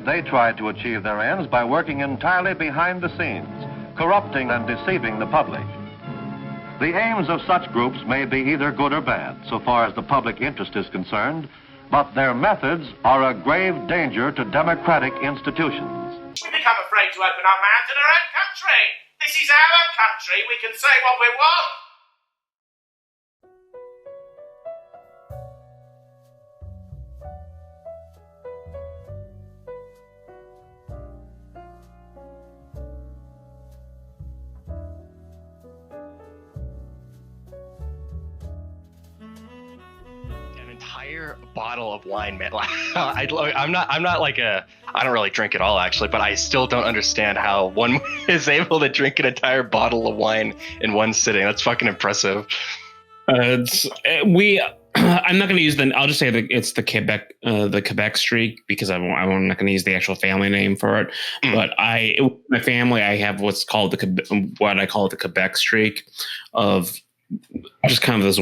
they tried to achieve their ends by working entirely behind the scenes, corrupting and deceiving the public. The aims of such groups may be either good or bad, so far as the public interest is concerned, but their methods are a grave danger to democratic institutions. We become afraid to open our mouths in our own country. This is our country. We can say what we want. Entire bottle of wine, man. I'm not like I don't really drink at all, actually, but I still don't understand how one is able to drink an entire bottle of wine in one sitting. That's fucking impressive. I'm not going to use I'll just say that it's the Quebec streak, because I'm not going to use the actual family name for it. But my family, I have what I call the Quebec streak of just kind of this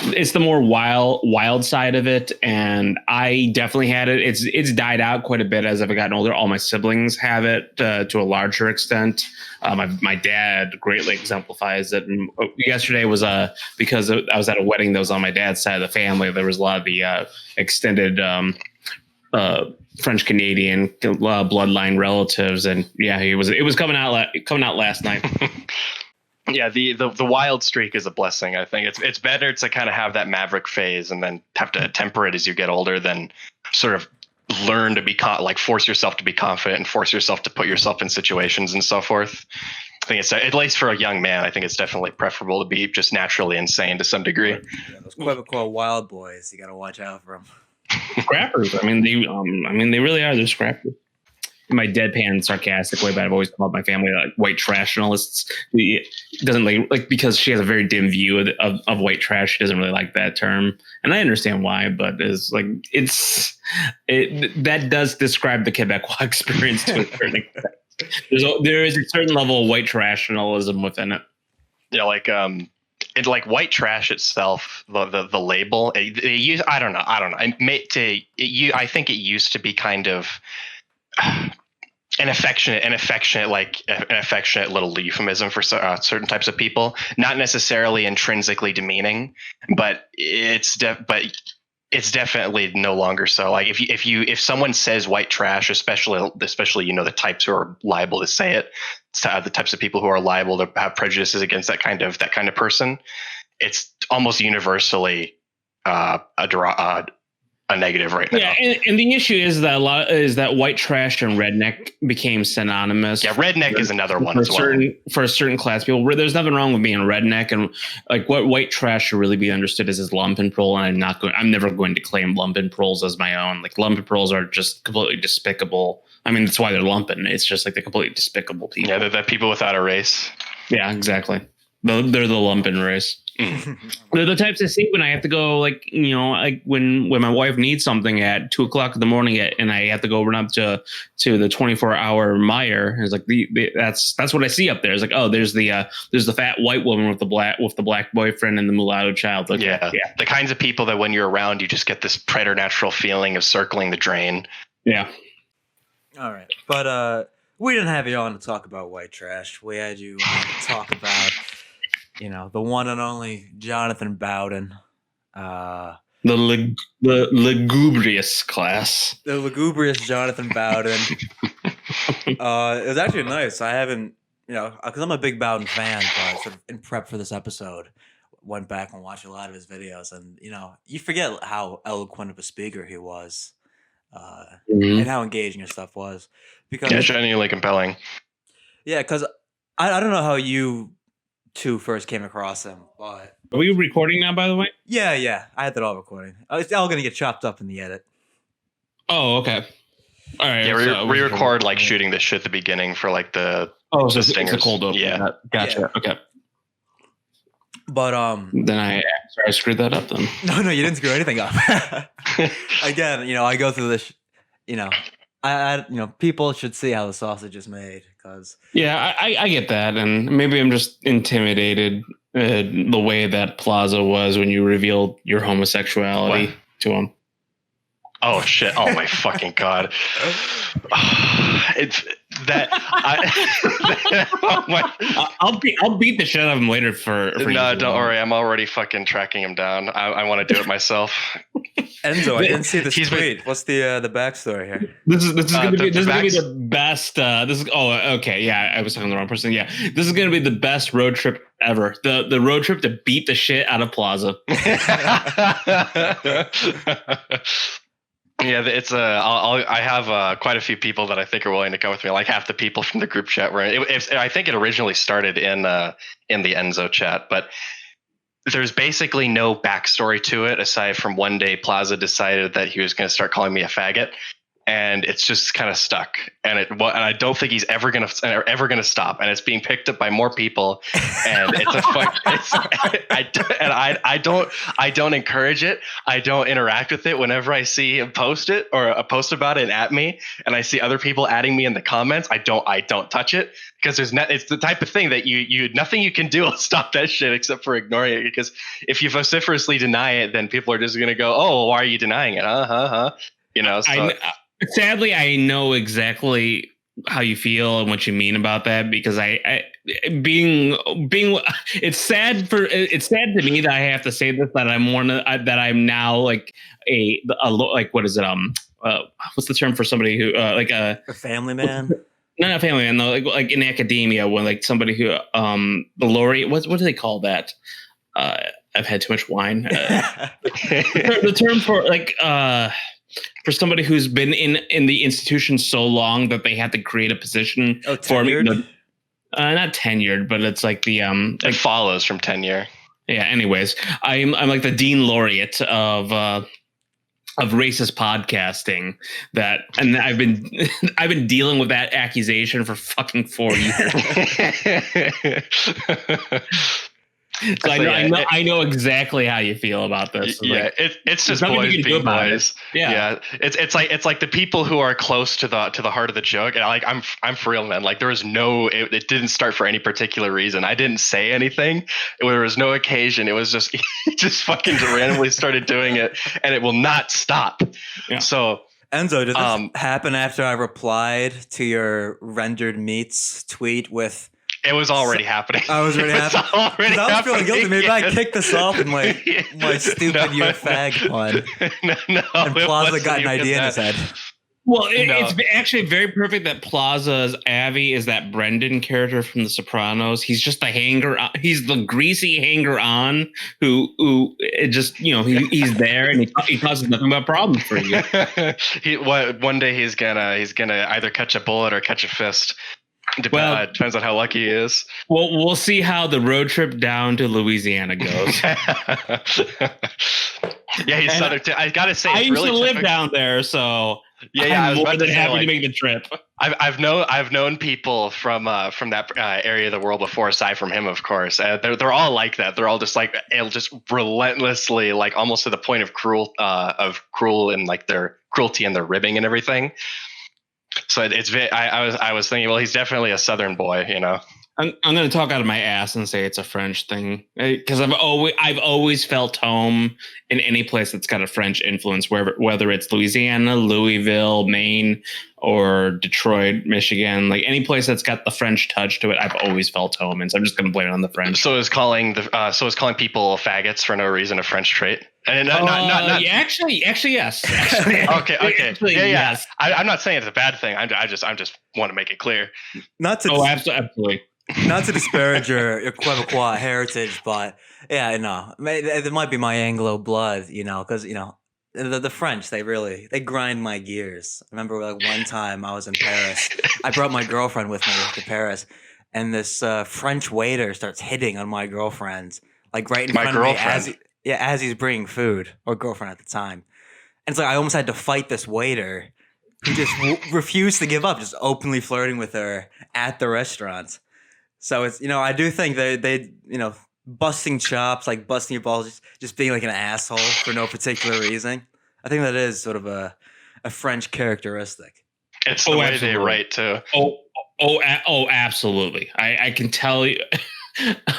it's the more wild side of it, and I definitely had it. It's died out quite a bit as I've gotten older. All my siblings have it to a larger extent. My dad greatly exemplifies it. And yesterday was because I was at a wedding that was on my dad's side of the family. There was a lot of the extended French Canadian bloodline relatives, and yeah, it was coming out last night. Yeah, the wild streak is a blessing. I think it's better to kind of have that maverick phase and then have to temper it as you get older than sort of learn to be force yourself to be confident and force yourself to put yourself in situations and so forth. I think it's, at least for a young man, I think it's definitely preferable to be just naturally insane to some degree. Yeah, those Quebecois wild boys, you got to watch out for them. Scrappers. I mean, they really are. They're scrappers. In my deadpan, sarcastic way, but I've always called my family like white trashionalists. It doesn't like because she has a very dim view of white trash. She doesn't really like that term, and I understand why. But that does describe the Quebecois experience to a certain extent. There is a certain level of white trashionalism within it. Yeah, like white trash itself, the label. I don't know. I think it used to be kind of an affectionate little euphemism for certain types of people, not necessarily intrinsically demeaning, but it's definitely no longer so. Like if someone says white trash, especially the types who are liable to say it, the types of people who are liable to have prejudices against that kind of person, it's almost universally a negative right now. Yeah, and the issue is that white trash and redneck became synonymous. Yeah, redneck is another one as well. For a certain class of people. There's nothing wrong with being a redneck, and like what white trash should really be understood as lumpenproll, and I'm never going to claim lumpenprolls as my own. Like lumpenprolls are just completely despicable. I mean, that's why they're lumpen. It's just like the completely despicable people. Yeah, they're the people without a race. Yeah, exactly. They're the lumpen race. They're the types I see when I have to go, when my wife needs something at 2:00 in the morning and I have to go run up to the 24-hour Meijer. It's like that's what I see up there. It's like, oh, there's the fat white woman with the black boyfriend and the mulatto child. Like, yeah, the kinds of people that when you're around, you just get this preternatural feeling of circling the drain. Yeah. All right, but we didn't have you on to talk about white trash. We had you talk about, the one and only Jonathan Bowden. The lugubrious class. The lugubrious Jonathan Bowden. It was actually nice. I haven't, because I'm a big Bowden fan, but sort of in prep for this episode, went back and watched a lot of his videos, and you forget how eloquent of a speaker he was, and how engaging his stuff was. Because genuinely compelling. Yeah, because I don't know how you two first came across him, but are we recording now, by the way? Yeah, I had that all recording. It's all gonna get chopped up in the edit. Oh, okay. All right. Yeah, we record like shooting this shit at the beginning for like the so it's a cold open. Yeah, gotcha. Yeah. Okay. But then I screwed that up. Then no, you didn't screw anything up. Again, I go through this. I people should see how the sausage is made, because I get that, and maybe I'm just intimidated the way that Plaza was when you revealed your homosexuality to him. Oh shit! Oh my fucking god! It's that. Oh my. I'll beat the shit out of him later for No, you. don't worry. I'm already fucking tracking him down. I want to do it myself. Enzo, I didn't see this tweet. What's the backstory here? This is gonna be the best. Okay, yeah, I was talking to the wrong person. Yeah, this is gonna be the best road trip ever. The road trip to beat the shit out of Plaza. Yeah, it's I have quite a few people that I think are willing to come with me. Like half the people from the group chat were. I think it originally started in the Enzo chat, but there's basically no backstory to it aside from one day Plaza decided that he was going to start calling me a faggot, and it's just kind of stuck. And I don't think he's ever gonna stop. And it's being picked up by more people. And it's a fuck. I don't encourage it. I don't interact with it. Whenever I see him post it or a post about it at me, and I see other people adding me in the comments, I don't touch it because it's the type of thing that you nothing you can do will stop that shit except for ignoring it. Because if you vociferously deny it, then people are just gonna go, oh, why are you denying it? You know. So. Sadly, I know exactly how you feel and what you mean about that because it's sad to me that I have to say this, that I'm now like what is it what's the term for somebody who like a family man? Not a family man though, like in academia when like somebody who the laureate, what do they call that? I've had too much wine. The term for like for somebody who's been in the institution so long that they have to create a position for me. Not tenured, but it's like the it follows from tenure. Yeah. Anyways, I'm like the dean laureate of racist podcasting. And I've been dealing with that accusation for fucking 4 years. So I know exactly how you feel about this. Yeah, like, it's just boys being boys. Yeah. It's like the people who are close to the heart of the joke. And I'm for real, man. Like there was it didn't start for any particular reason. I didn't say anything. There was no occasion. It was just he just fucking randomly started doing it, and it will not stop. Yeah. So Enzo, did this happen after I replied to your rendered meats tweet with? It was already happening. I was already happening. I was feeling guilty. Maybe I kicked this off in my stupid "you're a fag" pun. No, and Plaza got an idea in his head. Well, it's actually very perfect that Plaza's Avi is that Brendan character from The Sopranos. He's just the hanger. He's the greasy hanger on who it just he's there and he causes nothing but problems for you. One day he's gonna either catch a bullet or catch a fist. Depends on how lucky he is. Well, we'll see how the road trip down to Louisiana goes. Yeah, he's southern too. I gotta say, I used to live down there, so yeah, I'm more than happy to make the trip. I've known people from that area of the world before, aside from him, of course. They're all like that. They're all just like relentlessly, like almost to the point of cruel and like their cruelty and their ribbing and everything. So I was thinking, well, he's definitely a Southern boy, you know. I'm going to talk out of my ass and say it's a French thing because I've always felt home in any place that's got a French influence, whether it's Louisiana, Louisville, Maine, or Detroit, Michigan, like any place that's got the French touch to it, I've always felt home, and so I'm just going to blame it on the French. So is calling people faggots for no reason a French trait? And yeah, actually, yes. Okay. Actually, yeah. Yes. I'm not saying it's a bad thing. I just want to make it clear. Absolutely. Not to disparage your Quebecois heritage, but yeah, no, it might be my Anglo blood, because the French, they grind my gears. I remember like one time I was in Paris. I brought my girlfriend with me to Paris, and this French waiter starts hitting on my girlfriend, like right in front of me as he's bringing food, or girlfriend at the time. And it's like I almost had to fight this waiter who just refused to give up, just openly flirting with her at the restaurant. So it's, I do think they busting chops, like busting your balls, just being like an asshole for no particular reason. I think that is sort of a French characteristic. It's the way they write too. Oh, absolutely. I can tell you.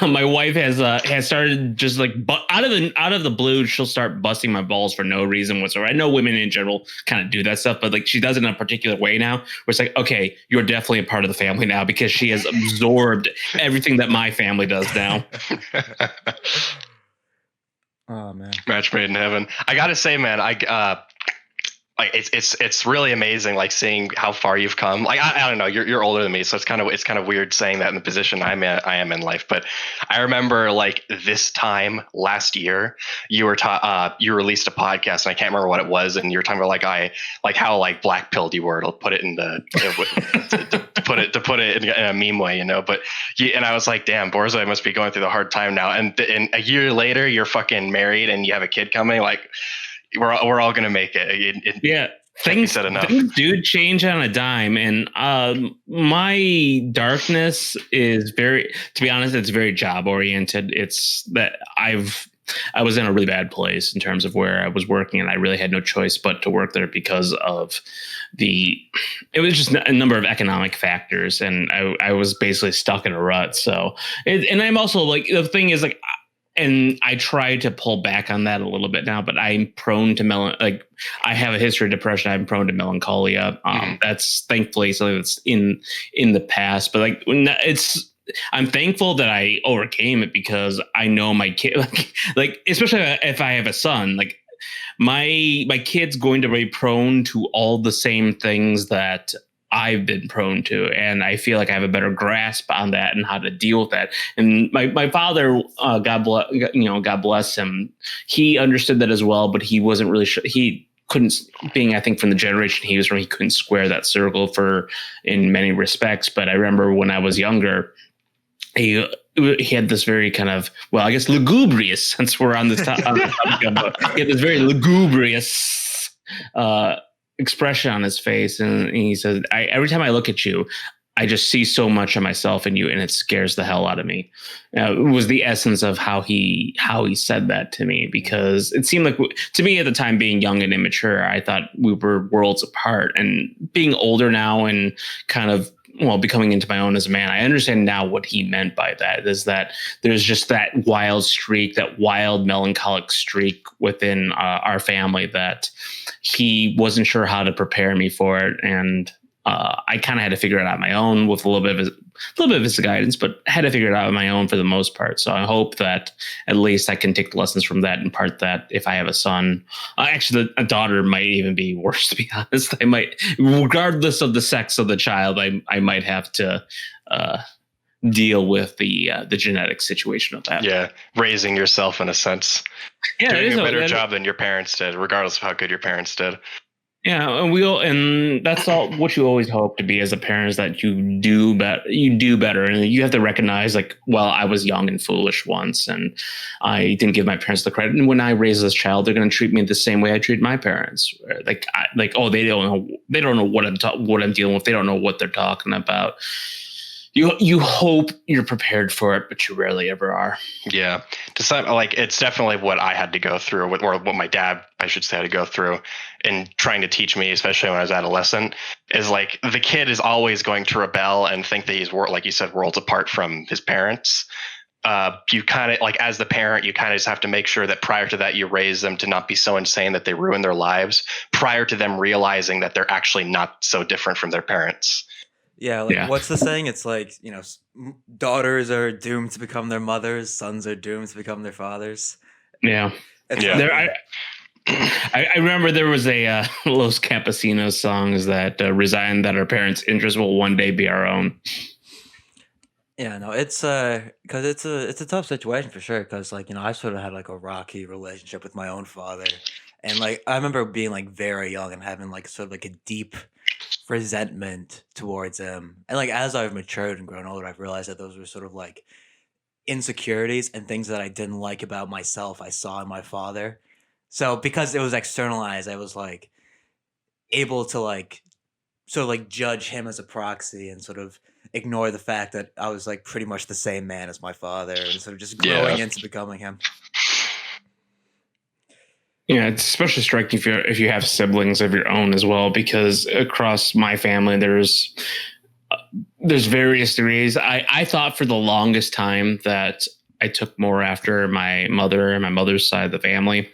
My wife has started just like out of the blue, she'll start busting my balls for no reason whatsoever. I know women in general kind of do that stuff, but like she does it in a particular way now, where it's like, okay, you're definitely a part of the family now because she has absorbed everything that my family does now. Oh man, Match made in heaven. I gotta say, man, like it's really amazing, like seeing how far you've come. Like I don't know, you're older than me, so it's kind of weird saying that in the position I am in life. But I remember like this time last year, you released a podcast, and I can't remember what it was, and you were talking about like how like black pilled you were to put it in the to put it in a meme way, you know. But and I was like, damn, Borzoi must be going through the hard time now. And a year later, you're fucking married and you have a kid coming, like. We're all gonna make it. Yeah, things do change on a dime, and my darkness is very, to be honest, it's very job oriented. It's that I was in a really bad place in terms of where I was working, and I really had no choice but to work there because of it was just a number of economic factors, and I was basically stuck in a rut. So, and I'm also like, the thing is like. And I try to pull back on that a little bit now, but I'm prone to I have a history of depression. I'm prone to melancholia. That's thankfully something that's in the past, but like I'm thankful that I overcame it because I know my kid, like especially if I have a son, like my kid's going to be prone to all the same things that I've been prone to, and I feel like I have a better grasp on that and how to deal with that. And my father, God bless him, he understood that as well, but he wasn't really sure. He couldn't, being I think from the generation he was from, he couldn't square that circle in many respects. But I remember when I was younger, he had this very kind of, well, I guess lugubrious, since we're on this topic, he had this very lugubrious expression on his face, and he said, every time I look at you, I just see so much of myself in you, and it scares the hell out of me. It was the essence of how he said that to me, because it seemed like, to me at the time, being young and immature, I thought we were worlds apart. And being older now and kind of becoming into my own as a man, I understand now what he meant by that, is that there's just that wild streak, that wild melancholic streak within our family that he wasn't sure how to prepare me for it. And I kind of had to figure it out on my own with a little bit of his guidance, but had to figure it out on my own for the most part. So I hope that at least I can take the lessons from that and impart that if I have a son. Actually, a daughter might even be worse, to be honest. I might, regardless of the sex of the child, I might have to deal with the genetic situation of that. Yeah, raising yourself in a sense. Yeah, doing a better job than your parents did, regardless of how good your parents did. Yeah, and that's all what you always hope to be as a parent, is that you do better, and you have to recognize, like, well, I was young and foolish once, and I didn't give my parents the credit. And when I raise this child, they're going to treat me the same way I treat my parents. Oh, they don't know what I'm dealing with. They don't know what they're talking about. You hope you're prepared for it, but you rarely ever are. Yeah, it's definitely what I had to go through, or what my dad, I should say, had to go through in trying to teach me, especially when I was adolescent. Is like, the kid is always going to rebel and think that he's, like you said, worlds apart from his parents. You kind of, like, as the parent, you kind of just have to make sure that prior to that, you raise them to not be so insane that they ruin their lives, prior to them realizing that they're actually not so different from their parents. Yeah, what's the saying? It's like, daughters are doomed to become their mothers, sons are doomed to become their fathers. Yeah. I remember there was a Los Campesinos songs that resigned that our parents' interests will one day be our own. Yeah, no, it's because it's a tough situation for sure. Because I sort of had like a rocky relationship with my own father, and like I remember being like very young and having like sort of like a deep resentment towards him. And like as I've matured and grown older, I've realized that those were sort of like insecurities and things that I didn't like about myself I saw in my father. So because it was externalized, I was like able to like sort of like judge him as a proxy and sort of ignore the fact that I was like pretty much the same man as my father, and sort of just growing into becoming him. Yeah, it's especially striking if you have siblings of your own as well, because across my family, there's there's various degrees. I thought for the longest time that I took more after my mother and my mother's side of the family.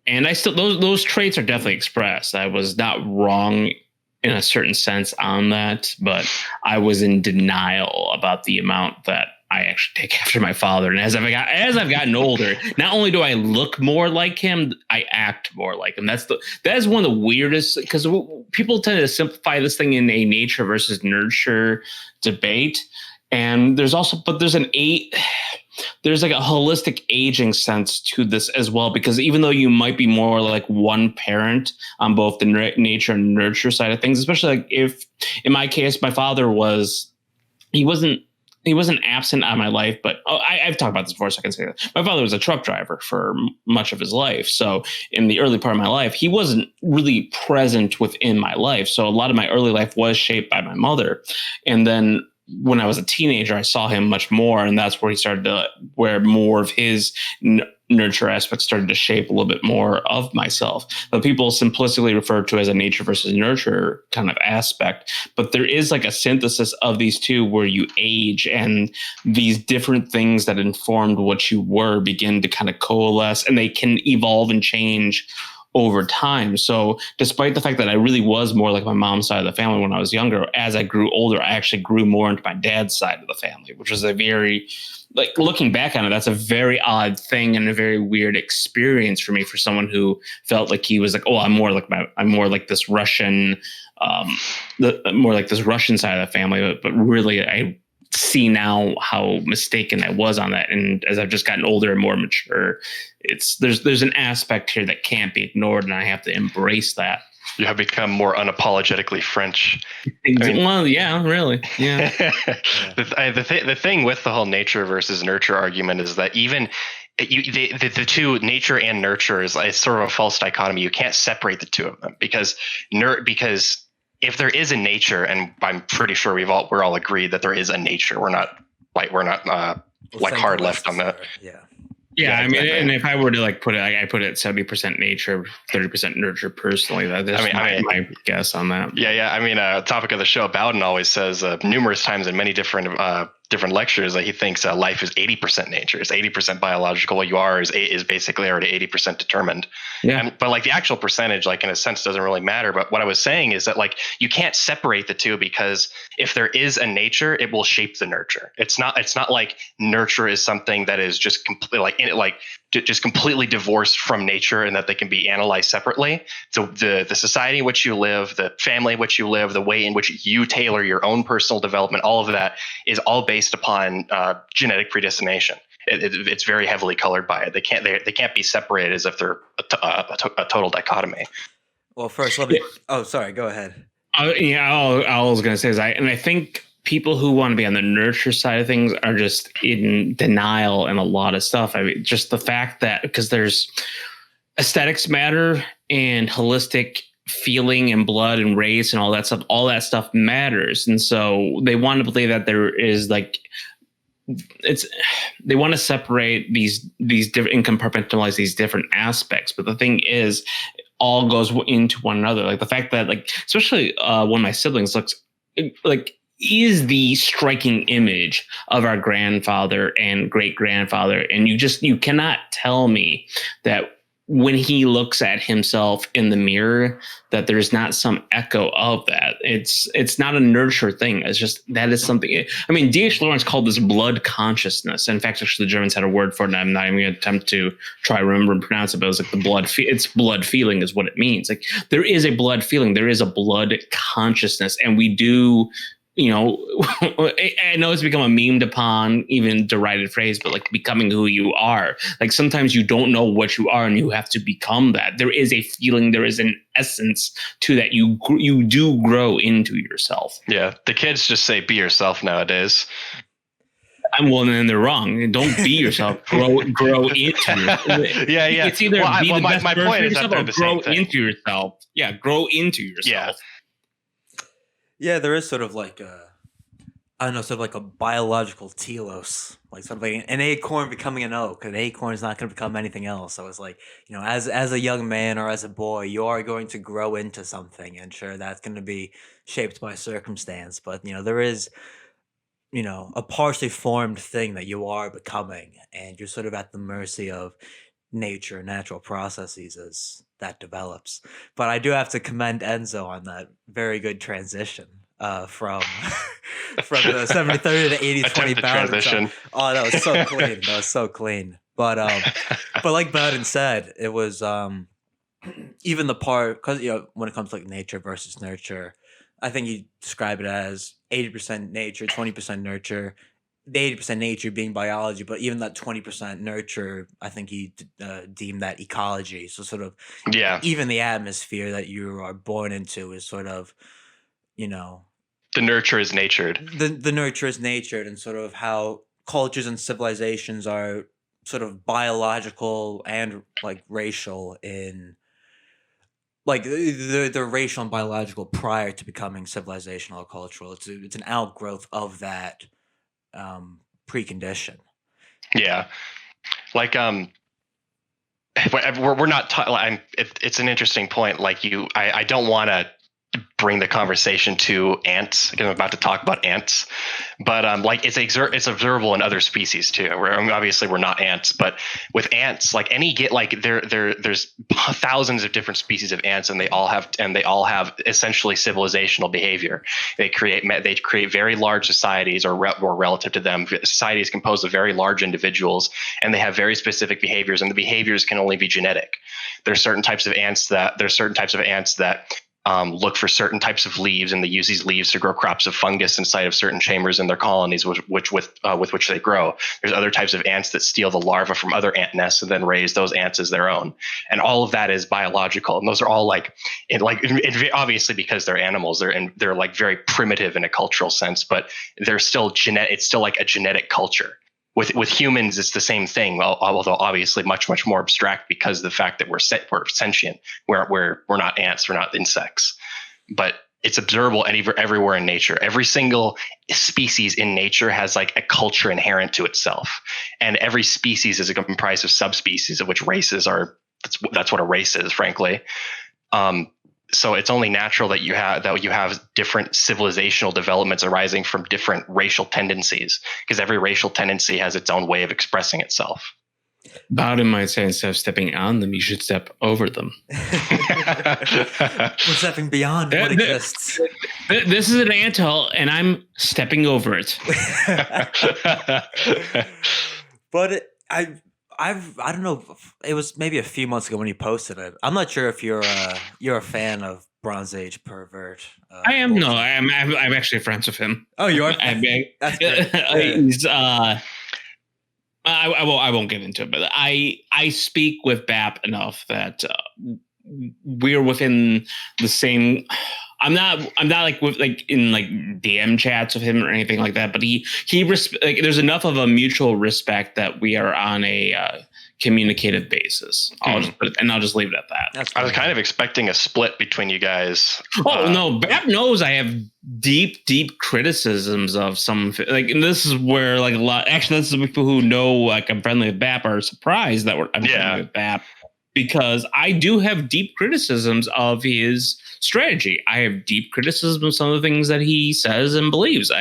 And I still, those traits are definitely expressed. I was not wrong in a certain sense on that, but I was in denial about the amount that I actually take after my father. And as I've gotten older, not only do I look more like him, I act more like him. That is one of the weirdest, because people tend to simplify this thing in a nature versus nurture debate. And there's like a holistic aging sense to this as well, because even though you might be more like one parent on both the nature and nurture side of things, especially like if in my case, my father he wasn't absent out of my life, but I've talked about this before, so I can say that. My father was a truck driver for much of his life. So in the early part of my life, he wasn't really present within my life. So a lot of my early life was shaped by my mother. And then when I was a teenager, I saw him much more, and that's where he started to, where more of his nurture aspects started to shape a little bit more of myself. But people simplistically refer to it as a nature versus nurture kind of aspect. But there is like a synthesis of these two where you age, and these different things that informed what you were begin to kind of coalesce, and they can evolve and change over time. So despite the fact that I really was more like my mom's side of the family when I was younger, as I grew older, I actually grew more into my dad's side of the family, which was a very, like, looking back on it, that's a very odd thing and a very weird experience for me, for someone who felt like he was like, oh, I'm more like this Russian, more like this Russian side of the family. But really, I see now how mistaken I was on that. And as I've just gotten older and more mature, there's an aspect here that can't be ignored, and I have to embrace that. You have become more unapologetically French. Well, yeah, really. Yeah. The thing with the whole nature versus nurture argument is that even the two, nature and nurture, is sort of a false dichotomy. You can't separate the two of them, because if there is a nature, and I'm pretty sure we're all agreed that there is a nature. We're not hard left on that. Yeah. Yeah, I mean, exactly. And if I were to like put it, I put it 70% nature, 30% nurture personally. That's my guess on that. Yeah. I mean, topic of the show, Bowden always says numerous times in many different lectures that he thinks life is 80% nature, it's 80% biological. What you are is basically already 80% determined. Yeah. But like the actual percentage, like in a sense, doesn't really matter. But what I was saying is that like you can't separate the two, because if there is a nature, it will shape the nurture. It's not like nurture is something that is just completely just completely divorced from nature, and that they can be analyzed separately. So the society in which you live, the family in which you live, the way in which you tailor your own personal development, all of that is all based upon genetic predestination. It's very heavily colored by it. They can't be separated as if they're a total dichotomy. Well, first let me. Oh, sorry. Go ahead. All I was going to say is I think people who want to be on the nurture side of things are just in denial and a lot of stuff. I mean, just the fact that, because there's aesthetics matter, and holistic feeling and blood and race and all that stuff matters. And so they want to believe that there is like, they want to separate these different and compartmentalize these different aspects. But the thing is, all goes into one another. Like the fact that, like, especially one of my siblings looks like, is the striking image of our grandfather and great grandfather. And you cannot tell me that when he looks at himself in the mirror, that there's not some echo of that. It's not a nurture thing. It's just, that is something. I mean, D.H. Lawrence called this blood consciousness. In fact, actually, the Germans had a word for it, and I'm not even going to attempt to try remember and pronounce it, but it was like it's blood feeling is what it means. Like, there is a blood feeling. There is a blood consciousness. And we do, you know, I know it's become a memed upon, even derided phrase, but like becoming who you are. Like sometimes you don't know what you are, and you have to become that. There is a feeling, there is an essence to that. You do grow into yourself. Yeah, the kids just say be yourself nowadays. Well, then they're wrong. Don't be yourself. Grow into yourself. Yeah. It's either be the best version of yourself or grow into yourself. Yeah, grow into yourself. Yeah, there is sort of like I don't know, sort of like a biological telos, like sort of like an acorn becoming an oak. An acorn is not going to become anything else. So it's like, as a young man or as a boy, you are going to grow into something, and sure, that's going to be shaped by circumstance. But there is, a partially formed thing that you are becoming, and you're sort of at the mercy of nature, natural processes as that develops. But I do have to commend Enzo on that very good transition from from the 70-30 to 80-20 Attempted Bowden. transition. Oh, that was so clean. That was so clean. But like Bowden said, it was even the part, because when it comes to like nature versus nurture, I think you describe it as 80% nature, 20% nurture. The 80% nature being biology, but even that 20% nurture, I think he deemed that ecology. So sort of, Yeah, even the atmosphere that you are born into is sort of, the nurture is natured. the nurture is natured, and sort of how cultures and civilizations are sort of biological and like racial in like they're racial and biological prior to becoming civilizational or cultural. It's an outgrowth of that precondition. Yeah, like we're not. It's an interesting point. Like I don't want to bring the conversation to ants because I'm about to talk about ants, but like it's observable in other species too. Obviously we're not ants, but with ants, like there's thousands of different species of ants, and they all have essentially civilizational behavior. They create very large societies, or relative to them, societies composed of very large individuals, and they have very specific behaviors, and the behaviors can only be genetic. There's certain types of ants that look for certain types of leaves, and they use these leaves to grow crops of fungus inside of certain chambers in their colonies, with which they grow. There's other types of ants that steal the larvae from other ant nests and then raise those ants as their own. And all of that is biological. And those are all obviously because they're animals, they're like very primitive in a cultural sense, but they're still it's still like a genetic culture. With humans, it's the same thing, although obviously much, much more abstract because of the fact that we're sentient. We're not ants, we're not insects. But it's observable everywhere in nature. Every single species in nature has like a culture inherent to itself. And every species is comprised of subspecies, of which races are. That's what a race is, frankly. So it's only natural that you have different civilizational developments arising from different racial tendencies, because every racial tendency has its own way of expressing itself. Bowden might say, instead of stepping on them, you should step over them. We're stepping beyond what exists. This is an anthill, and I'm stepping over it. But I don't know. It was maybe a few months ago when you posted it. I'm not sure if you're a fan of Bronze Age pervert. I am. No, I'm actually friends with him. Oh, you are. That's great. I won't get into it, but I speak with BAP enough that we're within the same. I'm not like with in like DM chats with him or anything like that, but he there's enough of a mutual respect that we are on a communicative basis. I'll just leave it at that. I was kind of expecting a split between you guys. Oh no, BAP knows I have deep criticisms of some, like, and this is where like a lot. Actually, this is people who know like I'm friendly with BAP are surprised that I'm friendly with BAP. Because I do have deep criticisms of his strategy. I have deep criticism of some of the things that he says and believes.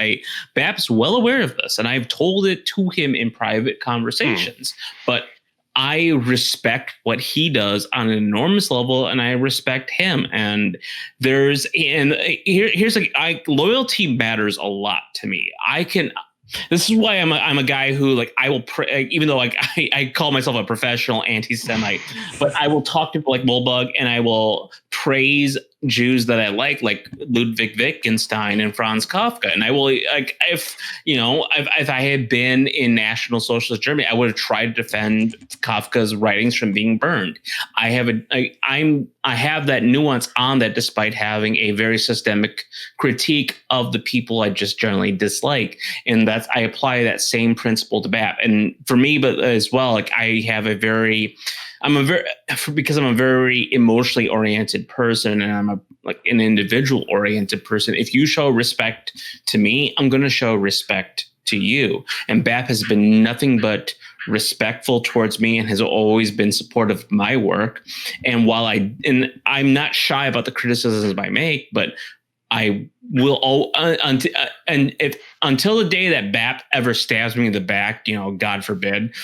BAP's well aware of this, and I've told it to him in private conversations. But I respect what he does on an enormous level, and I respect him. And here's loyalty matters a lot to me. This is why I'm a guy who, like, I will even though like I call myself a professional anti-Semite, but I will talk to people like Mulbug, and I will praise Jews that I like Ludwig Wittgenstein and Franz Kafka. And I will, like, if I had been in National Socialist Germany, I would have tried to defend Kafka's writings from being burned. I have that nuance on that, despite having a very systemic critique of the people I just generally dislike. And I apply that same principle to BAP. And for me, but as well, like, because I'm a very emotionally oriented person, and like an individual oriented person. If you show respect to me, I'm going to show respect to you. And BAP has been nothing but respectful towards me and has always been supportive of my work. And while I'm not shy about the criticisms I make, but I will until the day that BAP ever stabs me in the back, God forbid,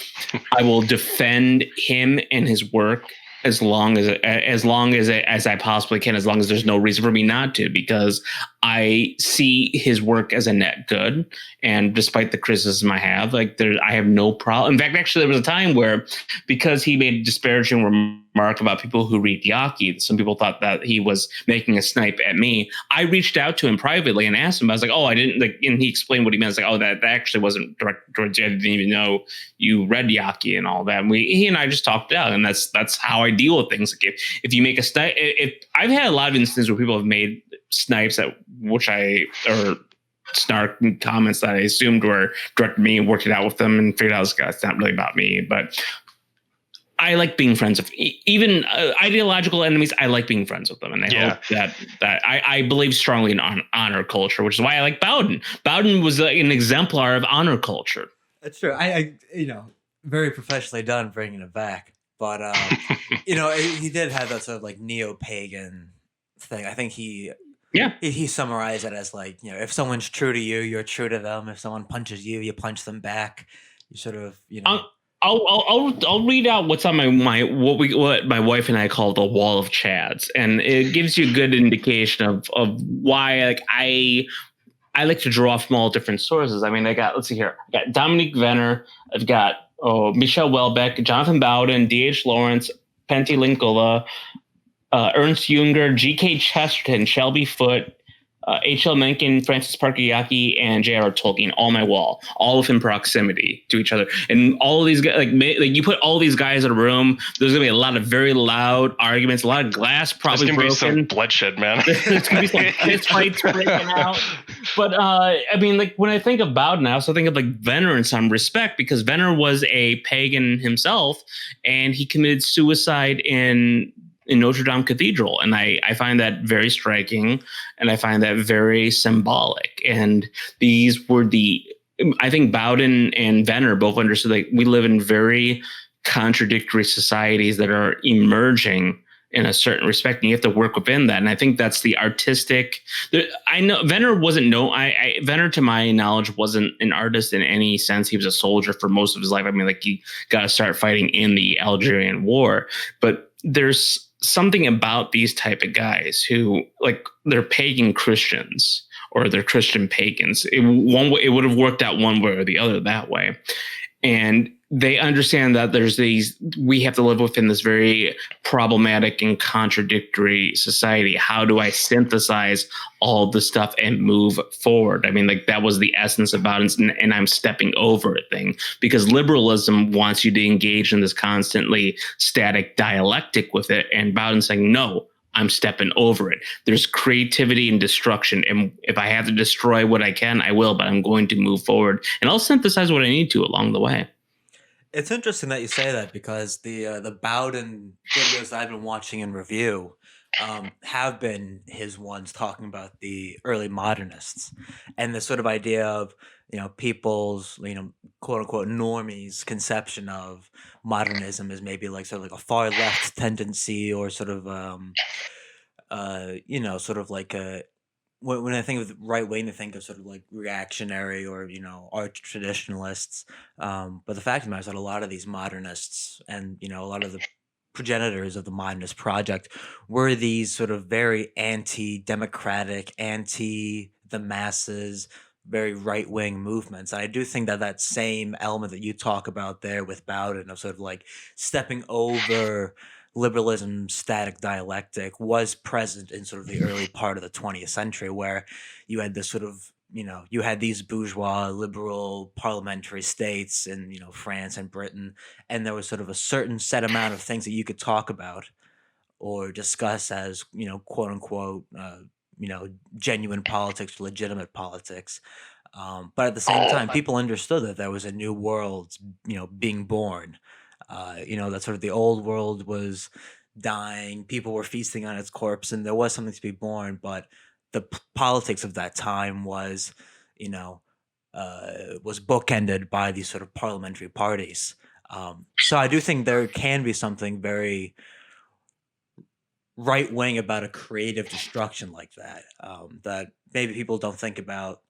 I will defend him and his work as long as I possibly can, as long as there's no reason for me not to, because I see his work as a net good. And despite the criticism I have, I have no problem. In fact, actually, there was a time where, because he made a disparaging remark about people who read Yaki, some people thought that he was making a snipe at me. I reached out to him privately and asked him. I was like, "Oh, I didn't like," and he explained what he meant. I was like, "Oh, that actually wasn't direct towards you. I didn't even know you read Yaki and all that." And he and I just talked it out, and that's how I deal with things. Like if you make a snipe, if I've had a lot of instances where people have made snipes or snark comments that I assumed were directed at me, and worked it out with them and figured out it's not really about me. But I like being friends with even ideological enemies. I like being friends with them, and I hope that I believe strongly in honor culture, which is why I like Bowden. Bowden was an exemplar of honor culture. That's true. I very professionally done bringing it back, but he did have that sort of like neo-pagan thing. I think he summarized it as like, if someone's true to you, you're true to them. If someone punches you, you punch them back. You sort of, I'll read out what's on what my wife and I call the wall of chads, and it gives you a good indication of why like I like to draw from all different sources. I mean, let's see here. I got Dominique Venner. I've got Michelle Welbeck, Jonathan Bowden, D.H. Lawrence, Pentti Linkola, Ernst Junger, G.K. Chesterton, Shelby Foote, H.L. Mencken, Francis Parker Yaki, and J.R.R. Tolkien, all my wall, all within proximity to each other. And all of these guys, like you put all these guys in a room, there's gonna be a lot of very loud arguments, a lot of glass probably broken. There's gonna be some bloodshed, man. There's gonna be some fist fights breaking out. But I mean, like when I think of Bowden, I also think of like Venner in some respect, because Venner was a pagan himself, and he committed suicide in Notre Dame Cathedral. And I find that very striking, and I find that very symbolic. And these were I think Bowden and Venner both understood that we live in very contradictory societies that are emerging in a certain respect, and you have to work within that. And I think that's the artistic. I know Venner wasn't Venner, to my knowledge, wasn't an artist in any sense. He was a soldier for most of his life. I mean, like, he got to start fighting in the Algerian War. But there's something about these type of guys who, like, they're pagan Christians or they're Christian pagans. It would have worked out one way or the other that way. And they understand that we have to live within this very problematic and contradictory society. How do I synthesize all the stuff and move forward? I mean, like, that was the essence about it, and I'm stepping over a thing, because liberalism wants you to engage in this constantly static dialectic with it. And Bowden's saying, no, I'm stepping over it. There's creativity and destruction. And if I have to destroy what I can, I will, but I'm going to move forward, and I'll synthesize what I need to along the way. It's interesting that you say that, because the Bowden videos I've been watching in review have been his ones talking about the early modernists and the sort of idea of, people's, quote unquote normies conception of modernism is maybe like sort of like a far left tendency, or sort of sort of like a, when I think of the right wing, to think of sort of like reactionary or, art traditionalists. But the fact of the matter is that a lot of these modernists and, a lot of the progenitors of the modernist project were these sort of very anti-democratic, anti-the masses, very right-wing movements. And I do think that that same element that you talk about there with Bowden of sort of like stepping over liberalism's static dialectic was present in sort of the early part of the 20th century, where you had this sort of, you had these bourgeois liberal parliamentary states in, France and Britain, and there was sort of a certain set amount of things that you could talk about or discuss as, quote unquote, genuine politics, legitimate politics. But at the same time, people understood that there was a new world, being born. That sort of the old world was dying, people were feasting on its corpse, and there was something to be born. But the politics of that time was, was bookended by these sort of parliamentary parties. So I do think there can be something very right wing about a creative destruction like that, that maybe people don't think about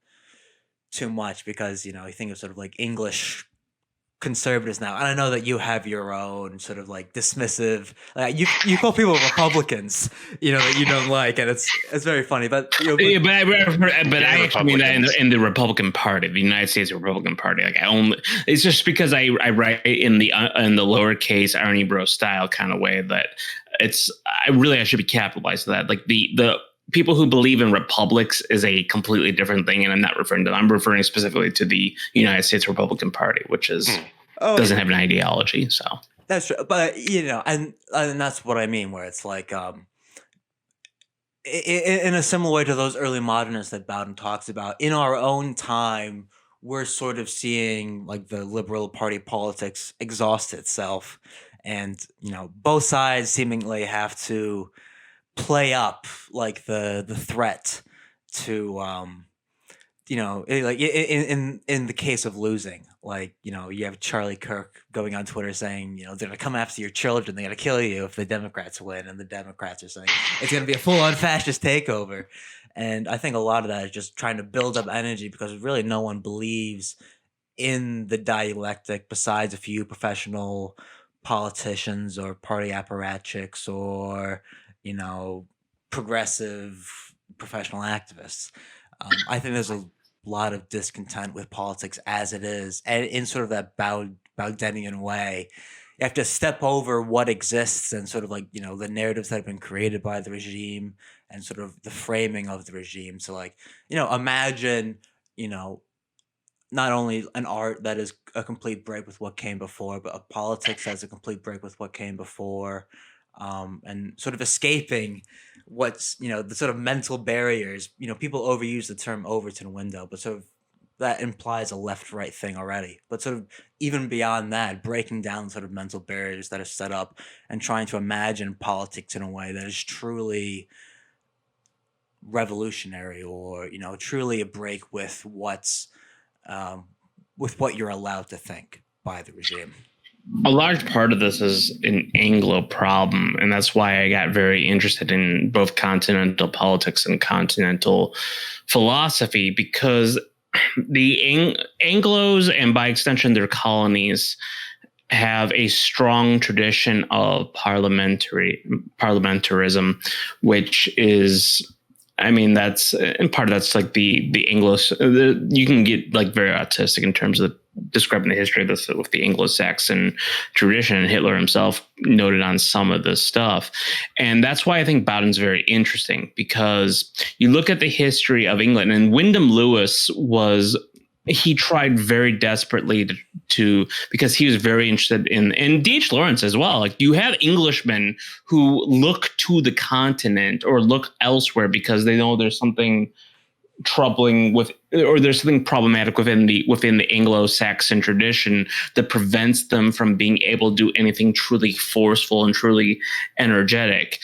too much, because you think of sort of like English conservatives now, and I know that you have your own sort of like dismissive, you call people Republicans, that you don't like, and it's very funny. But yeah, but I actually mean that in the Republican Party, the United States Republican Party. Like it's just because I write in the lowercase Arnie Bro style kind of way that I should be capitalized to that. Like the people who believe in republics is a completely different thing, and I'm not referring to them. I'm referring specifically to the United States Republican Party, which doesn't have an ideology. So that's true, but and that's what I mean, where it's like in a similar way to those early modernists that Bowden talks about. In our own time, we're sort of seeing like the liberal party politics exhaust itself, and both sides seemingly have to play up like the threat to like in the case of losing, like you have Charlie Kirk going on Twitter saying they're gonna come after your children, they're gonna kill you if the Democrats win, and the Democrats are saying it's gonna be a full-on fascist takeover. And I think a lot of that is just trying to build up energy, because really no one believes in the dialectic besides a few professional politicians or party apparatchiks or progressive professional activists. I think there's a lot of discontent with politics as it is, and in sort of that Bowdenian way. You have to step over what exists and sort of like the narratives that have been created by the regime and sort of the framing of the regime. So like imagine not only an art that is a complete break with what came before, but a politics that's a complete break with what came before. And sort of escaping what's the sort of mental barriers. People overuse the term Overton window, but sort of that implies a left-right thing already. But sort of even beyond that, breaking down sort of mental barriers that are set up and trying to imagine politics in a way that is truly revolutionary, or truly a break with what you're allowed to think by the regime. A large part of this is an Anglo problem, and that's why I got very interested in both continental politics and continental philosophy, because the Anglos, and by extension their colonies, have a strong tradition of parliamentarism, which is, I mean, that's in part that's like the Anglos. You can get like very autistic in terms of describing the history of this with the Anglo-Saxon tradition, and Hitler himself noted on some of this stuff. And that's why I think Bowden's very interesting, because you look at the history of England, and Wyndham Lewis he tried very desperately to because he was very interested in D.H. Lawrence as well. Like, you have Englishmen who look to the continent or look elsewhere because they know there's something troubling with, or there's something problematic within the Anglo-Saxon tradition that prevents them from being able to do anything truly forceful and truly energetic.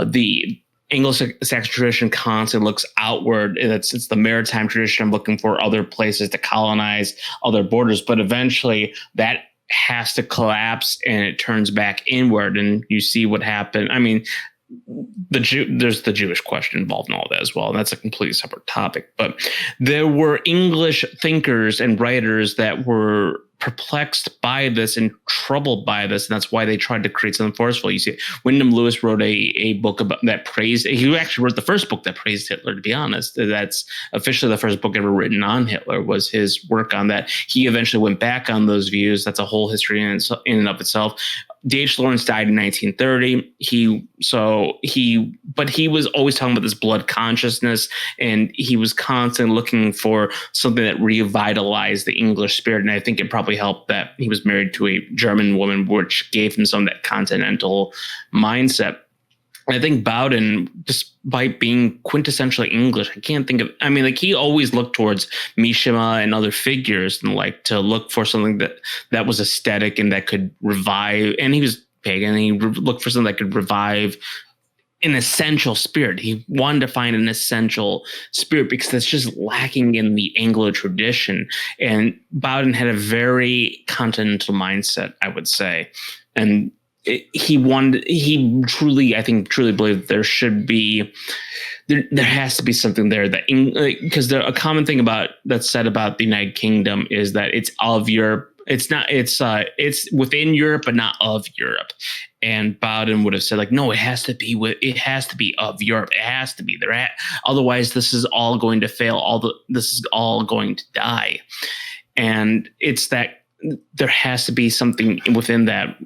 The Anglo-Saxon tradition constantly looks outward. It's the maritime tradition of looking for other places to colonize, other borders, but eventually that has to collapse and it turns back inward, and you see what happened. I mean, there's the Jewish question involved in all that as well, and that's a completely separate topic. But there were English thinkers and writers that were perplexed by this and troubled by this, and that's why they tried to create something forceful. You see, Wyndham Lewis wrote a book about that praised. He actually wrote the first book that praised Hitler. To be honest, that's officially the first book ever written on Hitler, was his work on that. He eventually went back on those views. That's a whole history in and of itself. D.H. Lawrence died in 1930. But he was always talking about this blood consciousness, and he was constantly looking for something that revitalized the English spirit. And I think it probably helped that he was married to a German woman, which gave him some of that continental mindset. I think Bowden, despite being quintessentially English, I can't think of, I mean, like, he always looked towards Mishima and other figures and like to look for something that was aesthetic and that could revive. And he was pagan. He looked for something that could revive an essential spirit. He wanted to find an essential spirit because that's just lacking in the Anglo tradition. And Bowden had a very continental mindset, I would say. And he truly believed there has to be something there that, because a common thing that's said about the United Kingdom is that it's of Europe. It's within Europe, but not of Europe. And Bowden would have said, like, no, it has to be of Europe. It has to be there. Otherwise, this is all going to fail. This is all going to die. And it's that there has to be something within that.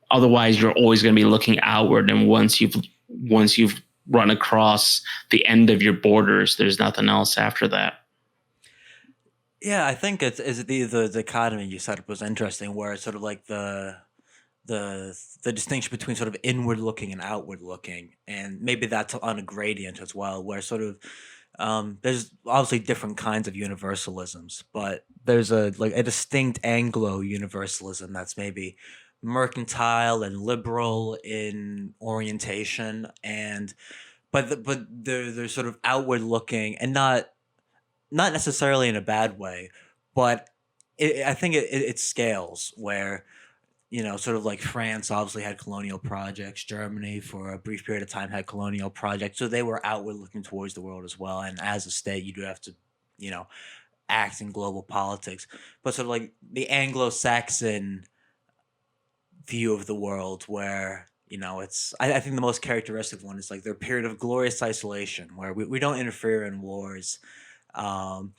Otherwise, you're always going to be looking outward. And once you've run across the end of your borders, there's nothing else after that. Yeah, I think it's the dichotomy you said was interesting, where it's sort of like the distinction between sort of inward looking and outward looking, and maybe that's on a gradient as well, where sort of there's obviously different kinds of universalisms, but there's a distinct Anglo universalism that's maybe mercantile and liberal in orientation, but they're sort of outward looking and not necessarily in a bad way, but I think it scales where, sort of like France obviously had colonial projects, Germany for a brief period of time had colonial projects, so they were outward looking towards the world as well. And as a state, you do have to, act in global politics. But sort of like the Anglo-Saxon view of the world, where I think the most characteristic one is like their period of glorious isolation, where we don't interfere in wars. And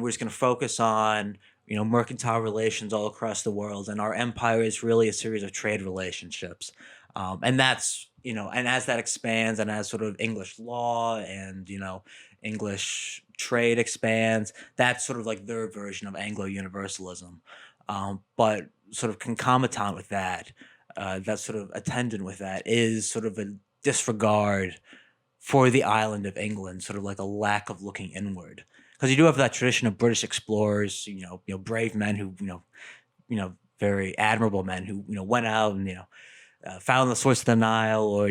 we're just going to focus on mercantile relations all across the world, and our empire is really a series of trade relationships, and that's and as that expands, and as sort of English law and English trade expands, that's sort of like their version of Anglo universalism, but sort of concomitant with that, that's sort of attendant with that, is sort of a disregard for the island of England, sort of like a lack of looking inward. Because you do have that tradition of British explorers, brave men who, very admirable men who, went out and, found the source of the Nile, or,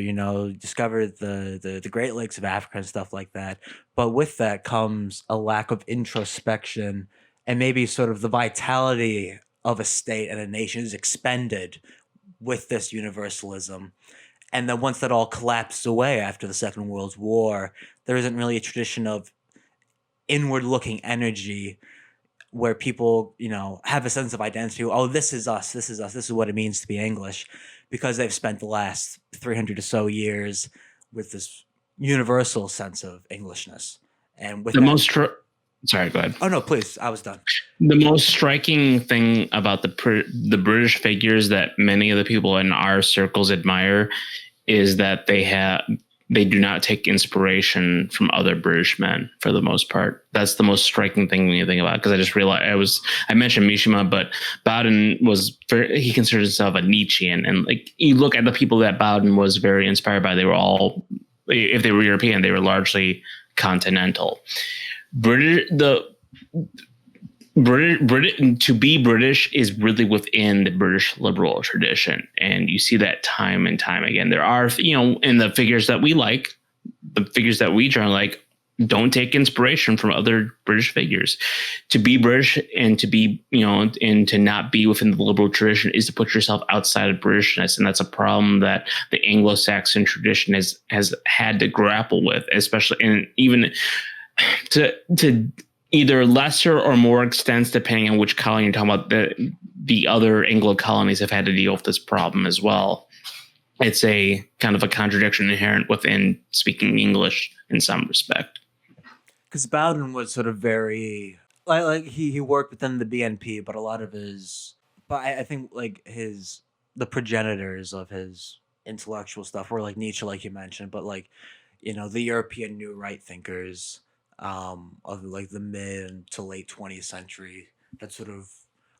discovered the Great Lakes of Africa and stuff like that. But with that comes a lack of introspection, and maybe sort of the vitality of a state and a nation is expended with this universalism. And then once that all collapsed away after the Second World War, there isn't really a tradition of inward-looking energy where people, have a sense of identity. Oh, this is us. This is what it means to be English, because they've spent the last 300 or so years with this universal sense of Englishness. And with sorry, go ahead. Oh no, please. I was done. The most striking thing about the British figures that many of the people in our circles admire is that they do not take inspiration from other British men for the most part. That's the most striking thing when you think about it, because I just realized I mentioned Mishima, but Bowden he considered himself a Nietzschean, and like you look at the people that Bowden was very inspired by, they were all, if they were European, they were largely continental. To be British is really within the British liberal tradition, and you see that time and time again. There are, in the figures that we like, the figures that we generally like, don't take inspiration from other British figures. To be British and to be, and to not be within the liberal tradition is to put yourself outside of Britishness, and that's a problem that the Anglo-Saxon tradition has had to grapple with, especially, and even to either lesser or more extents, depending on which colony you're talking about. The other Anglo colonies have had to deal with this problem as well. It's a kind of a contradiction inherent within speaking English in some respect. Because Bowden was sort of very like he worked within the BNP, but a lot of I think like the progenitors of his intellectual stuff were like Nietzsche, like you mentioned, but like the European New Right thinkers of like the mid to late 20th century that sort of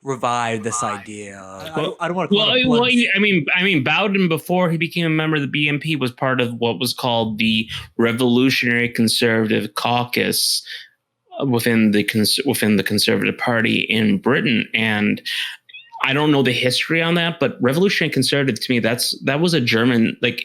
revived this idea. I don't want to call it. I mean, Bowden, before he became a member of the BNP, was part of what was called the Revolutionary Conservative Caucus within the Conservative Party in Britain, and I don't know the history on that, but revolutionary conservative to me, that was a German, like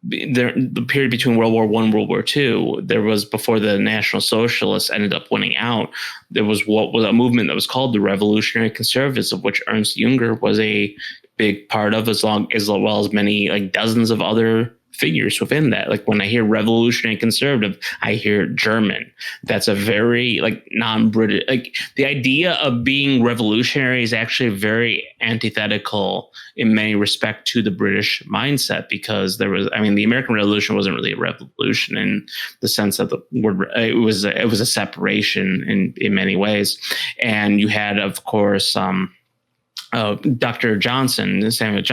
the period between World War I and World War II, there was, before the National Socialists ended up winning out, there was what was a movement that was called the Revolutionary Conservatives, of which Ernst Jünger was a big part of, as well as many, like dozens of other figures within that. Like when I hear revolutionary conservative, I hear German. That's a very like non-British, like the idea of being revolutionary is actually very antithetical in many respects to the British mindset, because the American Revolution wasn't really a revolution in the sense that the word, it was a separation in many ways. And you had, of course, Dr. Johnson, Edmund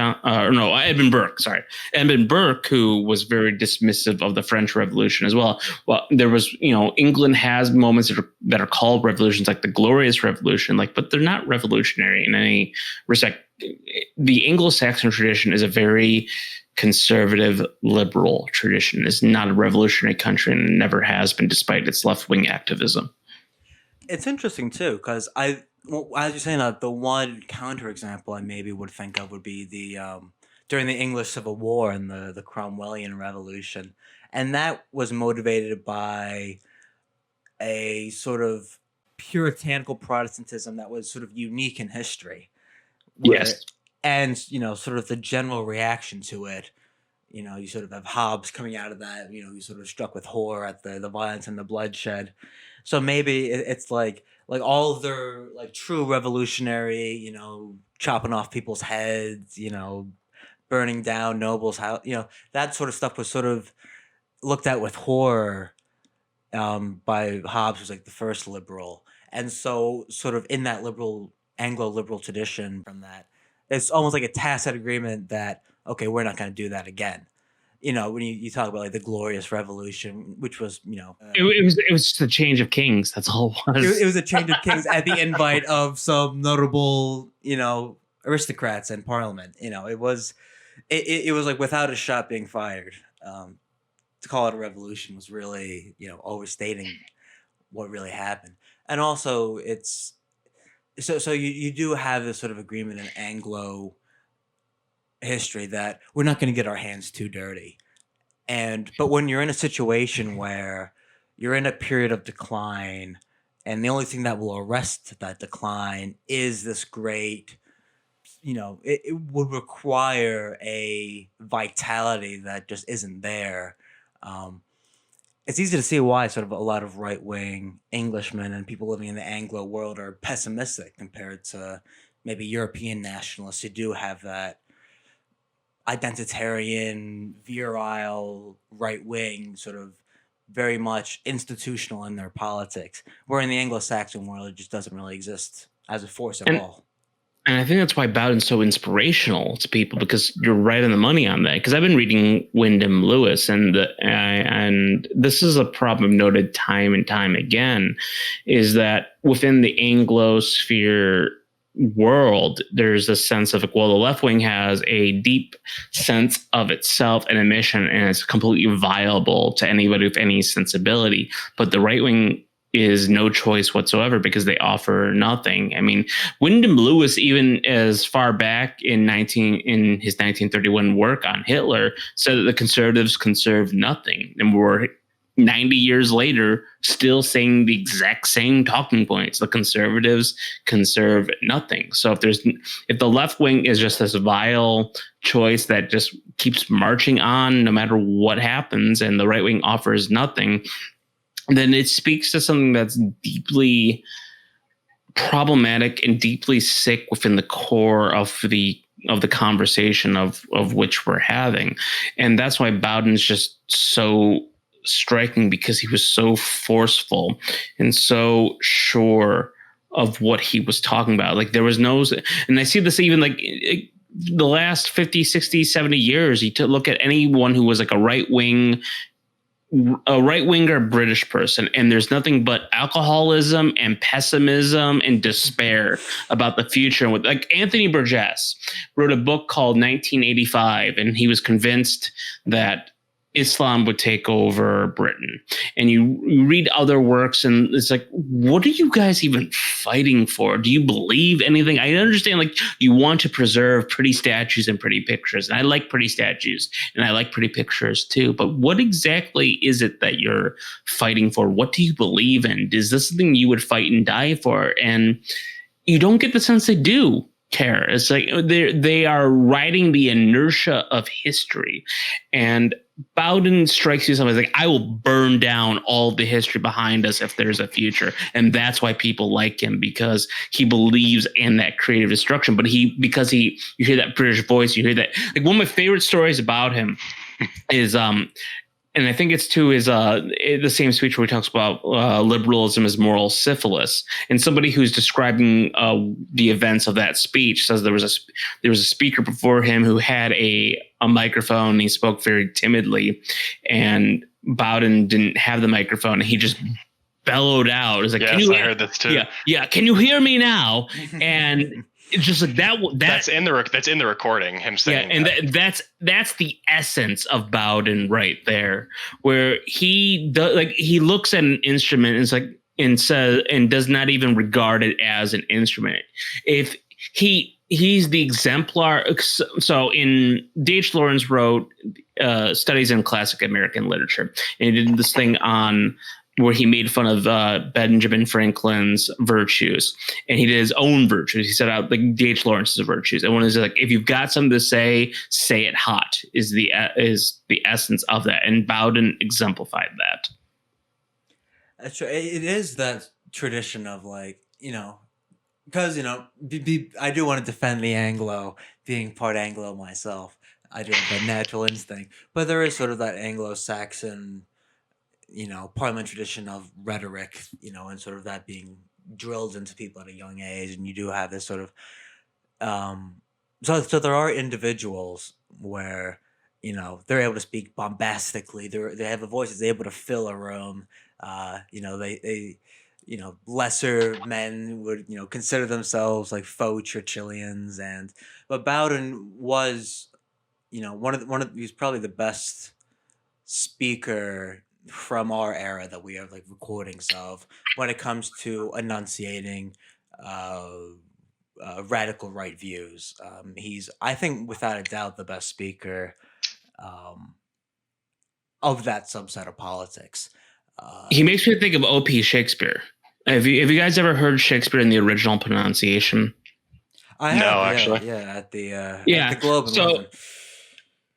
Burke, who was very dismissive of the French Revolution as well. Well, there was, England has moments that are called revolutions, like the Glorious Revolution, but they're not revolutionary in any respect. The Anglo-Saxon tradition is a very conservative, liberal tradition. It's not a revolutionary country, and it never has been, despite its left-wing activism. It's interesting too, because as you're saying that, the one counterexample I maybe would think of would be the during the English Civil War and the Cromwellian Revolution, and that was motivated by a sort of puritanical Protestantism that was sort of unique in history. Yes, and sort of the general reaction to it. You sort of have Hobbes coming out of that. He's sort of struck with horror at the violence and the bloodshed. So maybe it's like all of their like true revolutionary, chopping off people's heads, burning down nobles' house, that sort of stuff was sort of looked at with horror by Hobbes, who's like the first liberal. And so sort of in that Anglo-liberal tradition from that, it's almost like a tacit agreement that, okay, we're not going to do that again. When you talk about like the Glorious Revolution, which was, it was just a change of kings. That's all it was. It was a change of kings at the invite of some notable, aristocrats in Parliament. It was like without a shot being fired. To call it a revolution was really, overstating what really happened. And also, it's so you do have this sort of agreement in Anglo history that we're not going to get our hands too dirty. But when you're in a situation where you're in a period of decline, and the only thing that will arrest that decline is this great, it would require a vitality that just isn't there. It's easy to see why sort of a lot of right-wing Englishmen and people living in the Anglo world are pessimistic compared to maybe European nationalists who do have that identitarian, virile, right-wing, sort of very much institutional in their politics, where in the Anglo-Saxon world, it just doesn't really exist as a force at all. And I think that's why Bowden's so inspirational to people, because you're right on the money on that. Because I've been reading Wyndham Lewis, and this is a problem noted time and time again, is that within the Anglosphere world, there's a sense of, well, the left wing has a deep sense of itself and a mission, and it's completely viable to anybody with any sensibility. But the right wing is no choice whatsoever, because they offer nothing. I mean, Wyndham Lewis, even as far back in his 1931 work on Hitler, said that the conservatives conserve nothing, and we're 90 years later still saying the exact same talking points. The conservatives conserve nothing. So if the left wing is just this vile choice that just keeps marching on no matter what happens, and the right wing offers nothing, then it speaks to something that's deeply problematic and deeply sick within the core of the conversation of which we're having. And that's why Bowden's just so striking, because he was so forceful and so sure of what he was talking about. Like there was no, and I see this even like the last 50, 60, 70 years, you look at anyone who was like a right-winger British person, and there's nothing but alcoholism and pessimism and despair about the future. And like Anthony Burgess wrote a book called 1985, and he was convinced that Islam would take over Britain. And you read other works, and it's like, what are you guys even fighting for? Do you believe anything? I understand, like, you want to preserve pretty statues and pretty pictures. And I like pretty statues, and I like pretty pictures too. But what exactly is it that you're fighting for? What do you believe in? Is this something you would fight and die for? And you don't get the sense they do care. It's like they are riding the inertia of history. And Bowden strikes you something like, I will burn down all the history behind us if there's a future. And that's why people like him, because he believes in that creative destruction. But you hear that British voice, you hear that. Like, one of my favorite stories about him is and I think it's to his the same speech where he talks about liberalism as moral syphilis. And somebody who's describing the events of that speech says there was a speaker before him who had a microphone. And he spoke very timidly, and Bowden didn't have the microphone, and he just bellowed out. It's like, yes, I heard this too. Yeah. Can you hear me now? And it's just like that. That's in the recording. Him saying, and that's the essence of Bowden right there, where he does, like, he looks at an instrument and it's like, and says, and does not even regard it as an instrument. If he's the exemplar. So D.H. Lawrence wrote Studies in Classic American Literature, and he did this thing on where he made fun of Benjamin Franklin's virtues, and he did his own virtues. He set out like D.H. Lawrence's virtues, and one is like, if you've got something to say it hot. Is the essence of that, and Bowden exemplified that. That's true. It is that tradition of, like, because I do want to defend the Anglo, being part Anglo myself. I do have that natural instinct, but there is sort of that Anglo-Saxon, Parliament tradition of rhetoric, and sort of that being drilled into people at a young age. And you do have this sort of, so there are individuals where, they're able to speak bombastically. They have a voice that's able to fill a room. They lesser men would, consider themselves like faux Churchillians. But Bowden was, he's probably the best speaker from our era that we have like recordings of when it comes to enunciating radical right views. He's, I think, without a doubt, the best speaker of that subset of politics. He makes me think of O.P. Shakespeare. Have you guys ever heard Shakespeare in the original pronunciation? I have, no, actually. Yeah, at the Globe. So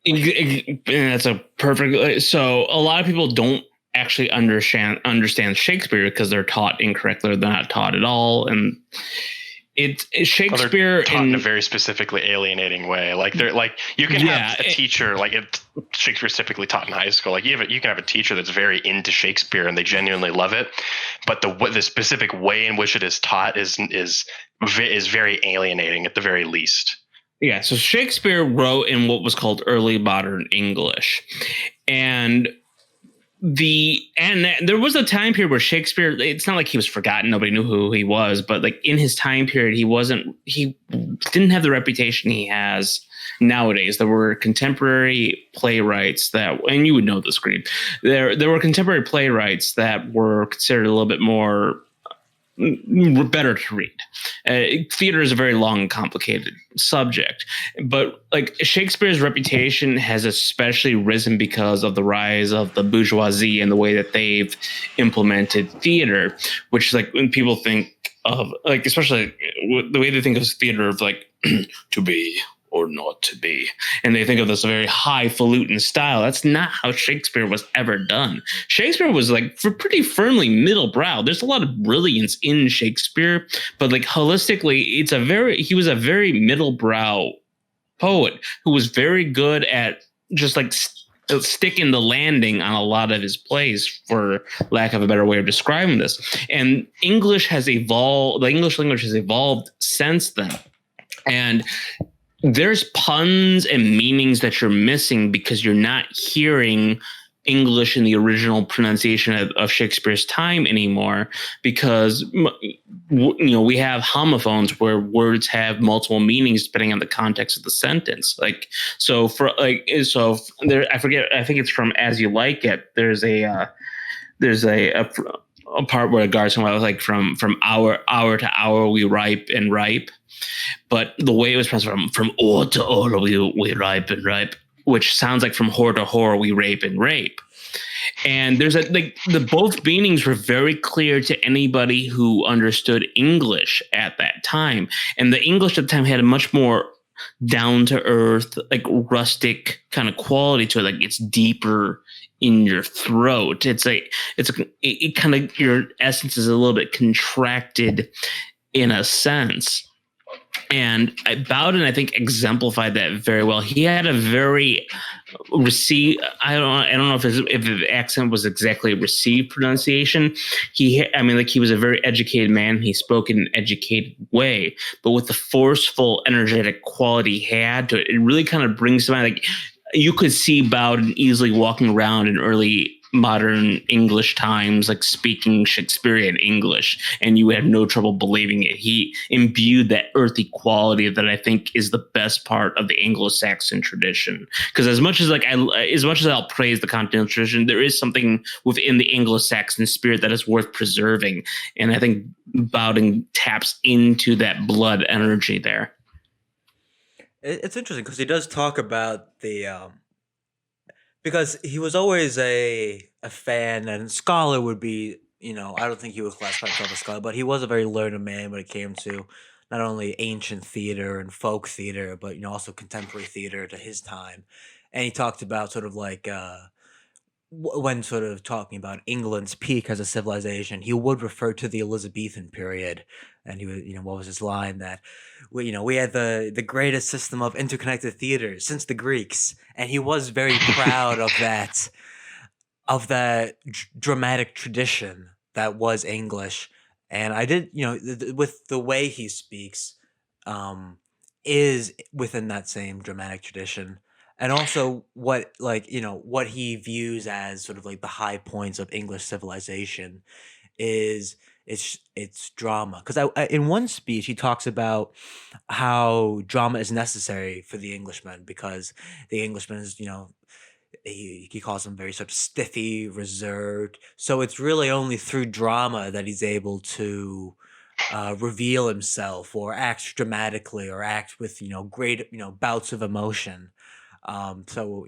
that's a perfect. So a lot of people don't actually understand Shakespeare because they're taught incorrectly, or they're not taught at all, and it's Shakespeare taught in a very specifically alienating way. Like they're like, you can have a teacher, like Shakespeare's typically taught in high school. Like you can have a teacher that's very into Shakespeare and they genuinely love it, but the specific way in which it is taught is very alienating at the very least. Yeah, so Shakespeare wrote in what was called early modern English, and there was a time period where Shakespeare, it's not like he was forgotten, nobody knew who he was, but like in his time period, he didn't have the reputation he has nowadays. There were contemporary playwrights and you would know this, Green. There were contemporary playwrights that were considered a little bit more better to read. Theater is a very long and complicated subject, but like Shakespeare's reputation has especially risen because of the rise of the bourgeoisie and the way that they've implemented theater, which, like, when people think of, like, especially the way they think of theater of like to be or not to be, and they think of this very highfalutin style. That's not how Shakespeare was ever done. Shakespeare was like pretty firmly middle brow. There's a lot of brilliance in Shakespeare, but like holistically, he was a very middle brow poet who was very good at just like sticking the landing on a lot of his plays, for lack of a better way of describing this. And English has evolved. The English language has evolved since then, and there's puns and meanings that you're missing because you're not hearing English in the original pronunciation of Shakespeare's time anymore, because we have homophones where words have multiple meanings depending on the context of the sentence. Like there, I forget. I think it's from As You Like It. There's a part where a guard's talking about like from hour to hour we ripe and ripe, but the way it was pronounced from or to or we ripe and ripe, which sounds like from whore to whore we rape and rape. And there's the both meanings were very clear to anybody who understood English at that time, and the English at the time had a much more down to earth, like rustic kind of quality to it. Like it's deeper in your throat. It kind of, your essence is a little bit contracted in a sense. And Bowden, I think, exemplified that very well. He had a very I don't know if the accent was exactly received pronunciation. He was a very educated man. He spoke in an educated way, but with the forceful, energetic quality he had to it, it really kind of brings to mind. Like you could see Bowden easily walking around in early modern English times, like speaking Shakespearean English, and you would have no trouble believing it. He imbued that earthy quality that I think is the best part of the Anglo-Saxon tradition. Because as much as I'll praise the continental tradition, there is something within the Anglo-Saxon spirit that is worth preserving, and I think Bowden taps into that blood energy there. It's interesting because he does talk about the because he was always a fan, and scholar would be, I don't think he would classify himself as a scholar, but he was a very learned man when it came to not only ancient theater and folk theater, but also contemporary theater to his time. And he talked about sort of like when sort of talking about England's peak as a civilization, he would refer to the Elizabethan period, and he would, what was his line, that we had the greatest system of interconnected theaters since the Greeks, and he was very proud of that dramatic tradition that was English. And I did, with the way he speaks, is within that same dramatic tradition. And also what he views as sort of like the high points of English civilization is it's drama. Because in one speech he talks about how drama is necessary for the Englishman, because the Englishman is, he calls him very sort of stiffy, reserved. So it's really only through drama that he's able to reveal himself, or act dramatically, or act with great bouts of emotion. So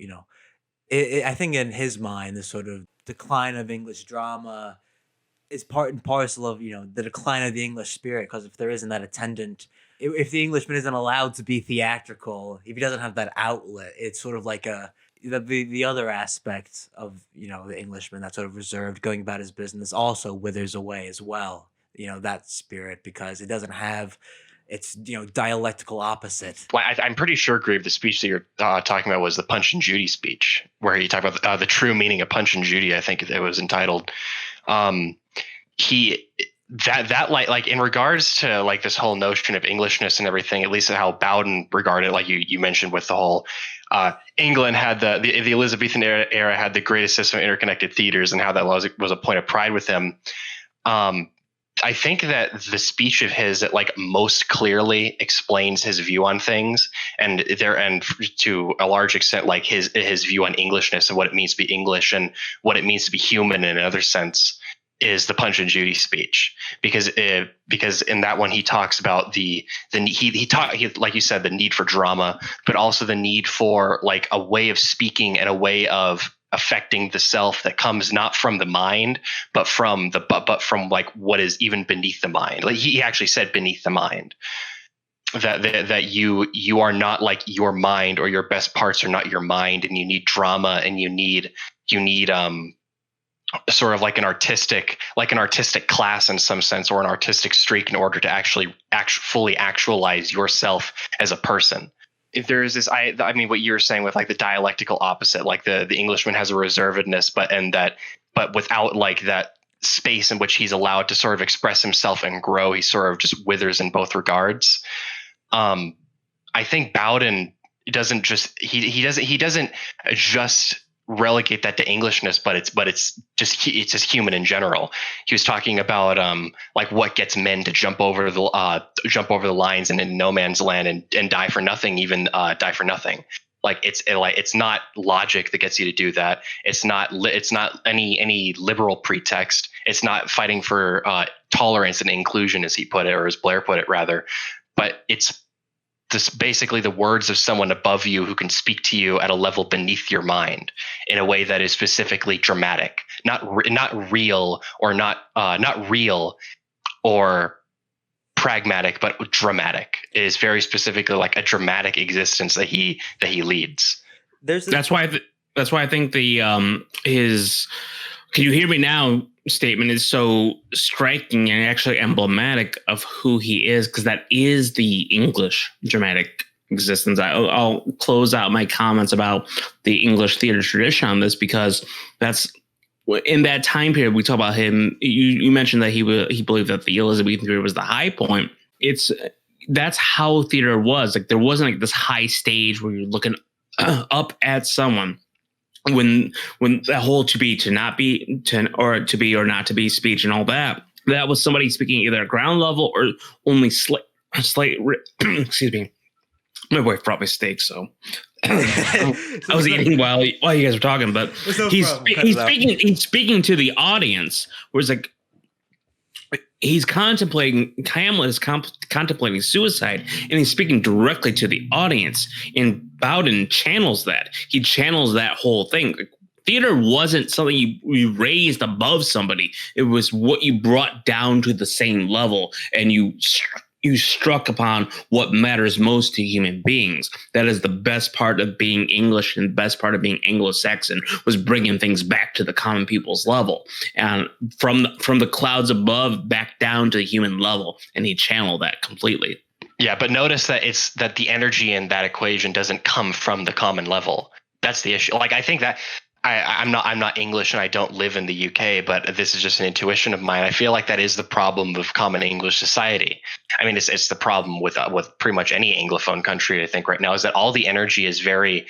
I think in his mind, this sort of decline of English drama is part and parcel of the decline of the English spirit. Because if there isn't that attendant, if the Englishman isn't allowed to be theatrical, if he doesn't have that outlet, it's sort of like the other aspect of the Englishman, that sort of reserved, going about his business, also withers away as well. That spirit, because it doesn't have its dialectical opposite. Well, I'm pretty sure, Grieve, the speech that you're talking about was the Punch and Judy speech, where he talked about the true meaning of Punch and Judy. I think it was entitled. Like in regards to like this whole notion of Englishness and everything, at least how Bowden regarded it, like you mentioned with the whole England had the Elizabethan era had the greatest system of interconnected theaters, and how that was a point of pride with him. I think that the speech of his that like most clearly explains his view on things, and to a large extent like his view on Englishness and what it means to be English and what it means to be human in another sense, is the Punch and Judy speech, because in that one he talks about he like you said, the need for drama, but also the need for like a way of speaking and a way of affecting the self that comes not from the mind, but from like what is even beneath the mind. Like he actually said beneath the mind, that you are not like your mind, or your best parts are not your mind, and you need drama, and you need sort of like an artistic class in some sense, or an artistic streak, in order to actually fully actualize yourself as a person. If there is this, I mean, what you were saying with like the dialectical opposite, like the Englishman has a reservedness, but without like that space in which he's allowed to sort of express himself and grow, he sort of just withers in both regards. I think Bowden doesn't just relegate that to Englishness, but it's just human in general. He was talking about like what gets men to jump over the lines and in no man's land and die for nothing, even die for nothing. Like it's not logic that gets you to do that. It's not any liberal pretext. It's not fighting for tolerance and inclusion, as he put it, or as Blair put it rather. But it's this basically the words of someone above you who can speak to you at a level beneath your mind in a way that is specifically dramatic, not real or pragmatic, but dramatic. It is very specifically like a dramatic existence that he leads. That's why I think the his "Can you hear me now?" statement is so striking and actually emblematic of who he is, because that is the English dramatic existence. I'll close out my comments about the English theater tradition on this, because that's in that time period we talk about him. You mentioned that he believed that the Elizabethan period was the high point. That's how theater was. Like there wasn't like this high stage where you're looking up at someone. When the whole to be, to not be, to be or not to be speech and all that was somebody speaking either at ground level or only slight excuse me. My wife brought me steak, so I was eating while you guys were talking. But he's speaking to the audience, where it's like Hamlet is contemplating suicide, and he's speaking directly to the audience. And Bowden channels that. He channels that whole thing. Theater wasn't something you raised above somebody. It was what you brought down to the same level, and you struck upon what matters most to human beings. That is the best part of being English, and the best part of being Anglo-Saxon, was bringing things back to the common people's level, and from the clouds above back down to the human level. And he channeled that completely. Yeah, but notice that the energy in that equation doesn't come from the common level. That's the issue. Like I think that I'm not English and I don't live in the UK, but this is just an intuition of mine. I feel like that is the problem of common English society. I mean, it's the problem with pretty much any Anglophone country, I think, right now, is that all the energy is very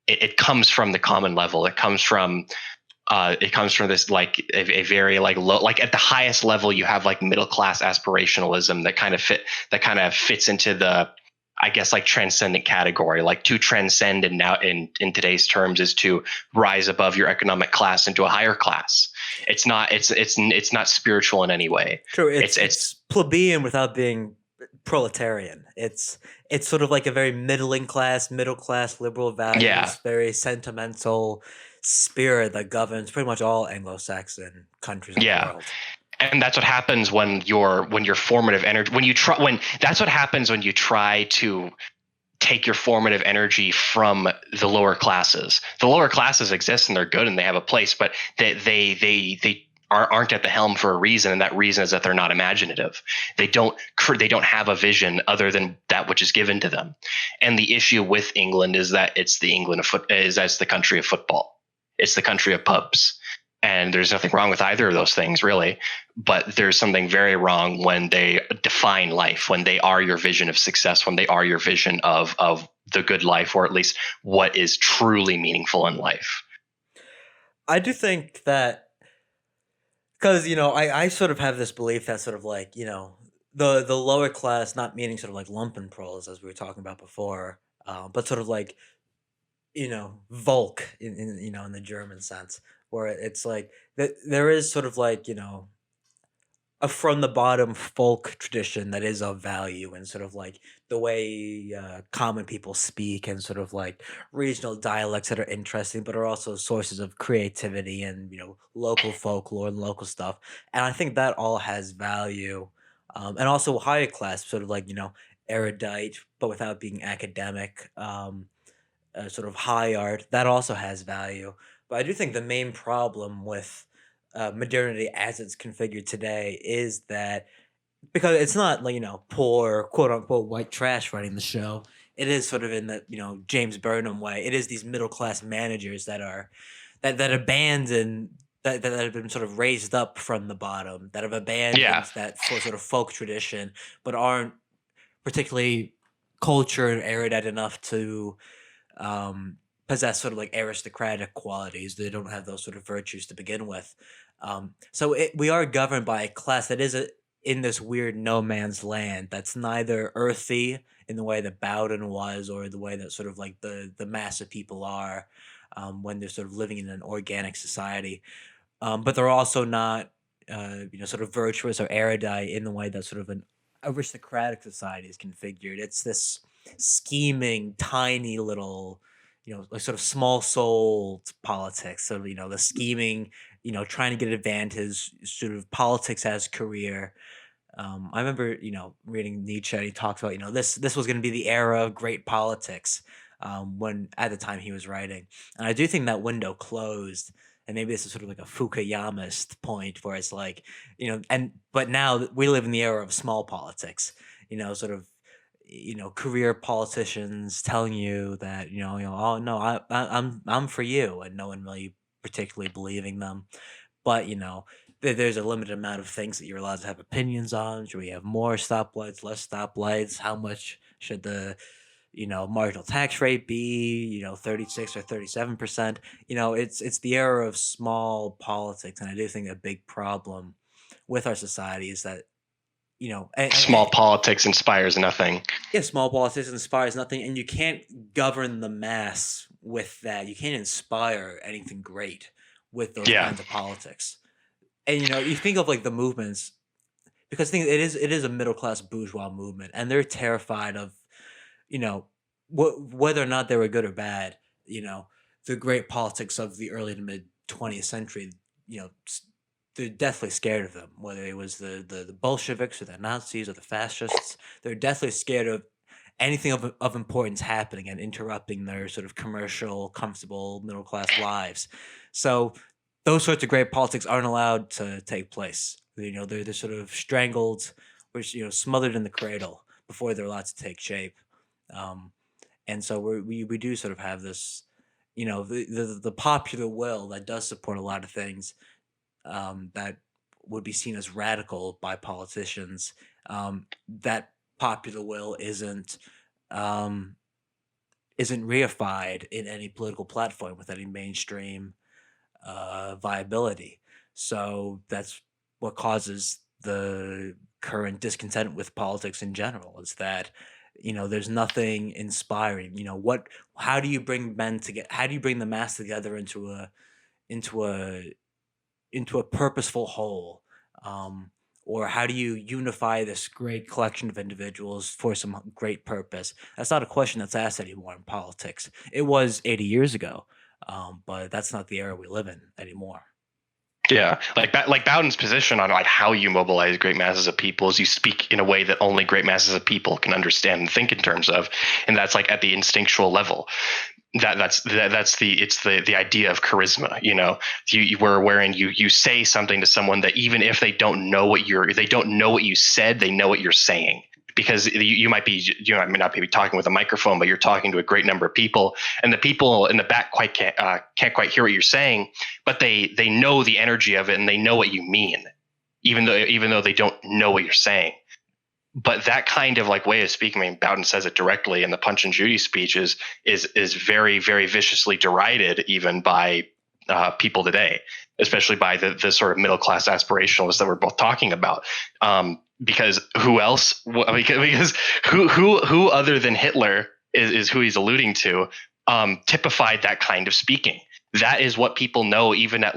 it comes from the common level. It comes from this like a very like low, like at the highest level you have like middle class aspirationalism that kind of fits into the, I guess, like transcendent category. Like to transcend in today's terms is to rise above your economic class into a higher class. It's not spiritual in any way. True. It's plebeian without being proletarian. It's sort of like a very middle class liberal values, very sentimental spirit that governs pretty much all Anglo-Saxon countries in the world. And that's what happens when your formative energy, that's what happens when you try to take your formative energy from the lower classes. The lower classes exist and they're good and they have a place, but they aren't at the helm for a reason, and that reason is that they're not imaginative. They don't have a vision other than that which is given to them. And the issue with England is that it's the country of football. It's the country of pubs. And there's nothing wrong with either of those things, really. But there's something very wrong when they define life, when they are your vision of success, when they are your vision of the good life, or at least what is truly meaningful in life. I do think that, because, I sort of have this belief that sort of like, the lower class, not meaning sort of like lumpenproles, as we were talking about before, but sort of like, Volk in the German sense, where it's like there is sort of like, a from the bottom folk tradition that is of value, and sort of like the way common people speak, and sort of like regional dialects that are interesting, but are also sources of creativity and local folklore and local stuff. And I think that all has value, and also higher class, sort of like erudite, but without being academic. Sort of high art that also has value. But I do think the main problem with modernity as it's configured today is that, because it's not like poor quote unquote white trash running the show. It is sort of in the James Burnham way. It is these middle class managers that abandon that have been sort of raised up from the bottom, that have abandoned that sort of folk tradition, but aren't particularly cultured and erudite enough to possess sort of like aristocratic qualities. They don't have those sort of virtues to begin with. So we are governed by a class that is in this weird no man's land that's neither earthy in the way that Bowden was, or the way that sort of like the mass of people are when they're sort of living in an organic society. But they're also not, sort of virtuous or erudite in the way that sort of an aristocratic society is configured. It's this scheming, tiny little, like sort of small souled politics. So, the scheming, trying to get advantage, sort of politics as career. I remember, reading Nietzsche. He talks about, this was going to be the era of great politics when at the time he was writing, and I do think that window closed. And maybe this is sort of like a Fukuyamist point, where it's like, but now we live in the era of small politics. Sort of, career politicians telling you that oh no, I'm for you, and no one really particularly believing them. But there's a limited amount of things that you're allowed to have opinions on. Should we have more stoplights, less stoplights? How much should the marginal tax rate be? 36 or 37%. It's the era of small politics, and I do think a big problem with our society is that Small politics inspires nothing. yeah, small politics inspires nothing, and you can't govern the mass with that. You can't inspire anything great with those Yeah. kinds of politics. And you think of like the movements, because I think it is a middle class bourgeois movement, and they're terrified of whether or not they were good or bad. The great politics of the early to mid 20th century. They're deathly scared of them, whether it was the Bolsheviks or the Nazis or the fascists. They're deathly scared of anything of importance happening and interrupting their sort of commercial, comfortable, middle class lives. So those sorts of great politics aren't allowed to take place. They're sort of strangled, or smothered in the cradle before they're allowed to take shape. And so we do sort of have this, the popular will that does support a lot of things that would be seen as radical by politicians. That popular will um, isn't reified in any political platform with any mainstream viability. So that's what causes the current discontent with politics in general, is that there's nothing inspiring. How do you bring men together? How do you bring the mass together into a into a purposeful whole? Or how do you unify this great collection of individuals for some great purpose? That's not a question that's asked anymore in politics. It was 80 years ago, but that's not the era we live in anymore. Yeah, like Bowden's position on like how you mobilize great masses of people is you speak in a way that only great masses of people can understand and think in terms of, and that's like at the instinctual level. That's the idea of charisma. You say something to someone that even if they don't know what you said, they know what you're saying. Because you might not be talking with a microphone, but you're talking to a great number of people, and the people in the back can't quite hear what you're saying, but they know the energy of it and they know what you mean, even though they don't know what you're saying. But that kind of like way of speaking, I mean, Bowden says it directly in the Punch and Judy speech, is very, very viciously derided even by people today, especially by the sort of middle class aspirationalists that we're both talking about. Because who else? Because who other than Hitler is who he's alluding to, typified that kind of speaking. That is what people know, even at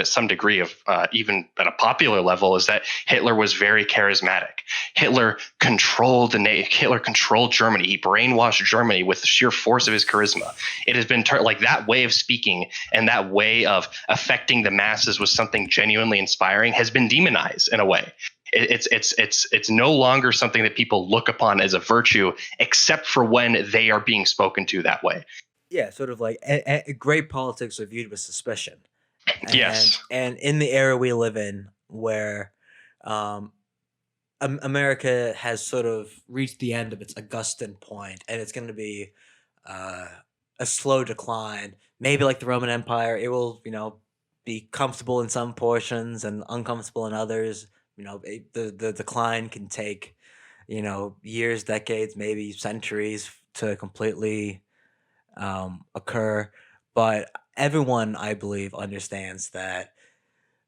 some degree of even at a popular level, is that Hitler was very charismatic. Hitler controlled Hitler controlled Germany. He brainwashed Germany with the sheer force of his charisma. It has been like that way of speaking and that way of affecting the masses with something genuinely inspiring has been demonized in a way. It's no longer something that people look upon as a virtue, except for when they are being spoken to that way. Yeah, sort of like great politics are viewed with suspicion. Yes. And in the era we live in, where America has sort of reached the end of its Augustan point, and it's going to be a slow decline. Maybe like the Roman Empire, it will, be comfortable in some portions and uncomfortable in others. The decline can take, years, decades, maybe centuries to completely occur, but everyone, I believe, understands that.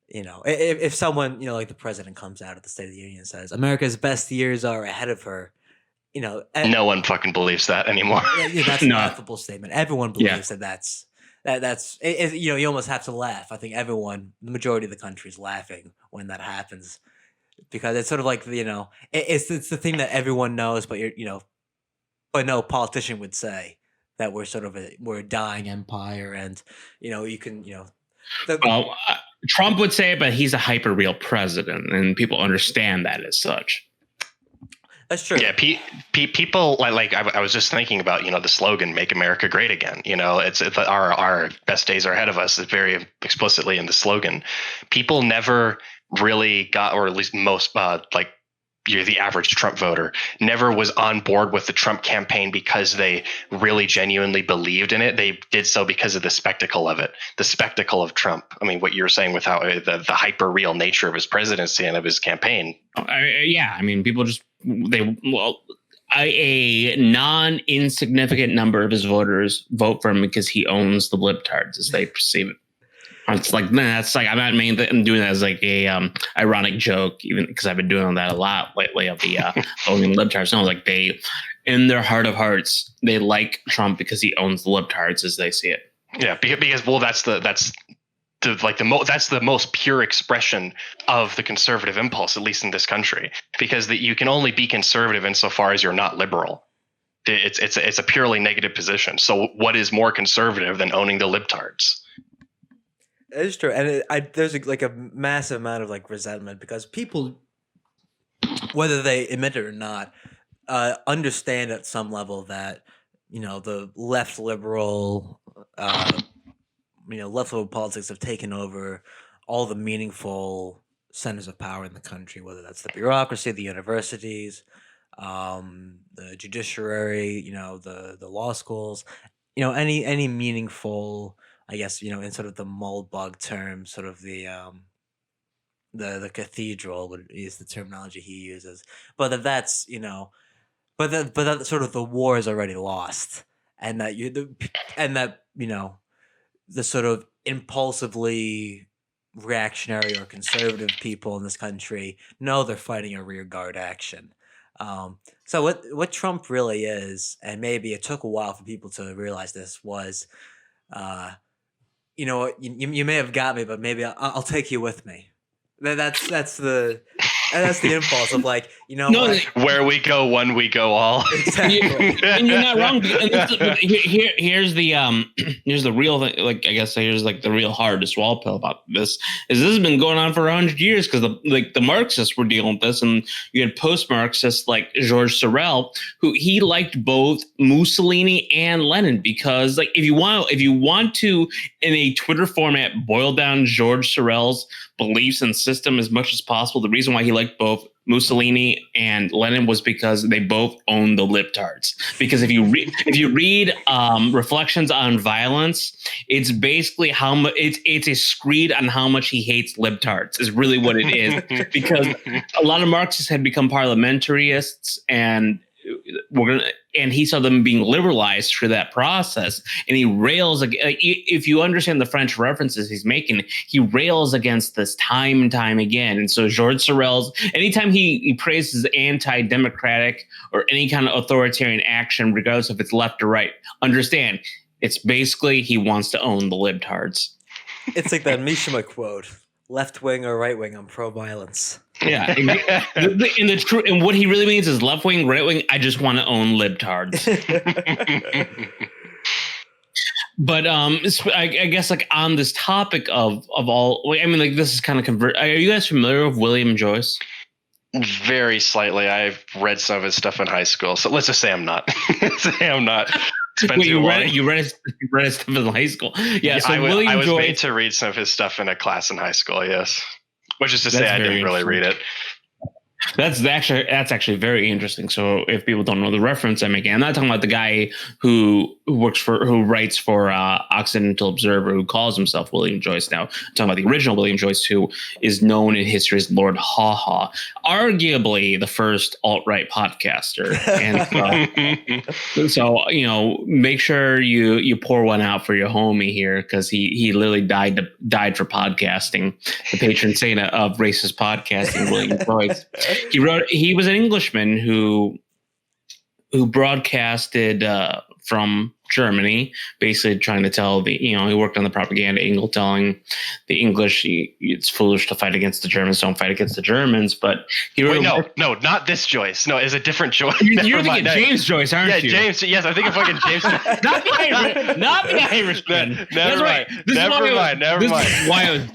If someone, like the president comes out at the State of the Union and says America's best years are ahead of her, No one fucking believes that anymore. that's a No. laughable statement. Everyone believes that's you almost have to laugh. I think the majority of the country is laughing when that happens, because it's sort of like it's the thing that everyone knows, but but no politician would say that we're a dying empire, and you can Well, Trump would say it, but he's a hyper real president, and people understand that as such. That's true. Yeah, people like I was just thinking about the slogan "Make America Great Again." It's our best days are ahead of us. It's very explicitly in the slogan. People never really got, or at least most you're the average Trump voter, never was on board with the Trump campaign because they really genuinely believed in it. They did so because of the spectacle of it, the spectacle of Trump. I mean, what you were saying with how the hyper real nature of his presidency and of his campaign. I mean, people just a non-insignificant number of his voters vote for him because he owns the libtards, as they perceive it. It's like, man, that's like, I'm doing that as like a ironic joke, even because I've been doing that a lot lately of the owning libtards. So like they, in their heart of hearts, they like Trump because he owns the libtards as they see it. Yeah, because that's the most pure expression of the conservative impulse, at least in this country, because you can only be conservative insofar as you're not liberal. It's a purely negative position. So what is more conservative than owning the libtards? It's true, and there's a massive amount of resentment because people, whether they admit it or not, understand at some level that the left liberal politics have taken over all the meaningful centers of power in the country, whether that's the bureaucracy, the universities, the judiciary, the law schools, any meaningful. I guess in sort of the Moldbug term, sort of the cathedral is the terminology he uses, but that's but that sort of the war is already lost, and that the sort of impulsively reactionary or conservative people in this country know they're fighting a rearguard action. So what Trump really is, and maybe it took a while for people to realize this, was. You may have got me, but maybe I'll take you with me. That's the impulse of where we go one, we go all. Exactly. And you're not wrong. Here's the real thing. I guess here's the real hard to swallow pill about this has been going on for 100 years because the Marxists were dealing with this, and you had post-Marxists like George Sorel, who he liked both Mussolini and Lenin because if you want to in a Twitter format boil down George Sorel's beliefs and system as much as possible, the reason why he liked both Mussolini and Lenin was because they both owned the libtards. Because if you read Reflections on Violence, it's basically how much it's a screed on how much he hates libtards is really what it is. Because a lot of Marxists had become parliamentarists, and he saw them being liberalized through that process, and he rails. If you understand the French references he's making, he rails against this time and time again. And so George Sorel's, anytime he praises anti-democratic or any kind of authoritarian action, regardless if it's left or right, understand it's basically he wants to own the libtards. It's like that Mishima quote: "Left wing or right wing, I'm pro-violence." Yeah, and what he really means is left wing, right wing. I just want to own libtards. But I guess on this topic of all, this is kind of Are you guys familiar with William Joyce? Very slightly. I've read some of his stuff in high school, so let's just say I'm not. Wait, you read his stuff in high school? Yeah, so I was made to read some of his stuff in a class in high school. Yes. Which is to say, I didn't really read it. That's actually very interesting. So if people don't know the reference I'm making, I'm not talking about the guy who writes for Occidental Observer, who calls himself William Joyce. Now, I'm talking about the original William Joyce, who is known in history as Lord Haw Haw, arguably the first alt-right podcaster. And so make sure you pour one out for your homie here, because he literally died for podcasting. The patron saint of racist podcasting, William Joyce. He was an Englishman who broadcasted from Germany, basically trying to tell he worked on the propaganda angle, telling the English it's foolish to fight against the Germans, don't fight against the Germans. But no, not this Joyce. No, it's a different Joyce. You're thinking James Joyce, aren't you? Yeah, James. Yes, I'm thinking fucking James. not the Irishman. Never mind. Never mind.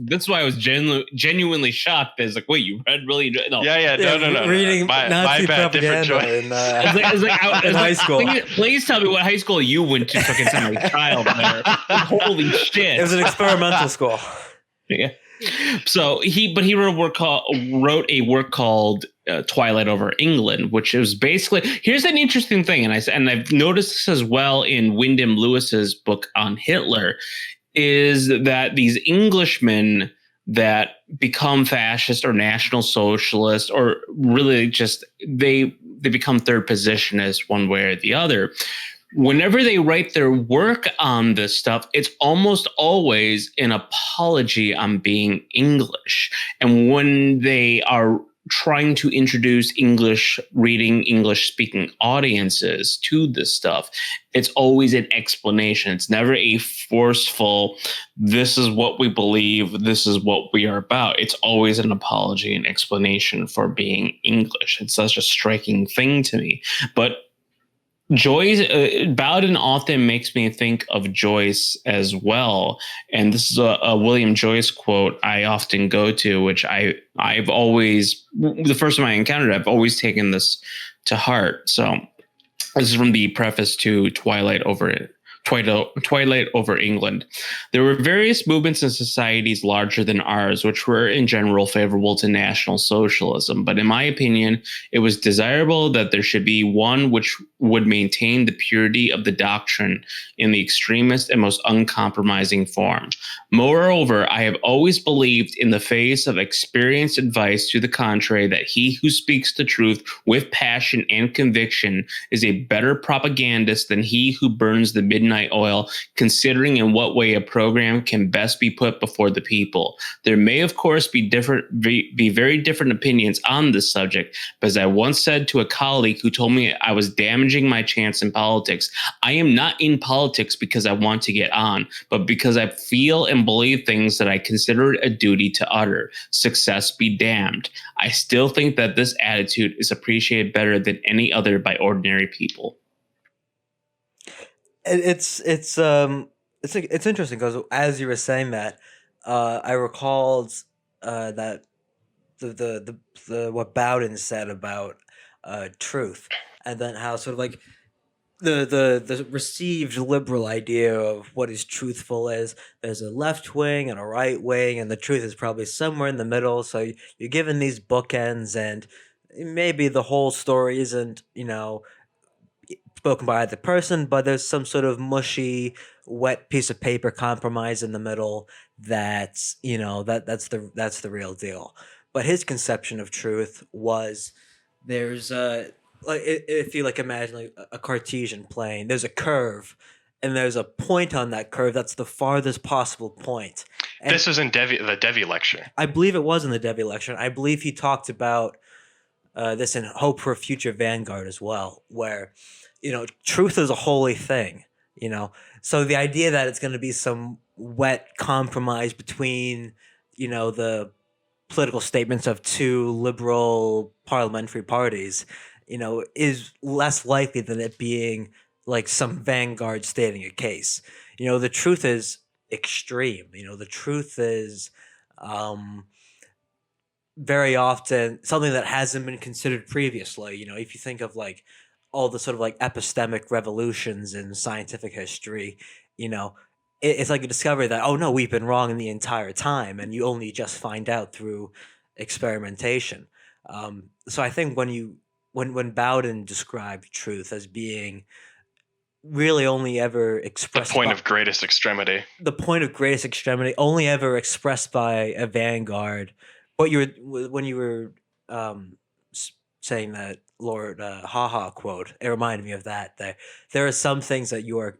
That's why I was genuinely shocked. Is like, wait, you read really? No. Yeah. No. Reading my Nazi bad. Different propaganda Joyce. in high school. Please tell me what high school you went to, so I can send my child there. Holy shit! It was an experimental school. Yeah. So he wrote a work called Twilight over England, which is basically, here's an interesting thing, and I've noticed this as well in Wyndham Lewis's book on Hitler, is that these Englishmen that become fascist or national socialist, or really just they become third positionists one way or the other. Whenever they write their work on this stuff, it's almost always an apology on being English. And when they are trying to introduce English-reading, English-speaking audiences to this stuff, it's always an explanation. It's never a forceful, this is what we believe, this is what we are about. It's always an apology and explanation for being English. It's such a striking thing to me. But Joyce, Bowden often makes me think of Joyce as well. And this is a William Joyce quote I often go to, which I've always, the first time I encountered it, I've always taken this to heart. So this is from the preface to Twilight over England. There were various movements in societies larger than ours, which were in general favorable to National Socialism. But in my opinion, it was desirable that there should be one which would maintain the purity of the doctrine in the extremest and most uncompromising form. Moreover, I have always believed, in the face of experienced advice to the contrary, that he who speaks the truth with passion and conviction is a better propagandist than he who burns the midnight oil, considering in what way a program can best be put before the people. There may, of course, be very different opinions on this subject, but as I once said to a colleague who told me I was damaging my chance in politics, I am not in politics because I want to get on, but because I feel and believe things that I consider it a duty to utter. Success be damned. I still think that this attitude is appreciated better than any other by ordinary people. It's interesting because as you were saying that, I recalled that the what Bowden said about truth, and then how sort of like the received liberal idea of what is truthful is there's a left wing and a right wing, and the truth is probably somewhere in the middle. So you're given these bookends, and maybe the whole story isn't spoken by either person, but there's some sort of mushy, wet piece of paper compromise in the middle that's that's the real deal. But his conception of truth was there's if you imagine like a Cartesian plane, there's a curve, and there's a point on that curve that's the farthest possible point. And this was in the Devi lecture. I believe it was in the Devi lecture. I believe he talked about this in Hope for a Future Vanguard as well, where truth is a holy thing, So the idea that it's going to be some wet compromise between, the political statements of two liberal parliamentary parties, is less likely than it being like some vanguard stating a case. The truth is extreme. The truth is very often something that hasn't been considered previously. If you think of all the sort of epistemic revolutions in scientific history, it's like a discovery that, oh no, we've been wrong in the entire time, and you only just find out through experimentation. So I think when Bowden described truth as being really only ever The expressed point by, of greatest extremity. the point of greatest extremity, only ever expressed by a vanguard. But when you were saying that Lord Haha quote, it reminded me of that. That there are some things that you are,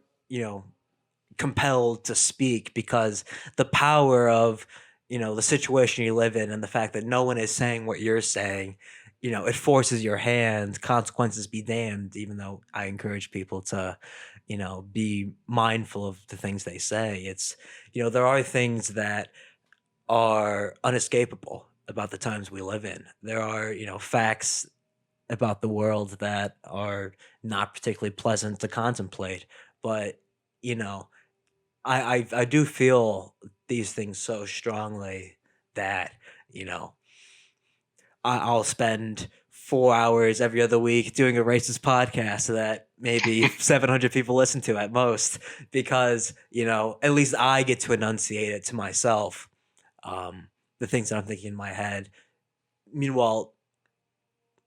compelled to speak because the power of, the situation you live in and the fact that no one is saying what you're saying, it forces your hand. Consequences be damned. Even though I encourage people to, be mindful of the things they say. It's, there are things that are unescapable about the times we live in. There are, facts about the world that are not particularly pleasant to contemplate. But, you know, I do feel these things so strongly that, you know, I'll spend 4 hours every other week doing a racist podcast that maybe 700 people listen to at most, because, at least I get to enunciate it to myself. The things that I'm thinking in my head. Meanwhile,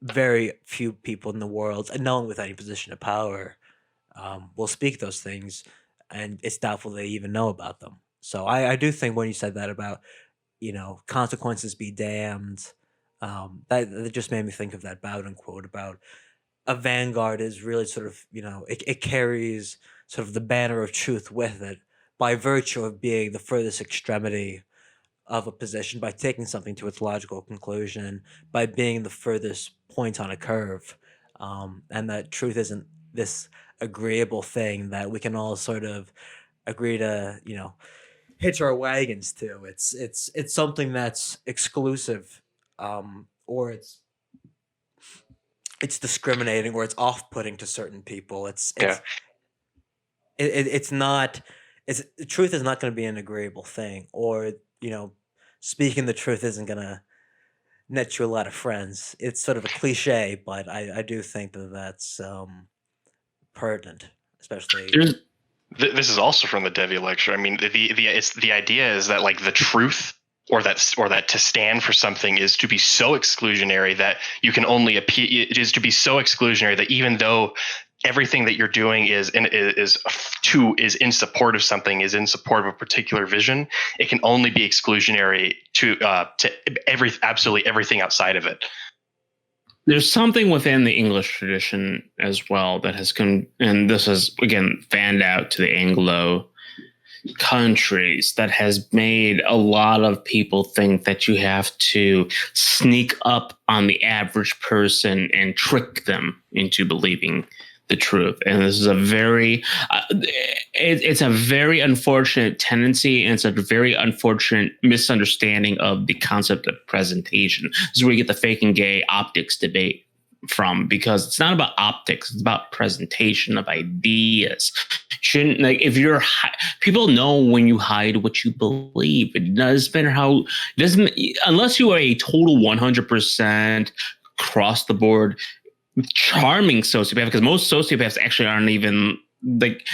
very few people in the world, and no one with any position of power, will speak those things, and it's doubtful they even know about them. So I do think when you said that about, consequences be damned, that just made me think of that Bowden quote about a vanguard is really sort of, it carries sort of the banner of truth with it by virtue of being the furthest extremity of a position, by taking something to its logical conclusion, by being the furthest point on a curve. And that truth isn't this agreeable thing that we can all sort of agree to, hitch our wagons to. It's something that's exclusive, or it's discriminating, or it's off-putting to certain people. Yeah. It's not. It's the truth is not going to be an agreeable thing, or speaking the truth isn't going to net you a lot of friends. It's sort of a cliche, but I do think that that's pertinent, especially. This is also from the Devi lecture. I mean, the idea is that like the truth or that to stand for something is to be so exclusionary that you can only appear. It is to be so exclusionary that even though everything that you're doing is in support of something, is in support of a particular vision, it can only be exclusionary to absolutely everything outside of it. There's something within the English tradition as well that has come, and this is again fanned out to the Anglo countries, that has made a lot of people think that you have to sneak up on the average person and trick them into believing the truth. And this is a very it's a very unfortunate tendency, and it's a very unfortunate misunderstanding of the concept of presentation. This is where you get the fake and gay optics debate from, because it's not about optics, it's about presentation of ideas. Shouldn't, like, if you're people know when you hide what you believe. It doesn't matter how, it doesn't, unless you are a total 100% across the board charming sociopath, because most sociopaths actually aren't even like,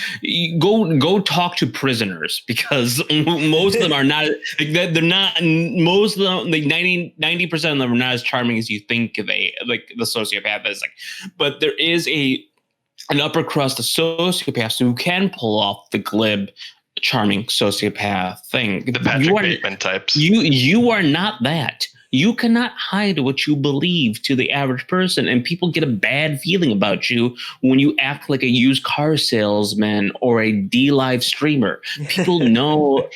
go talk to prisoners, because most of them are not, like, they're not, most of them, like 90% of them are not as charming as you think they, like the sociopath is, like. But there is an upper crust of sociopaths who can pull off the glib charming sociopath thing. The Patrick Bateman types. You are not that. You cannot hide what you believe to the average person, and people get a bad feeling about you when you act like a used car salesman or a D-Live streamer. People know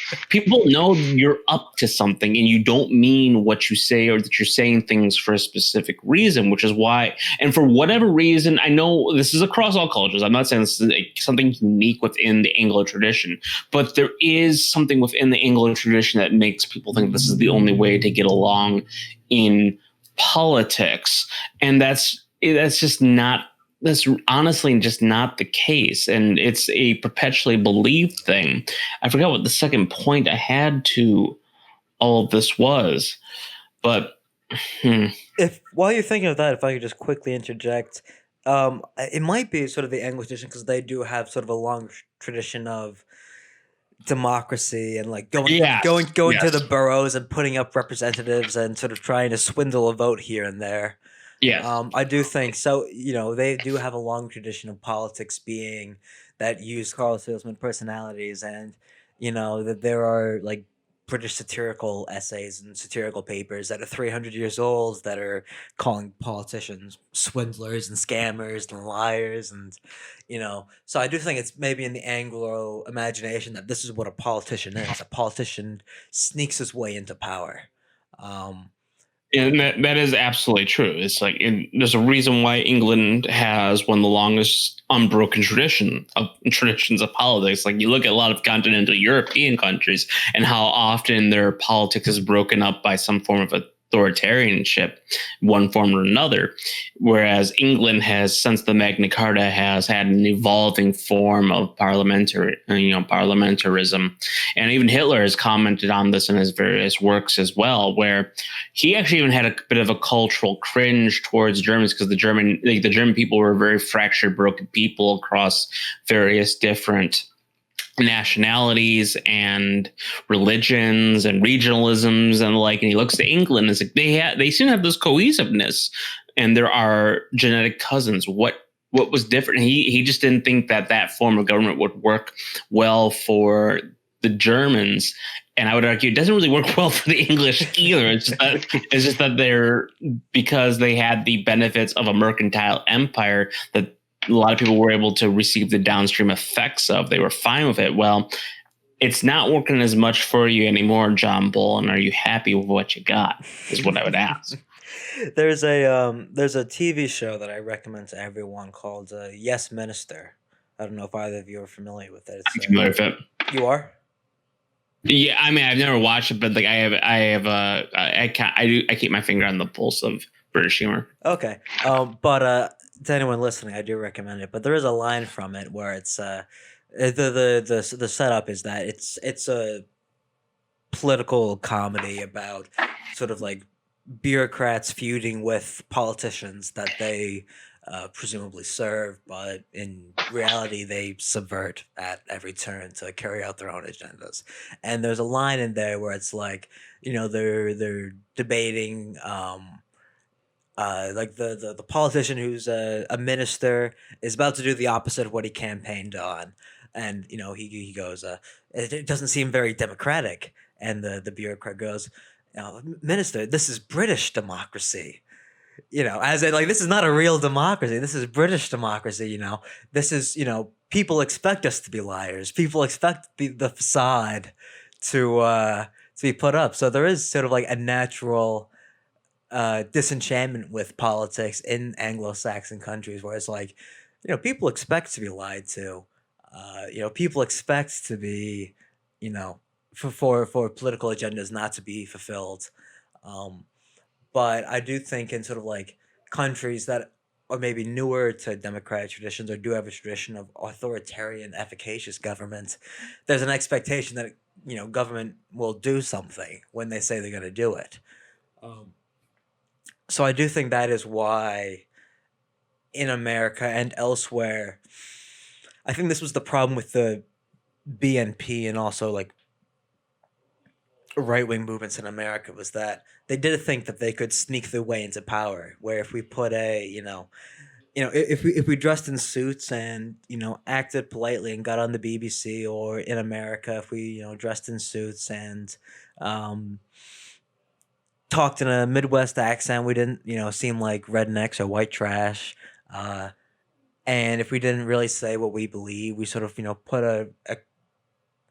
you're up to something, and you don't mean what you say, or that you're saying things for a specific reason, which is why, and for whatever reason, I know this is across all cultures. I'm not saying this is something unique within the Anglo tradition, but there is something within the Anglo tradition that makes people think this is the only way to get along in politics, and that's honestly just not the case, and it's a perpetually believed thing. I forgot what the second point I had to all of this was, but If while you're thinking of that, if I could just quickly interject, it might be sort of the Anglo tradition, because they do have sort of a long tradition of democracy and like going Yes, to yes. the boroughs and putting up representatives and sort of trying to swindle a vote here and there. Yes. I do think so. They do have a long tradition of politics being that used car salesman personalities, and that there are like British satirical essays and satirical papers that are 300 years old that are calling politicians swindlers and scammers and liars, and so I do think it's maybe in the Anglo imagination that this is what a politician is. A politician sneaks his way into power. And that is absolutely true. It's like there's a reason why England has one of the longest unbroken traditions of politics. Like you look at a lot of continental European countries and how often their politics is broken up by some form of authoritarianship, one form or another. Whereas England has, since the Magna Carta, has had an evolving form of parliamentarism. And even Hitler has commented on this in his various works as well, where he actually even had a bit of a cultural cringe towards Germans because the German people were very fractured, broken people across various different nationalities and religions and regionalisms and and he looks to England and it's like they seem to have this cohesiveness and there are genetic cousins. What was different? He just didn't think that form of government would work well for the Germans. And I would argue it doesn't really work well for the English either. It's just that they're, because they had the benefits of a mercantile empire that a lot of people were able to receive the downstream effects of. They were fine with it. Well, it's not working as much for you anymore, John Bull. And are you happy with what you got? Is what I would ask. There's a TV show that I recommend to everyone called Yes Minister. I don't know if either of you are familiar with it. I'm familiar with it. You are? Yeah, I mean, I've never watched it, but like I keep my finger on the pulse of British humor. Okay, but to anyone listening, I do recommend it. But there is a line from it where it's the setup is that it's a political comedy about sort of like bureaucrats feuding with politicians that they presumably serve, but in reality they subvert at every turn to carry out their own agendas. And there's a line in there where it's like, they're debating like the politician who's a minister is about to do the opposite of what he campaigned on, and he goes, it doesn't seem very democratic, and the bureaucrat goes, Minister, this is British democracy. As in, like, this is not a real democracy. This is British democracy. This is, people expect us to be liars. People expect the facade to be put up. So there is sort of like a natural disenchantment with politics in Anglo-Saxon countries, where it's like, people expect to be lied to. People expect to be, for political agendas not to be fulfilled. But I do think in sort of like countries that are maybe newer to democratic traditions or do have a tradition of authoritarian, efficacious government, there's an expectation that government will do something when they say they're going to do it. So I do think that is why in America and elsewhere, I think this was the problem with the BNP and also like right-wing movements in America, was that they did think that they could sneak their way into power, where if we put if we dressed in suits and acted politely and got on the BBC, or in America if we dressed in suits and talked in a Midwest accent, we didn't seem like rednecks or white trash, and if we didn't really say what we believe, we sort of put a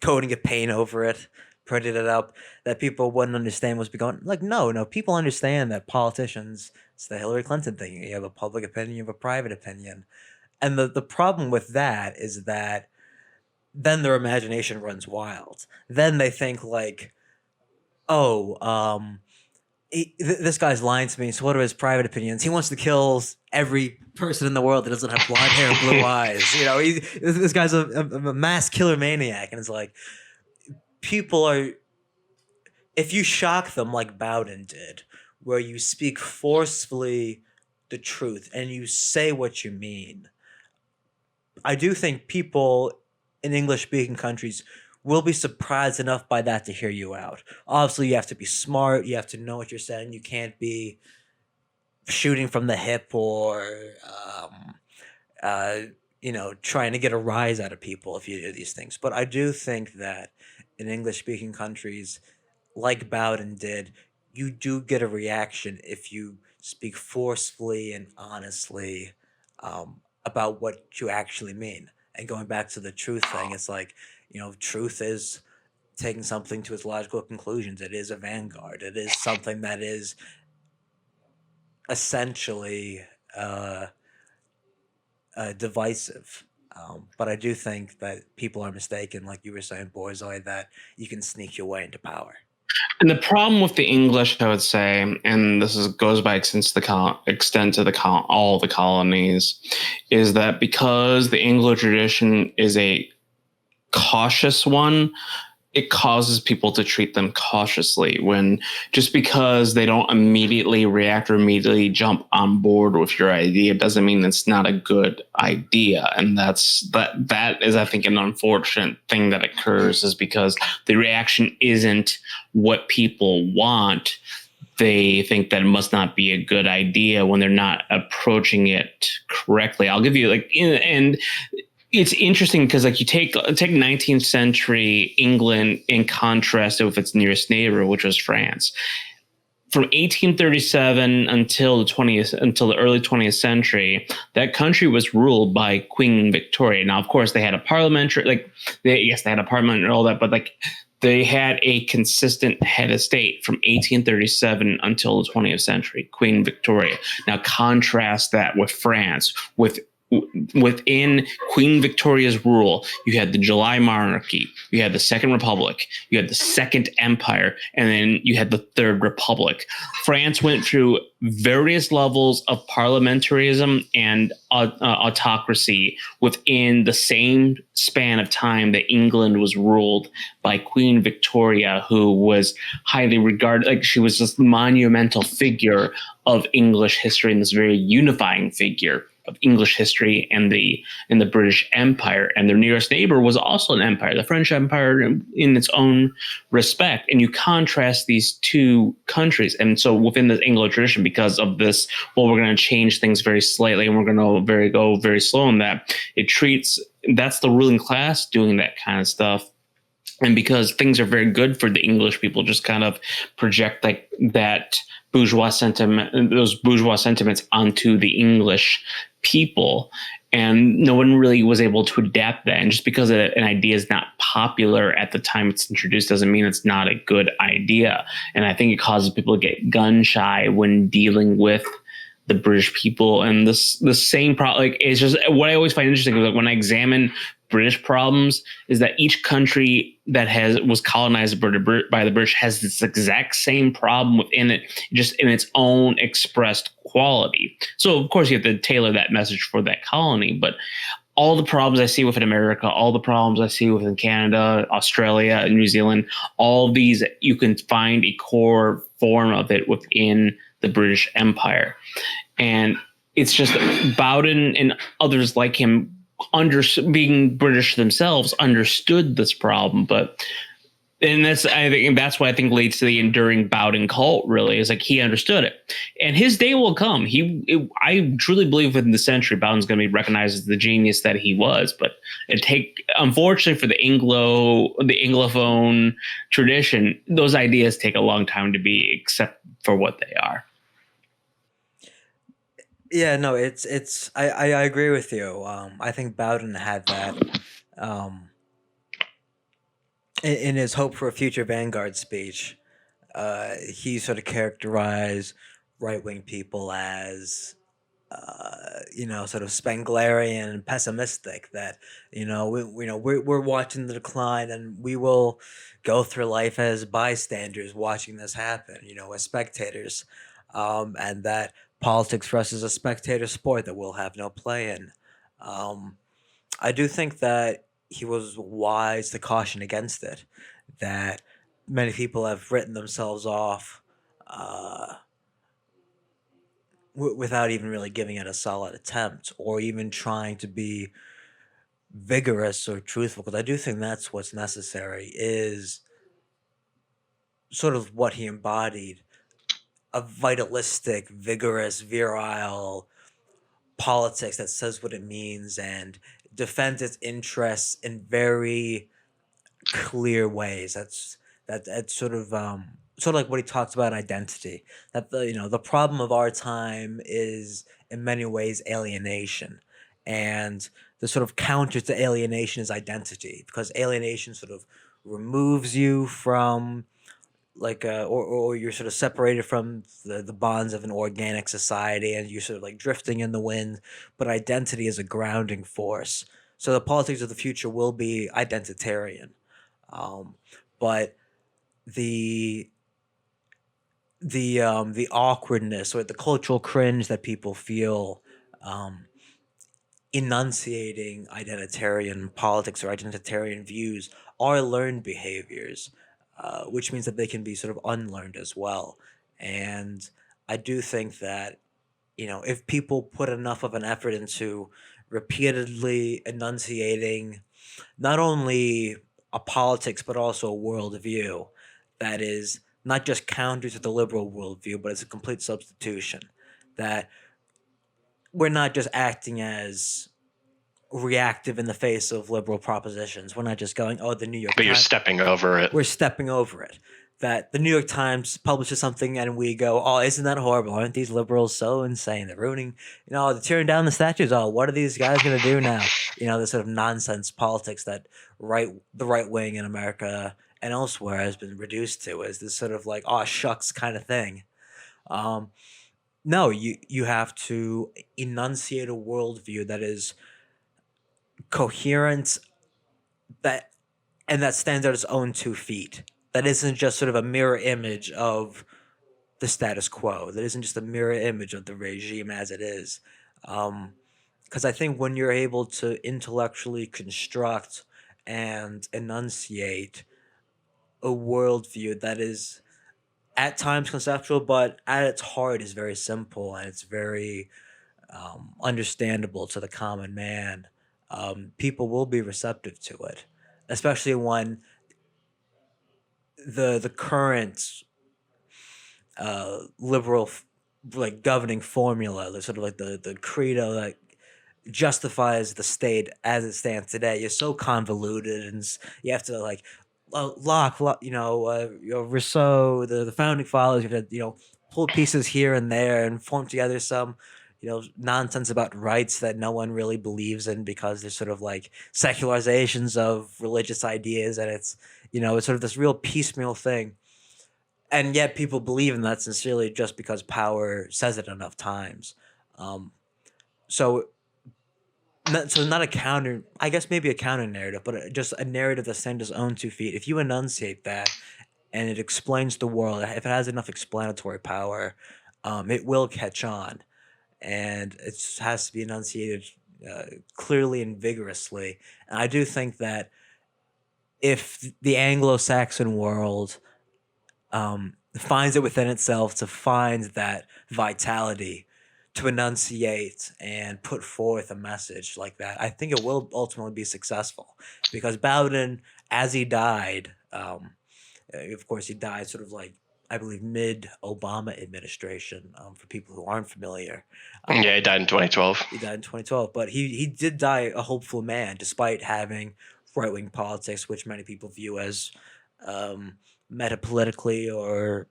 coating of paint over it, prettied it up, that people wouldn't understand was going, like, no, people understand that politicians, it's the Hillary Clinton thing. You have a public opinion, you have a private opinion. And the problem with that is that then their imagination runs wild. Then they think like, this guy's lying to me, so what are his private opinions? He wants to kill every person in the world that doesn't have blonde hair and blue eyes. This guy's a mass killer maniac. And it's like, if you shock them like Bowden did, where you speak forcefully the truth and you say what you mean, I do think people in English-speaking countries will be surprised enough by that to hear you out. Obviously, you have to be smart. You have to know what you're saying. You can't be shooting from the hip or, uh, trying to get a rise out of people if you do these things. But I do think that in English speaking countries, like Bowden did, you do get a reaction if you speak forcefully and honestly about what you actually mean. And going back to the truth thing, it's like, truth is taking something to its logical conclusions. It is a vanguard. It is something that is essentially uh, divisive. But I do think that people are mistaken, like you were saying, Borzoi, that you can sneak your way into power. And the problem with the English, I would say, and goes by extent to all the colonies, is that because the Anglo tradition is a cautious one, it causes people to treat them cautiously, when just because they don't immediately react or immediately jump on board with your idea doesn't mean it's not a good idea. And that is, I think, an unfortunate thing that occurs, is because the reaction isn't what people want. They think that it must not be a good idea when they're not approaching it correctly. I'll give you and it's interesting because you take 19th century England and contrast it with its nearest neighbor, which was France. From 1837 until the early 20th century, that country was ruled by Queen Victoria. Now, of course, they had a parliamentary, they had a parliament and all that, but they had a consistent head of state from 1837 until the 20th century, Queen Victoria. Now, contrast that with France, within Queen Victoria's rule, you had the July Monarchy, you had the Second Republic, you had the Second Empire, and then you had the Third Republic. France went through various levels of parliamentarism and autocracy within the same span of time that England was ruled by Queen Victoria, who was highly regarded, she was this monumental figure of English history and this very unifying figure of English history and the British Empire. And their nearest neighbor was also an empire, the French Empire, in its own respect. And you contrast these two countries. And so within the Anglo tradition, because of this, we're going to change things very slightly and we're going to go very slow in that, that's the ruling class doing that kind of stuff. And because things are very good for the English people, just kind of project that bourgeois sentiment, those bourgeois sentiments onto the English people. And no one really was able to adapt that. And just because an idea is not popular at the time it's introduced doesn't mean it's not a good idea. And I think it causes people to get gun shy when dealing with the British people. And the same problem, it's just what I always find interesting is when I examine British problems is that each country that was colonized by the British has this exact same problem within it, just in its own expressed quality. So of course you have to tailor that message for that colony, but all the problems I see within America, all the problems I see within Canada, Australia, and New Zealand, all these, you can find a core form of it within the British Empire. And it's just Bowden and others like him, being British themselves, understood this problem. And that's why I think leads to the enduring Bowden cult, really, is he understood it. And his day will come. I truly believe within the century, Bowden's going to be recognized as the genius that he was. But unfortunately for the Anglophone tradition, those ideas take a long time to be accepted for what they are. Yeah, no, I agree with you. I think Bowden had that in his Hope for a Future Vanguard speech. He sort of characterized right-wing people as sort of Spenglerian and pessimistic, that we're watching the decline and we will go through life as bystanders watching this happen, as spectators, and that politics for us is a spectator sport that we'll have no play in. I do think that he was wise to caution against it, that many people have written themselves off without even really giving it a solid attempt, or even trying to be vigorous or truthful, because I do think that's what's necessary, is sort of what he embodied, a vitalistic, vigorous, virile politics that says what it means and defends its interests in very clear ways. That's sort of like what he talks about in identity. That the problem of our time is in many ways alienation, and the sort of counter to alienation is identity, because alienation sort of removes you from or you're sort of separated from the bonds of an organic society, and you're sort of like drifting in the wind. But identity is a grounding force. So the politics of the future will be identitarian. But the the awkwardness or the cultural cringe that people feel um, enunciating identitarian politics or identitarian views are learned behaviors, which means that they can be sort of unlearned as well. And I do think that, if people put enough of an effort into repeatedly enunciating not only a politics but also a worldview that is not just counter to the liberal worldview, but it's a complete substitution, that we're not just acting as reactive in the face of liberal propositions. We're not just going, oh, the New York But you're Times. stepping over it. We're stepping over it. That the New York Times publishes something and we go, oh, isn't that horrible? Aren't these liberals so insane? They're ruining, they're tearing down the statues. Oh, what are these guys going to do now? The sort of nonsense politics that the right wing in America and elsewhere has been reduced to, is this sort of like, oh, shucks kind of thing. No, you have to enunciate a worldview that is coherent, that stands on its own 2 feet. That isn't just sort of a mirror image of the status quo. That isn't just a mirror image of the regime as it is. Because I think when you're able to intellectually construct and enunciate a worldview that is at times conceptual, but at its heart is very simple and it's very understandable to the common man, people will be receptive to it, especially when the current liberal like governing formula, the sort of like the credo that justifies the state as it stands today, is so convoluted, and you have to like Locke, Rousseau, the founding fathers. You have to pull pieces here and there and form together some nonsense about rights that no one really believes in, because there's sort of like secularizations of religious ideas, and it's it's sort of this real piecemeal thing, and yet people believe in that sincerely just because power says it enough times. So not a counter, I guess maybe a counter narrative, but just a narrative that stands on its own 2 feet. If you enunciate that and it explains the world, if it has enough explanatory power, it will catch on, and it has to be enunciated clearly and vigorously. And I do think that if the Anglo-Saxon world finds it within itself to find that vitality to enunciate and put forth a message like that, I think it will ultimately be successful. Because Bowden, as he died, of course, he died sort of like, I believe, mid-Obama administration, for people who aren't familiar. Yeah, he died in 2012. He died in 2012, but he did die a hopeful man, despite having right-wing politics, which many people view as metapolitically or,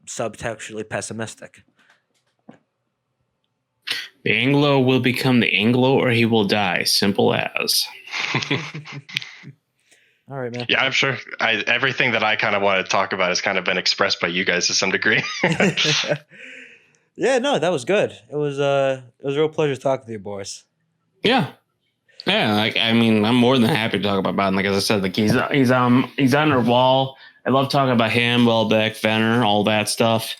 subtextually pessimistic. The Anglo will become the Anglo or he will die. Simple as. All right, man. Yeah, I'm sure everything that I kind of want to talk about has kind of been expressed by you guys to some degree. Yeah, no, that was good. It was a real pleasure talking to you, Boris. Yeah. Yeah, I'm more than happy to talk about Bowden. Like, as I said, like he's on our wall. I love talking about him, Welbeck, Venner, all that stuff.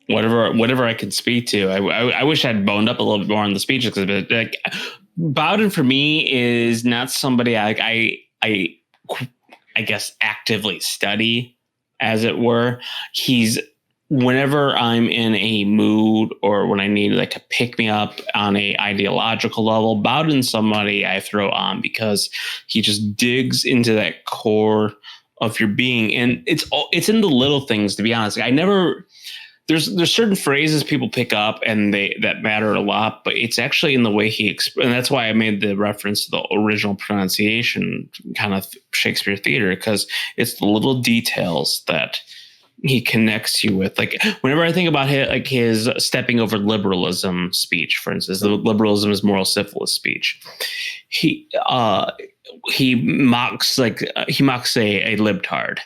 Whatever I could speak to. I wish I'd boned up a little bit more on the speeches, because like Bowden for me is not somebody I guess actively study, as it were. He's whenever I'm in a mood or when I need like to pick me up on a ideological level, Bowden's somebody I throw on because he just digs into that core of your being, and it's in the little things. To be honest, there's certain phrases people pick up and that matter a lot, but it's actually in the way and that's why I made the reference to the original pronunciation kind of Shakespeare theater, because it's the little details that he connects you with. Like whenever I think about his stepping over liberalism speech, for instance, the liberalism is moral syphilis speech. He mocks a libtard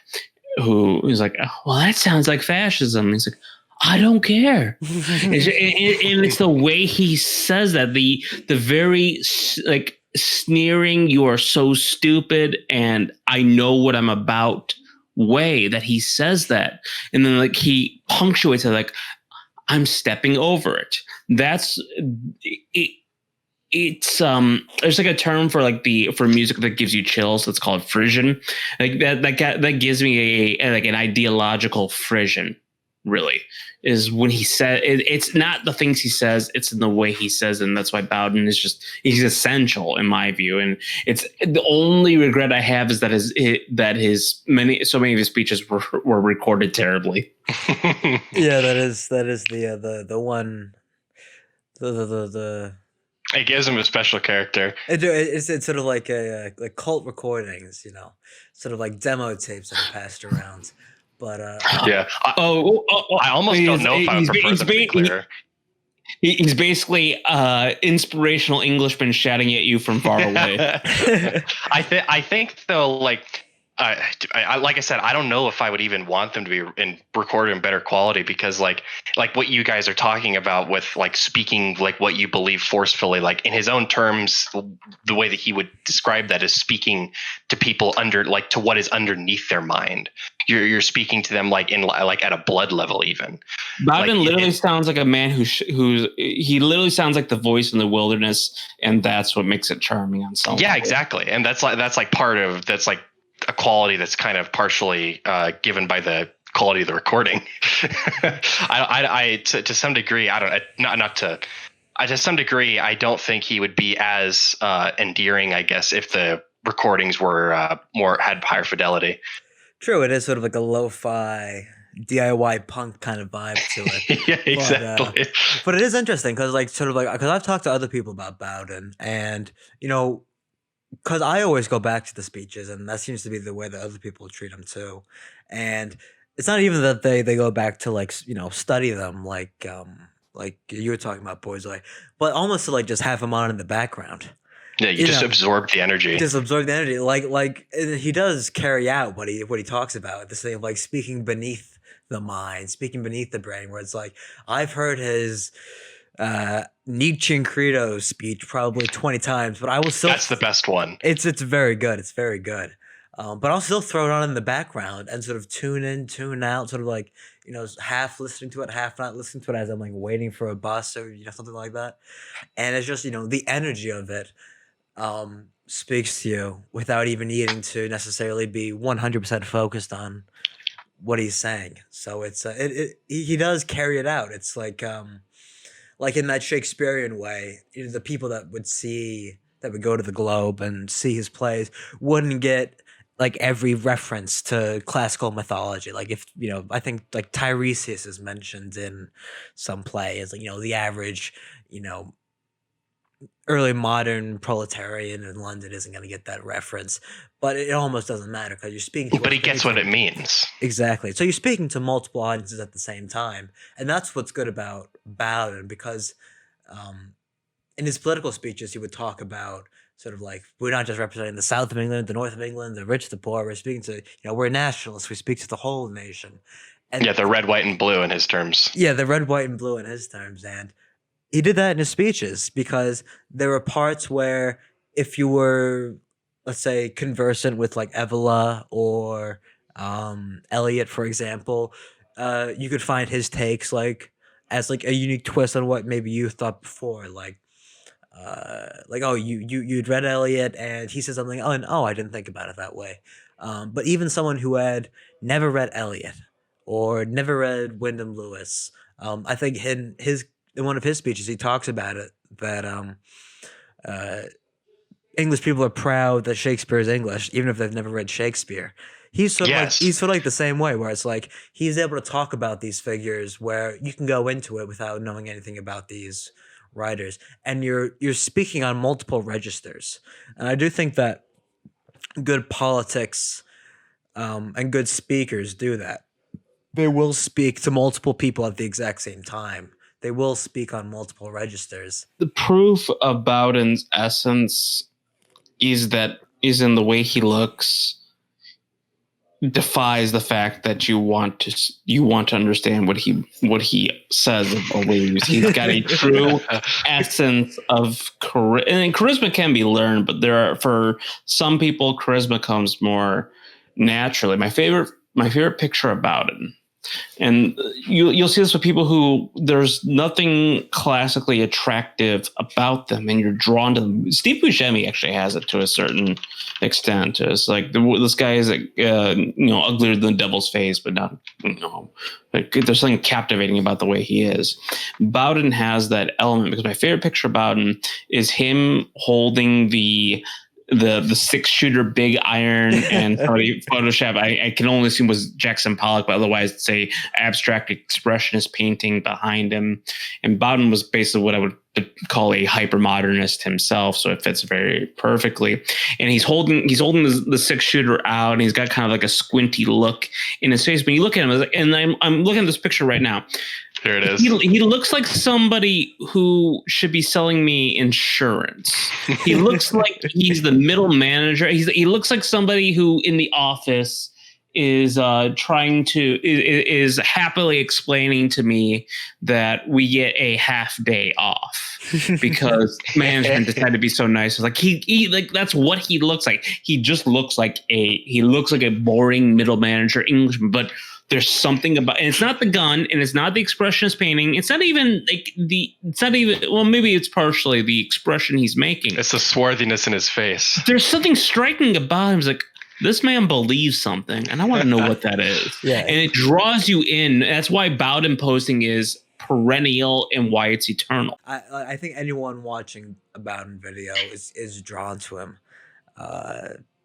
who is like, well, that sounds like fascism. He's like, I don't care. And it's the way he says that, the very like sneering, you are so stupid and I know what I'm about way that he says that. And then like he punctuates it like, I'm stepping over it. That's it. It's there's like a term for for music that gives you chills. It's called frisson. Like that gives me an ideological frisson. Really, is when he said it's not the things he says, it's in the way he says, and that's why Bowden he's essential in my view. And it's the only regret I have is that so many of his speeches were recorded terribly. Yeah, that is the one the. It gives him a special character. It's sort of like like cult recordings, sort of like demo tapes that are passed around. But yeah. I almost don't know if I would prefer them to be clear. He's basically inspirational Englishman shouting at you from far away. I think though, like I said, I don't know if I would even want them to be recorded in better quality, because like what you guys are talking about with like speaking like what you believe forcefully, like in his own terms, the way that he would describe that is speaking to people to what is underneath their mind. You're speaking to them like at a blood level even. Bowden literally sounds like a man he literally sounds like the voice in the wilderness, and that's what makes it charming on some level. Yeah, exactly. And that's like a quality that's kind of partially given by the quality of the recording. To some degree, to some degree, I don't think he would be as endearing, I guess, if the recordings were had higher fidelity. True, it is sort of like a lo-fi DIY punk kind of vibe to it. Yeah, exactly. But it is interesting because I've talked to other people about Bowden, and because I always go back to the speeches, and that seems to be the way that other people treat them too. And it's not even that they go back to study them like you were talking about Boyzoi, but almost to just have them on in the background. Yeah, you just absorb the energy. Just absorb the energy. Like he does carry out what he talks about. This thing of speaking beneath the mind, speaking beneath the brain, where it's like I've heard his Nietzschean credo speech probably 20 times, but I will still. That's the best one. It's very good. It's very good. But I'll still throw it on in the background and sort of tune in, tune out, sort of half listening to it, half not listening to it as I'm waiting for a bus or something like that. And it's just the energy of it speaks to you without even needing to necessarily be 100% focused on what he's saying. So it's he does carry it out. It's like in that Shakespearean way, the people that would go to the Globe and see his plays wouldn't get every reference to classical mythology. If I think Tiresias is mentioned in some play as the average early modern proletarian in London isn't going to get that reference, but it almost doesn't matter because you're speaking to. But he gets what it means. Exactly. So you're speaking to multiple audiences at the same time, and that's what's good about Bowden, because in his political speeches he would talk about sort of we're not just representing the south of England, the north of England, the rich, the poor. We're speaking to we're nationalists. We speak to the whole nation. And the red, white, and blue in his terms. Yeah, the red, white, and blue in his terms, and he did that in his speeches because there were parts where if you were, let's say, conversant with Evola or Eliot, for example, you could find his takes as a unique twist on what maybe you thought before. You'd read Eliot and he said something, I didn't think about it that way. But even someone who had never read Eliot or never read Wyndham Lewis. I think in one of his speeches, he talks about it that English people are proud that Shakespeare is English, even if they've never read Shakespeare. He's sort of like the same way, where it's like he's able to talk about these figures where you can go into it without knowing anything about these writers, and you're speaking on multiple registers. And I do think that good politics and good speakers do that. They will speak to multiple people at the exact same time. They will speak on multiple registers. The proof of Bowden's essence is in the way he looks. Defies the fact that you want to understand what he says or believes. He's got a true essence of charisma, and charisma can be learned, but for some people, charisma comes more naturally. My favorite picture of Bowden, and you'll see this with people who there's nothing classically attractive about them, and you're drawn to them. Steve Buscemi actually has it to a certain extent. It's like this guy is uglier than the devil's face, but not like there's something captivating about the way he is. Bowden has that element, because my favorite picture of Bowden is him holding the 6-shooter big iron and Photoshop. I can only assume was Jackson Pollock, but otherwise it's a abstract expressionist painting behind him. And Bowden was basically what I would call a hypermodernist himself, so it fits very perfectly. And he's holding the 6-shooter out, and he's got kind of like a squinty look in his face. When you look at him, and I'm looking at this picture right now. There it is. He looks like somebody who should be selling me insurance. He looks like he's the middle manager. He looks like somebody who in the office is is happily explaining to me that we get a half day off because management decided to be so nice. It's like he like that's what he looks like. He just looks like a boring middle manager Englishman, but there's something about, and it's not the gun, and it's not the expressionist painting. It's not even well, maybe it's partially the expression he's making. It's the swarthiness in his face. There's something striking about him. It's like, this man believes something, and I want to know what that is. Yeah. And it draws you in. That's why Bowden posting is perennial and why it's eternal. I think anyone watching a Bowden video is drawn to him.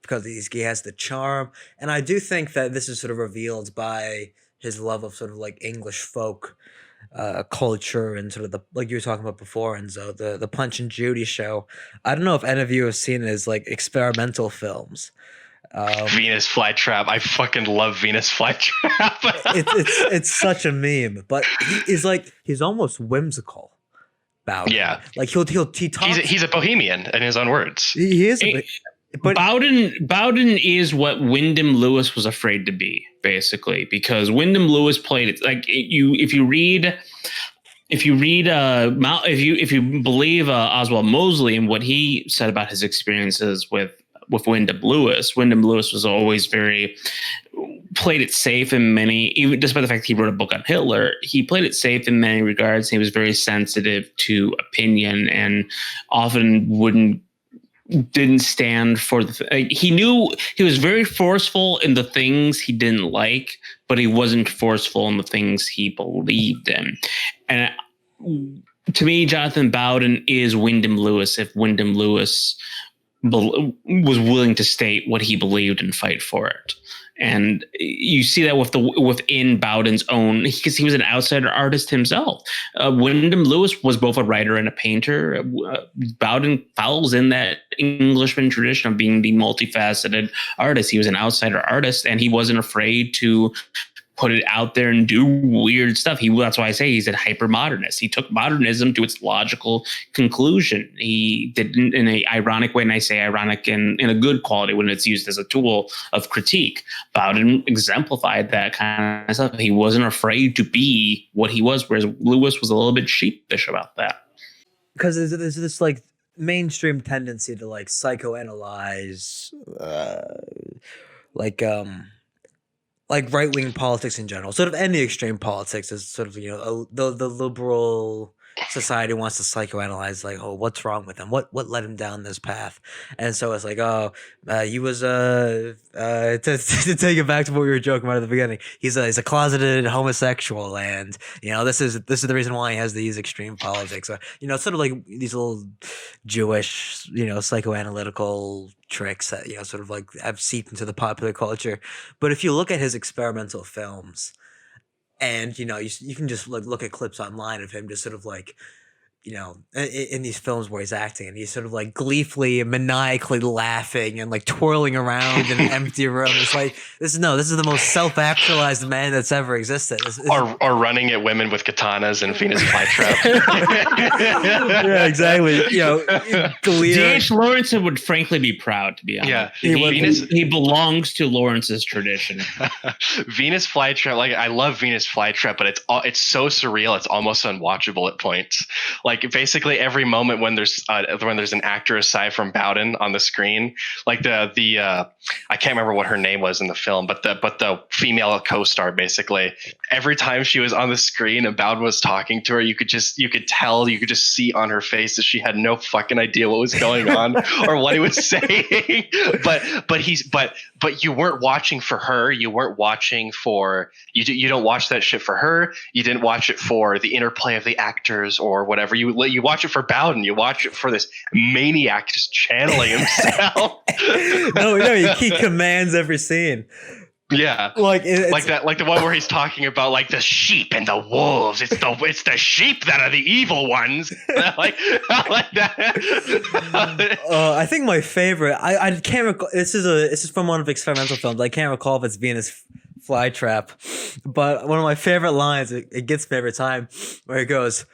Because he has the charm, and I do think that this is sort of revealed by his love of sort of like English folk culture and sort of like you were talking about before, Enzo, the Punch and Judy show. I don't know if any of you have seen his like experimental films. Venus Flytrap. I fucking love Venus Flytrap. it's such a meme, but he's almost whimsical. Bowden. Yeah, like he talks. He's a bohemian in his own words. He is. But Bowden is what Wyndham Lewis was afraid to be, basically, because Wyndham Lewis played it like if you believe Oswald Mosley and what he said about his experiences with Wyndham Lewis was always played it safe in many, even despite the fact that he wrote a book on Hitler, he played it safe in many regards. He was very sensitive to opinion and often didn't stand for he knew he was very forceful in the things he didn't like, but he wasn't forceful in the things he believed in. And to me, Jonathan Bowden is Wyndham Lewis if Wyndham Lewis was willing to state what he believed and fight for it. And you see that within Bowden's own, because he was an outsider artist himself. Wyndham Lewis was both a writer and a painter. Bowden follows in that Englishman tradition of being the multifaceted artist. He was an outsider artist, and he wasn't afraid to put it out there and do weird stuff. That's why I say he's a hypermodernist. He took modernism to its logical conclusion. He did it in an ironic way, and I say ironic in a good quality when it's used as a tool of critique. Bowden exemplified that kind of stuff. He wasn't afraid to be what he was, whereas Lewis was a little bit sheepish about that. Because there's this like mainstream tendency to like psychoanalyze like right-wing politics in general, sort of any extreme politics is sort of, the liberal society wants to psychoanalyze, like, oh, what's wrong with him? What led him down this path? And so it's like, oh, he was to take it back to what we were joking about at the beginning. He's a closeted homosexual, and this is the reason why he has these extreme politics. So, sort of like these little Jewish, psychoanalytical tricks that sort of like have seeped into the popular culture. But if you look at his experimental films, and you can just look at clips online of him just sort of like in these films where he's acting, and he's sort of like gleefully and maniacally laughing and like twirling around in an empty room. It's like, this is the most self-actualized man that's ever existed. Or running at women with katanas and Venus flytrap. Yeah, exactly. D.H. Lawrence would frankly be proud, to be honest. Yeah, he belongs to Lawrence's tradition. Venus flytrap, like, I love Venus flytrap, but it's so surreal, it's almost unwatchable at points. Like, basically every moment when there's an actor aside from Bowden on the screen, like the I can't remember what her name was in the film, but the female co-star, basically every time she was on the screen and Bowden was talking to her, you could just see on her face that she had no fucking idea what was going on or what he was saying. But you weren't watching for her. You weren't watching for you don't watch that shit for her. You didn't watch it for the interplay of the actors or whatever. You watch it for Bowden. You watch it for this maniac just channeling himself. No, he commands every scene. Yeah, like the one where he's talking about like the sheep and the wolves. It's the sheep that are the evil ones. I like that. I think my favorite. I can't recall. This is from one of experimental films. I can't recall if it's Venus flytrap, but one of my favorite lines. It gets me every time, where it goes.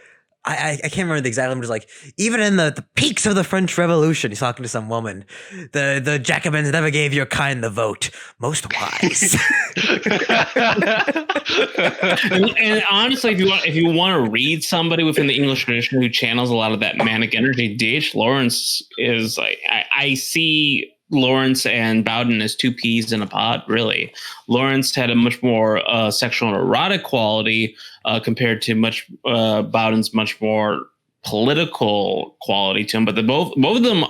I can't remember the exact line, but it's like, even in the peaks of the French Revolution, he's talking to some woman, the Jacobins never gave your kind the vote. Most wise. and honestly, if you want to read somebody within the English tradition who channels a lot of that manic energy, D.H. Lawrence is like, I see Lawrence and Bowden as two peas in a pod, really. Lawrence had a much more sexual and erotic quality compared to Bowden's much more political quality to him. But both of them,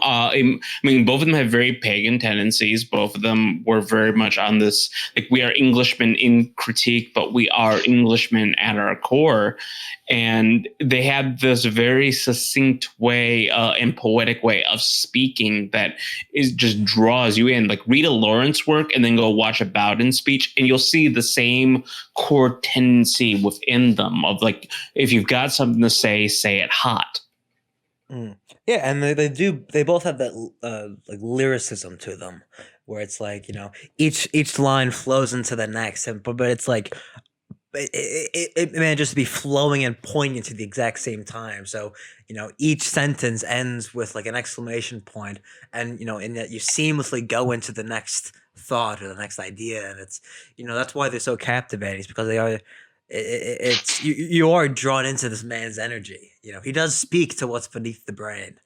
both of them have very pagan tendencies. Both of them were very much on this, like, we are Englishmen in critique, but we are Englishmen at our core. And they had this very succinct way and poetic way of speaking that just draws you in. Like, read a Lawrence work and then go watch a Bowden speech, and you'll see the same core tendency within them of, like, if you've got something to say it hot. Yeah, and they both have that like lyricism to them, where it's like, each line flows into the next, but it's like, it manages to be flowing and poignant at the exact same time. So, each sentence ends with like an exclamation point, and in that you seamlessly go into the next thought or the next idea, and it's that's why they're so captivating. It's because they are. You are drawn into this man's energy. He does speak to what's beneath the brain,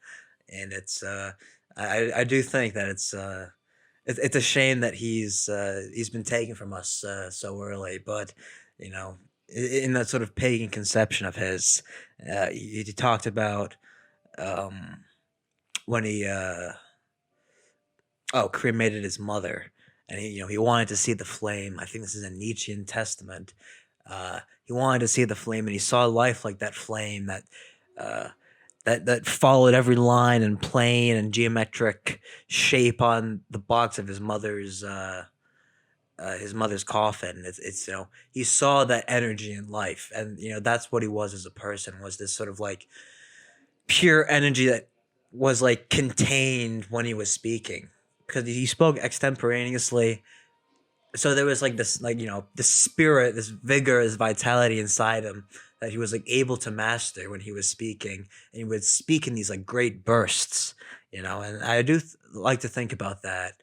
and it's I do think that it's a shame that he's been taken from us so early, but. In that sort of pagan conception of his, he talked about when he cremated his mother, and he wanted to see the flame. I think this is a Nietzschean testament. He wanted to see the flame, and he saw life like that flame that followed every line and plane and geometric shape on the box of his mother's coffin. It's he saw that energy in life, and that's what he was as a person, was this sort of like pure energy that was like contained when he was speaking, because he spoke extemporaneously. So there was like this, like, this spirit, this vigor, this vitality inside him that he was like able to master when he was speaking, and he would speak in these like great bursts, and I do like to think about that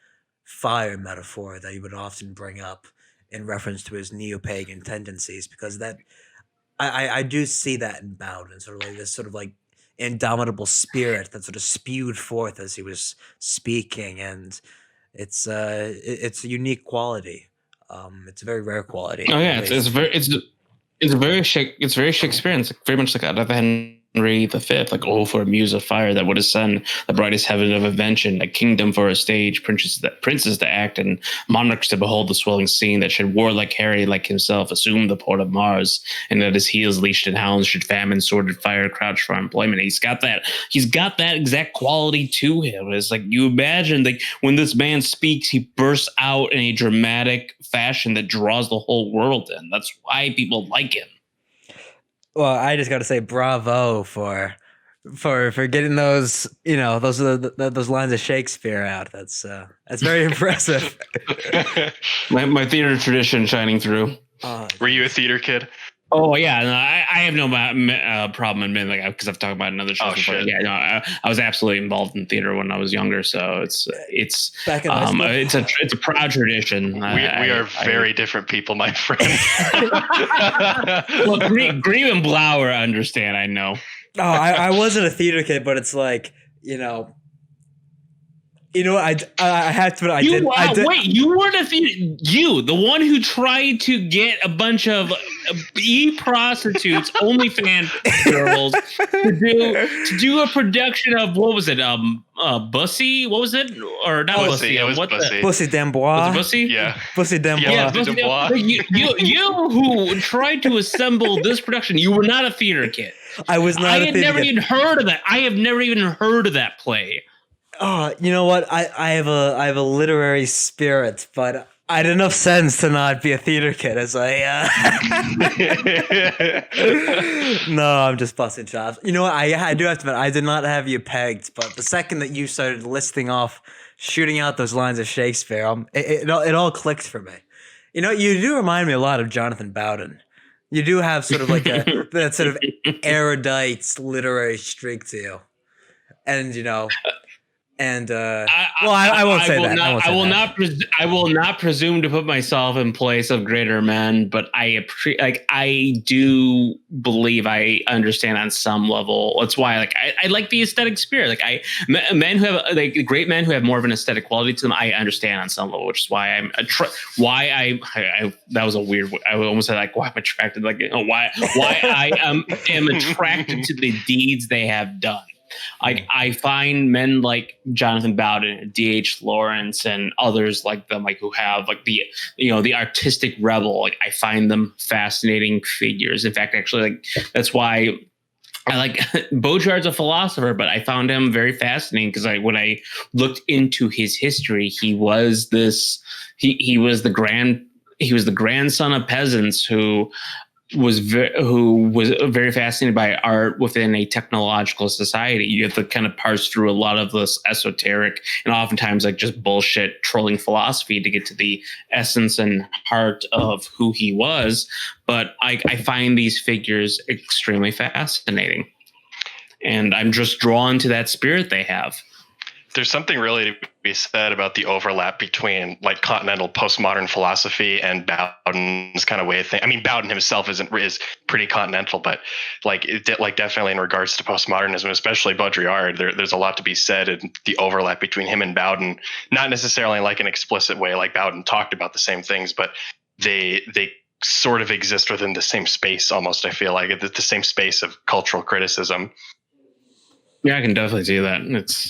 fire metaphor that he would often bring up in reference to his neo-pagan tendencies, because that I do see that in Bowden, sort of like this sort of like indomitable spirit that sort of spewed forth as he was speaking, and it's a unique quality. It's a very rare quality. Oh yeah, it's very Shakespearean. It's very much like out of the hand Henry V, like, oh, for a muse of fire that would ascend the brightest heaven of invention, a kingdom for a stage, princes to act, and monarchs to behold the swelling scene, that should warlike Harry, like himself, assume the port of Mars, and at his heels leashed and hounds should famine, sworded fire, crouch for employment. He's got that exact quality to him. It's like, you imagine, like, when this man speaks, he bursts out in a dramatic fashion that draws the whole world in. That's why people like him. Well, I just got to say bravo for getting those, those lines of Shakespeare out. That's very impressive. my theater tradition shining through. Were you a theater kid? Oh yeah, no, I have no problem admitting, like, because I've talked about it in other shows before. Shit. Yeah, no, I was absolutely involved in theater when I was younger, so it's Back in high school. it's a proud tradition. We are very different people, my friend. Well, Grieve and Blower understand. I know. Oh, I wasn't a theater kid, but it's like, I have to. I did. Wait, you weren't a theater. You, the one who tried to get a bunch of prostitutes, OnlyFans girls, to do a production of, what was it? Bussy? What was it? Or not Bussy? It was Bussy. Bussy d'Amboise. Was it Bussy? Yeah. Bussy d'Amboise. Yeah, Bussy d'Amboise. You who tried to assemble this production, you were not a theater kid. I was not. I had never even heard of that. I have never even heard of that play. Oh, you know what? I have a literary spirit, but I had enough sense to not be a theater kid as No, I'm just busting chops. You know what? I do have to admit, I did not have you pegged, but the second that you started listing off, shooting out those lines of Shakespeare, it all clicked for me. You do remind me a lot of Jonathan Bowden. You do have sort of like that sort of erudite literary streak to you, and I won't say that. I will not presume to put myself in place of greater men, but I do believe I understand on some level. That's why, like, I like the aesthetic spirit. Like, men who have, like, great men who have more of an aesthetic quality to them, I understand on some level, which is why that was a weird. I almost said, like, why I'm attracted, like, why I am attracted to the deeds they have done. I find men like Jonathan Bowden, D.H. Lawrence, and others like them, like, who have, like, the artistic rebel. Like, I find them fascinating figures. In fact, actually, like, that's why I like Baudrillard's a philosopher, but I found him very fascinating because when I looked into his history, he was the grandson of peasants who was very fascinated by art within a technological society. You have to kind of parse through a lot of this esoteric and oftentimes, like, just bullshit trolling philosophy to get to the essence and heart of who he was. But I find these figures extremely fascinating, and I'm just drawn to that spirit they have. There's something really to be said about the overlap between, like, continental postmodern philosophy and Bowden's kind of way of thinking. I mean, Bowden himself is pretty continental, but definitely in regards to postmodernism, especially Baudrillard, there's a lot to be said in the overlap between him and Bowden. Not necessarily in, like, an explicit way, like Bowden talked about the same things, but they sort of exist within the same space almost. I feel like the same space of cultural criticism. Yeah, I can definitely see that.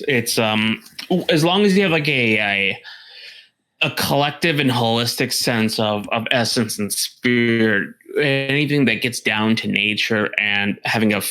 It's as long as you have, like, a collective and holistic sense of essence and spirit, anything that gets down to nature and having a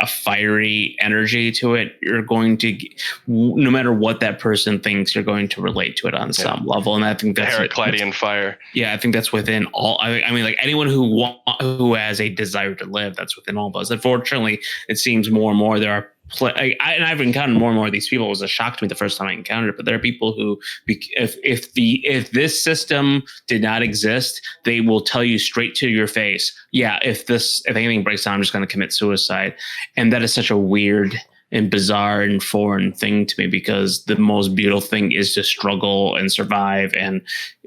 fiery energy to it, you're going to, no matter what that person thinks, you're going to relate to it on some level. And I think that's Heraclitean fire. Yeah, I think that's within all. I mean, like, anyone who has a desire to live, that's within all of us. Unfortunately, it seems more and more there are. And I've encountered more and more of these people. It was a shock to me the first time I encountered it, but there are people who, if this system did not exist, they will tell you straight to your face, yeah, if anything breaks down, I'm just going to commit suicide. And that is such a weird and bizarre and foreign thing to me, because the most beautiful thing is to struggle and survive and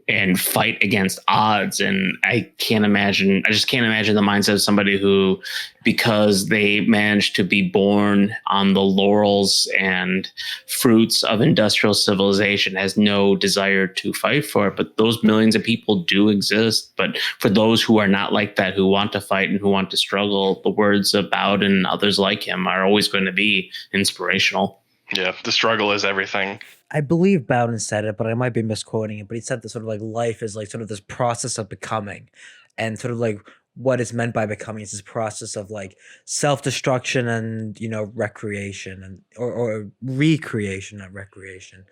and fight against odds. And I just can't imagine the mindset of somebody who, because they managed to be born on the laurels and fruits of industrial civilization, has no desire to fight for it. But those millions of people do exist. But for those who are not like that, who want to fight and who want to struggle, the words of Bowden and others like him are always going to be inspirational. Yeah, the struggle is everything. I believe Bowden said it, but I might be misquoting it. But he said that sort of like life is like sort of this process of becoming, and sort of like what is meant by becoming is this process of like self-destruction and, you know, recreation and or recreation, not recreation.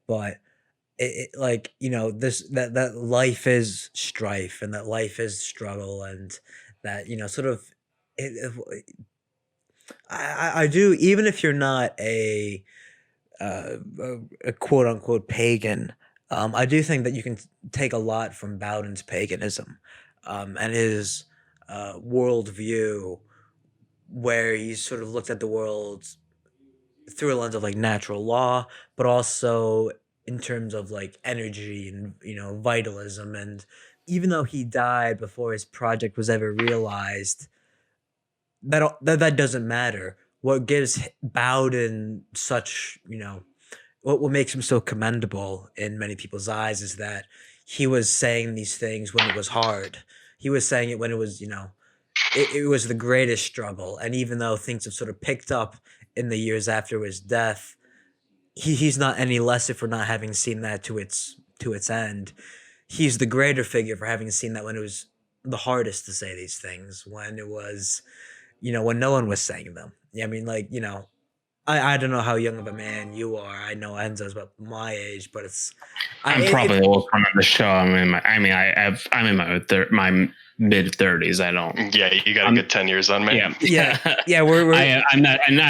But it like, you know, this that life is strife and that life is struggle, and that, you know, sort of I do, even if you're not a quote unquote pagan, I do think that you can take a lot from Bowden's paganism, and his worldview, where he sort of looked at the world through a lens of like natural law, but also in terms of like energy and, you know, vitalism. And even though he died before his project was ever realized, that doesn't matter. What gives Bowden such, you know, what makes him so commendable in many people's eyes is that he was saying these things when it was hard. He was saying it when it was, you know, it was the greatest struggle. And even though things have sort of picked up in the years after his death, he's not any lesser for not having seen that to its end. He's the greater figure for having seen that when it was the hardest to say these things, when it was, you know, when no one was saying them. Yeah, I mean, like, you know, I don't know how young of a man you are. I know Enzo's about my age, but I'm probably old from the show. I'm in my mid 30s. I don't. Yeah, you got a good 10 years on me. Yeah. I'm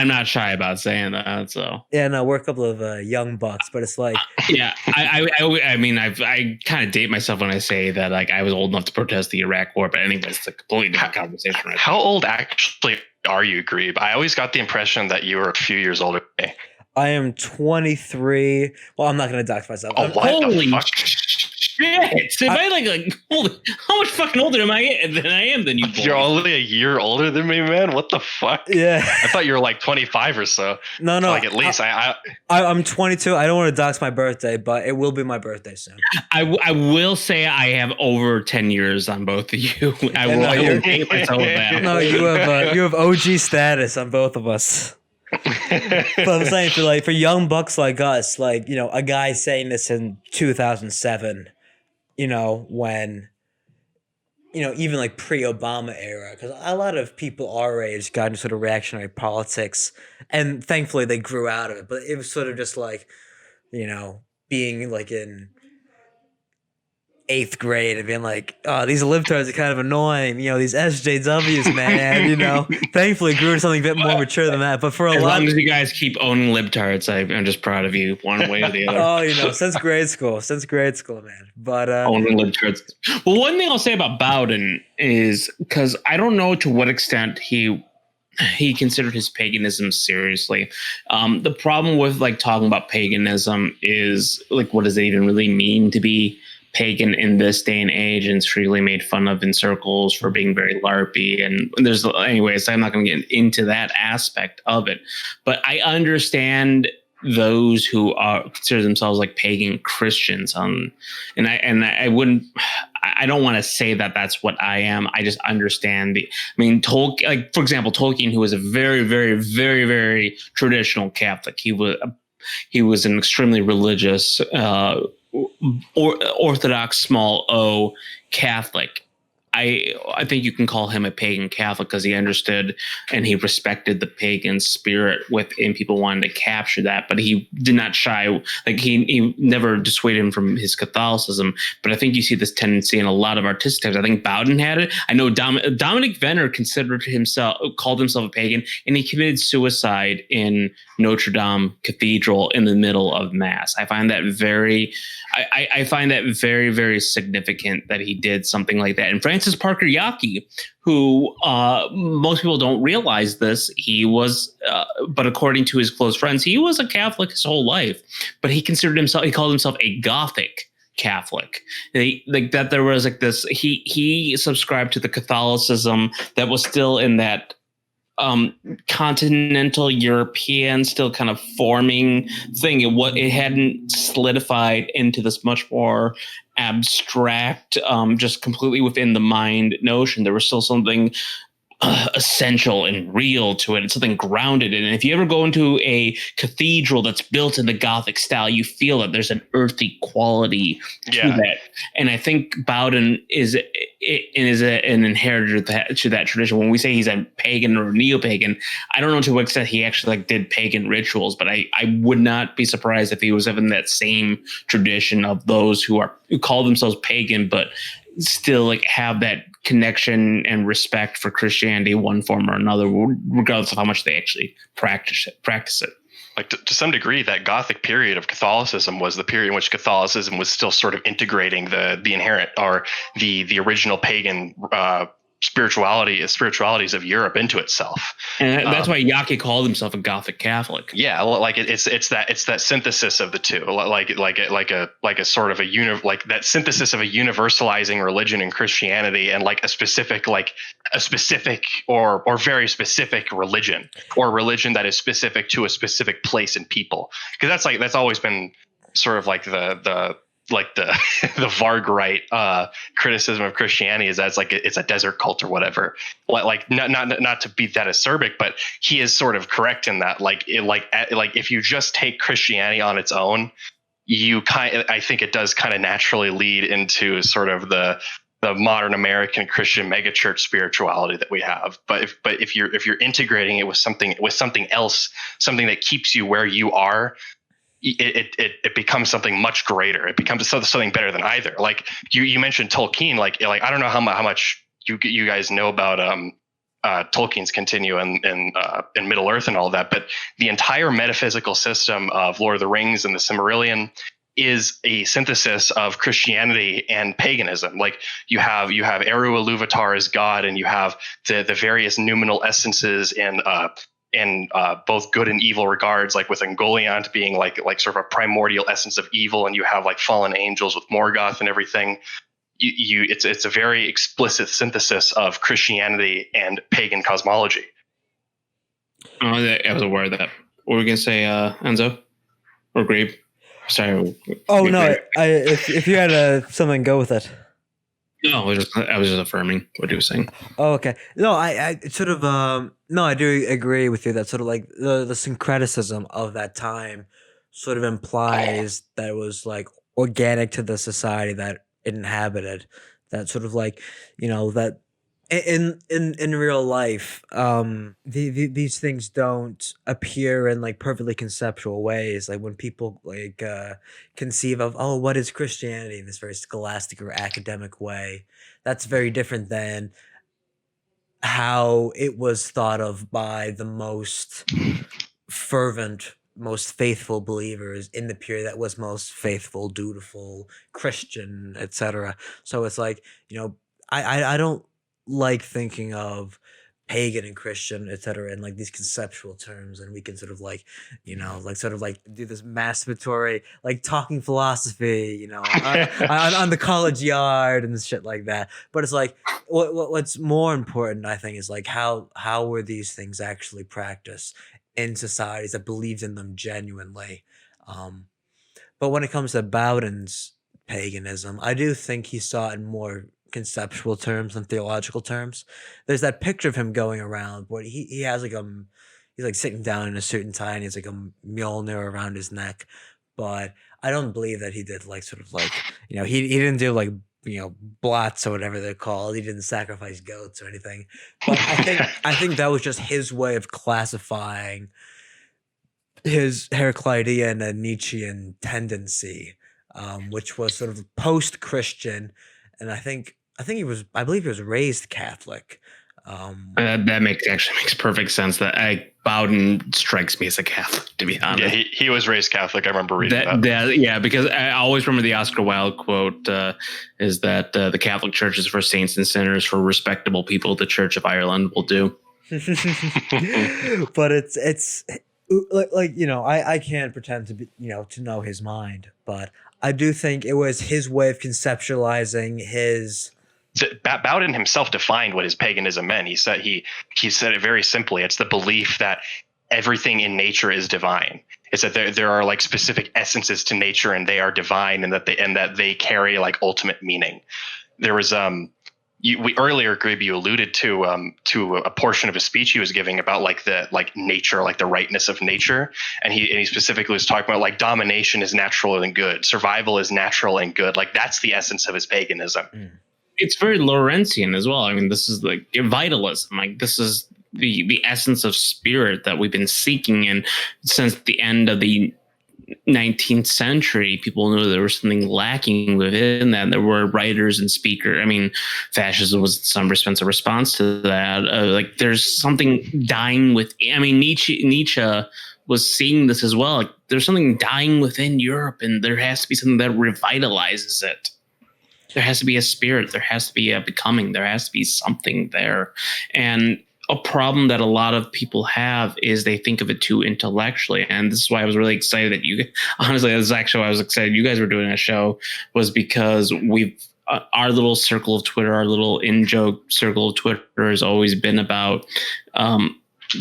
not shy about saying that. So yeah, no, we're a couple of young bucks, but it's like, yeah, I mean, I kind of date myself when I say that, like, I was old enough to protest the Iraq War, but anyway, it's a completely different conversation. Right? How old actually are you, Grebe? I always got the impression that you were a few years older than me. I am 23. Well, I'm not going to dox myself. Oh, what the fuck? Shit! So how much fucking older am I than you? Boy? You're only a year older than me, man. What the fuck? Yeah, I thought you were like 25 or so. No. Like at least I'm 22. I don't want to dox my birthday, but it will be my birthday soon. I will say I have over 10 years on both of you. I will date myself with that. No, you have OG status on both of us. But I'm saying for young bucks like us, like, you know, a guy saying this in 2007, you know, when, you know, even like pre-Obama era, because a lot of people our age got into sort of reactionary politics, and thankfully they grew out of it. But it was sort of just like, you know, being like in 8th grade and being like, oh, these libtards are kind of annoying. You know, these SJWs, man, you know. Thankfully grew into something a bit more mature than that. But for as long as you guys keep owning libtards, I'm just proud of you one way or the other. Oh, you know, since grade school, man. But owning libtards. Well, one thing I'll say about Bowden is, because I don't know to what extent he considered his paganism seriously. The problem with like talking about paganism is, like, what does it even really mean to be pagan in this day and age? And it's freely made fun of in circles for being very LARPy. And there's, anyways, I'm not going to get into that aspect of it. But I understand those who consider themselves like pagan Christians. I don't want to say that that's what I am. I just understand Tolkien, like, for example, Tolkien, who was a very, very, very, very traditional Catholic. He was an extremely religious, Orthodox small O Catholic. I think you can call him a pagan Catholic because he understood and he respected the pagan spirit within people wanting to capture that, but he did not shy. Like he never dissuaded him from his Catholicism. But I think you see this tendency in a lot of artistic types. I think Bowden had it. I know Dominic Venner called himself a pagan, and he committed suicide in Notre Dame Cathedral in the middle of Mass. I find that very very significant that he did something like that. And Francis Parker Yockey, who most people don't realize this, he was, but according to his close friends, he was a Catholic his whole life. But he called himself a Gothic Catholic. Like that there was like this, he subscribed to the Catholicism that was still in that continental European, still kind of forming thing. It hadn't solidified into this much more abstract, just completely within the mind notion. There was still something essential and real to it. It's something grounded in it. If you ever go into a cathedral that's built in the Gothic style, you feel that there's an earthy quality to that. And I think Bowden is an inheritor to that tradition. When we say he's a pagan or a neo-pagan, I don't know to what extent he actually like did pagan rituals, but I would not be surprised if he was having that same tradition of those who call themselves pagan, but still like have that connection and respect for Christianity, one form or another, regardless of how much they actually practice it. Like to some degree, that Gothic period of Catholicism was the period in which Catholicism was still sort of integrating the inherent or the original pagan spiritualities of Europe into itself, and that's why Yaki called himself a Gothic Catholic. Yeah, like it's that synthesis of the two, like a sort of like that synthesis of a universalizing religion in Christianity and like a specific or very specific religion, or religion that is specific to a specific place and people, because that's always been sort of like the Varg right criticism of Christianity is that it's a desert cult or whatever. Like not to be that acerbic, but he is sort of correct in that. Like if you just take Christianity on its own, I think it does kind of naturally lead into sort of the modern American Christian megachurch spirituality that we have. But if you're integrating it with something else, something that keeps you where you are, it becomes something much greater. It becomes something better than either. Like you mentioned Tolkien, like I don't know how much you guys know about Tolkien's continue in Middle Earth and all that, but the entire metaphysical system of Lord of the Rings and the Silmarillion is a synthesis of Christianity and paganism. Like you have Eru Ilúvatar as God, and you have the various noumenal essences in both good and evil regards, like with Ungoliant being like sort of a primordial essence of evil, and you have like fallen angels with Morgoth and everything. It's a very explicit synthesis of Christianity and pagan cosmology. Oh, I was aware of that. What were we gonna say, Enzo or Grabe? Sorry. Oh no, if you had something, go with it. No, I was just affirming what he was saying. Oh, okay. No, I sort of no, I do agree with you that sort of like the syncretism of that time sort of implies that it was like organic to the society that it inhabited. That sort of like, that in real life, these things don't appear in like perfectly conceptual ways. Like when people like conceive of, oh, what is Christianity in this very scholastic or academic way, that's very different than how it was thought of by the most fervent, most faithful believers in the period that was most faithful, dutiful, Christian, etc. So it's like, I don't like thinking of pagan and Christian, etc., in like these conceptual terms, and we can sort of like, sort of like do this masturbatory like talking philosophy, on the college yard and shit like that. But it's like what's more important, I think, is like how were these things actually practiced in societies that believed in them genuinely. But when it comes to Bowden's paganism, I do think he saw it in more conceptual terms than theological terms. There's that picture of him going around where he has like he's like sitting down in a suit and tie, and he's like a Mjolnir around his neck. But I don't believe that he did like sort of like, he didn't do like, blots or whatever they're called. He didn't sacrifice goats or anything. But I think that was just his way of classifying his Heraclitean and Nietzschean tendency, which was sort of post-Christian. And I believe he was raised Catholic. That makes perfect sense. That Bowden strikes me as a Catholic, to be honest. Yeah, he was raised Catholic. I remember reading that. Yeah, because I always remember the Oscar Wilde quote is that the Catholic Church is for saints and sinners, for respectable people the Church of Ireland will do. But it's like I can't pretend to be to know his mind, but I do think it was his way of conceptualizing his. Bowden himself defined what his paganism meant. He said it very simply. It's the belief that everything in nature is divine. It's that there are like specific essences to nature and they are divine, and that they carry like ultimate meaning. There was we earlier, Grib, you alluded to a portion of a speech he was giving about nature, like the rightness of nature, and he specifically was talking about like domination is natural and good, survival is natural and good. Like that's the essence of his paganism. It's very Lawrencean as well. I mean, this is like vitalism. Like this is the essence of spirit that we've been seeking, and since the end of the 19th century, people knew there was something lacking within that. There were writers and speakers. I mean, fascism was in some respects a response to that. Like there's something dying with. I mean, Nietzsche was seeing this as well. Like, there's something dying within Europe, and there has to be something that revitalizes it. There has to be a spirit. There has to be a becoming. There has to be something there. And a problem that a lot of people have is they think of it too intellectually. And this is why I was really excited that honestly, this is actually why I was excited you guys were doing a show, was because our little circle of Twitter, our little in-joke circle of Twitter has always been about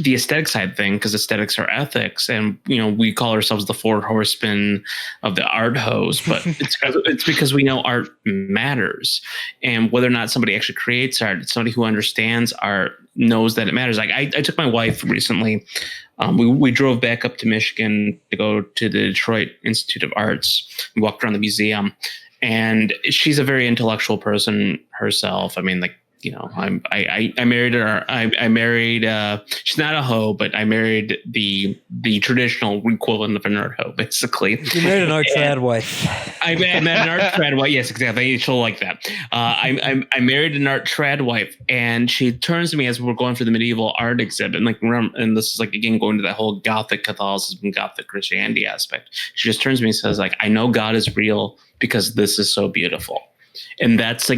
the aesthetic side thing, because aesthetics are ethics, and we call ourselves the four horsemen of the art hose, but it's because we know art matters, and whether or not somebody actually creates art, somebody who understands art knows that it matters. Like I took my wife recently. We drove back up to Michigan to go to the Detroit Institute of Arts and walked around the museum, and she's a very intellectual person herself. I mean, like, I married her. I married. She's not a hoe, but I married the traditional equivalent of an art hoe, basically. You married an art trad wife. I met an art trad wife. Yes, exactly. She'll like that. I married an art trad wife, and she turns to me as we're going through the medieval art exhibit, and this is like again going to that whole Gothic Catholicism, Gothic Christianity aspect. She just turns to me and says, like, I know God is real because this is so beautiful. And that's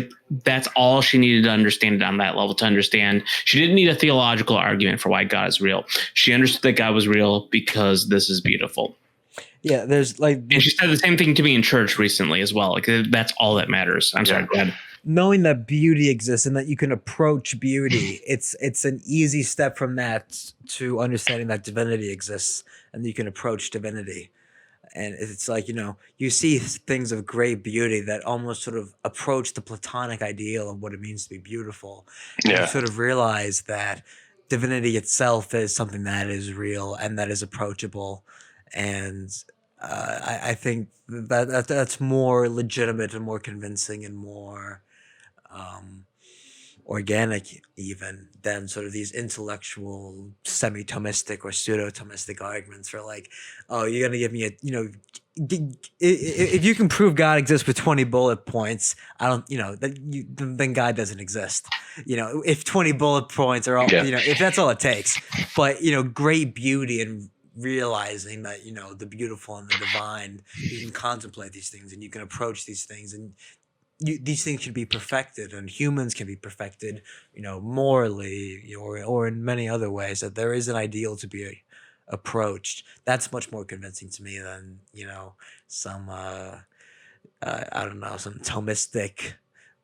all she needed to understand on that level, to understand. She didn't need a theological argument for why God is real. She understood that God was real because this is beautiful. Yeah, there's like, and she said the same thing to me in church recently as well. Like that's all that matters. I'm sorry, go ahead. Knowing that beauty exists and that you can approach beauty, it's an easy step from that to understanding that divinity exists and you can approach divinity. And it's like, you see things of great beauty that almost sort of approach the Platonic ideal of what it means to be beautiful. And you sort of realize that divinity itself is something that is real and that is approachable. And I think that's more legitimate and more convincing and more organic even than sort of these intellectual semi-Thomistic or pseudo-Thomistic arguments for like, oh, you're going to give me if you can prove God exists with 20 bullet points, then God doesn't exist. If 20 bullet points are all, if that's all it takes, but, great beauty and realizing that, the beautiful and the divine, you can contemplate these things and you can approach these things, and these things should be perfected, and humans can be perfected, morally or in many other ways, that there is an ideal to be approached. That's much more convincing to me than, some, I don't know, some Thomistic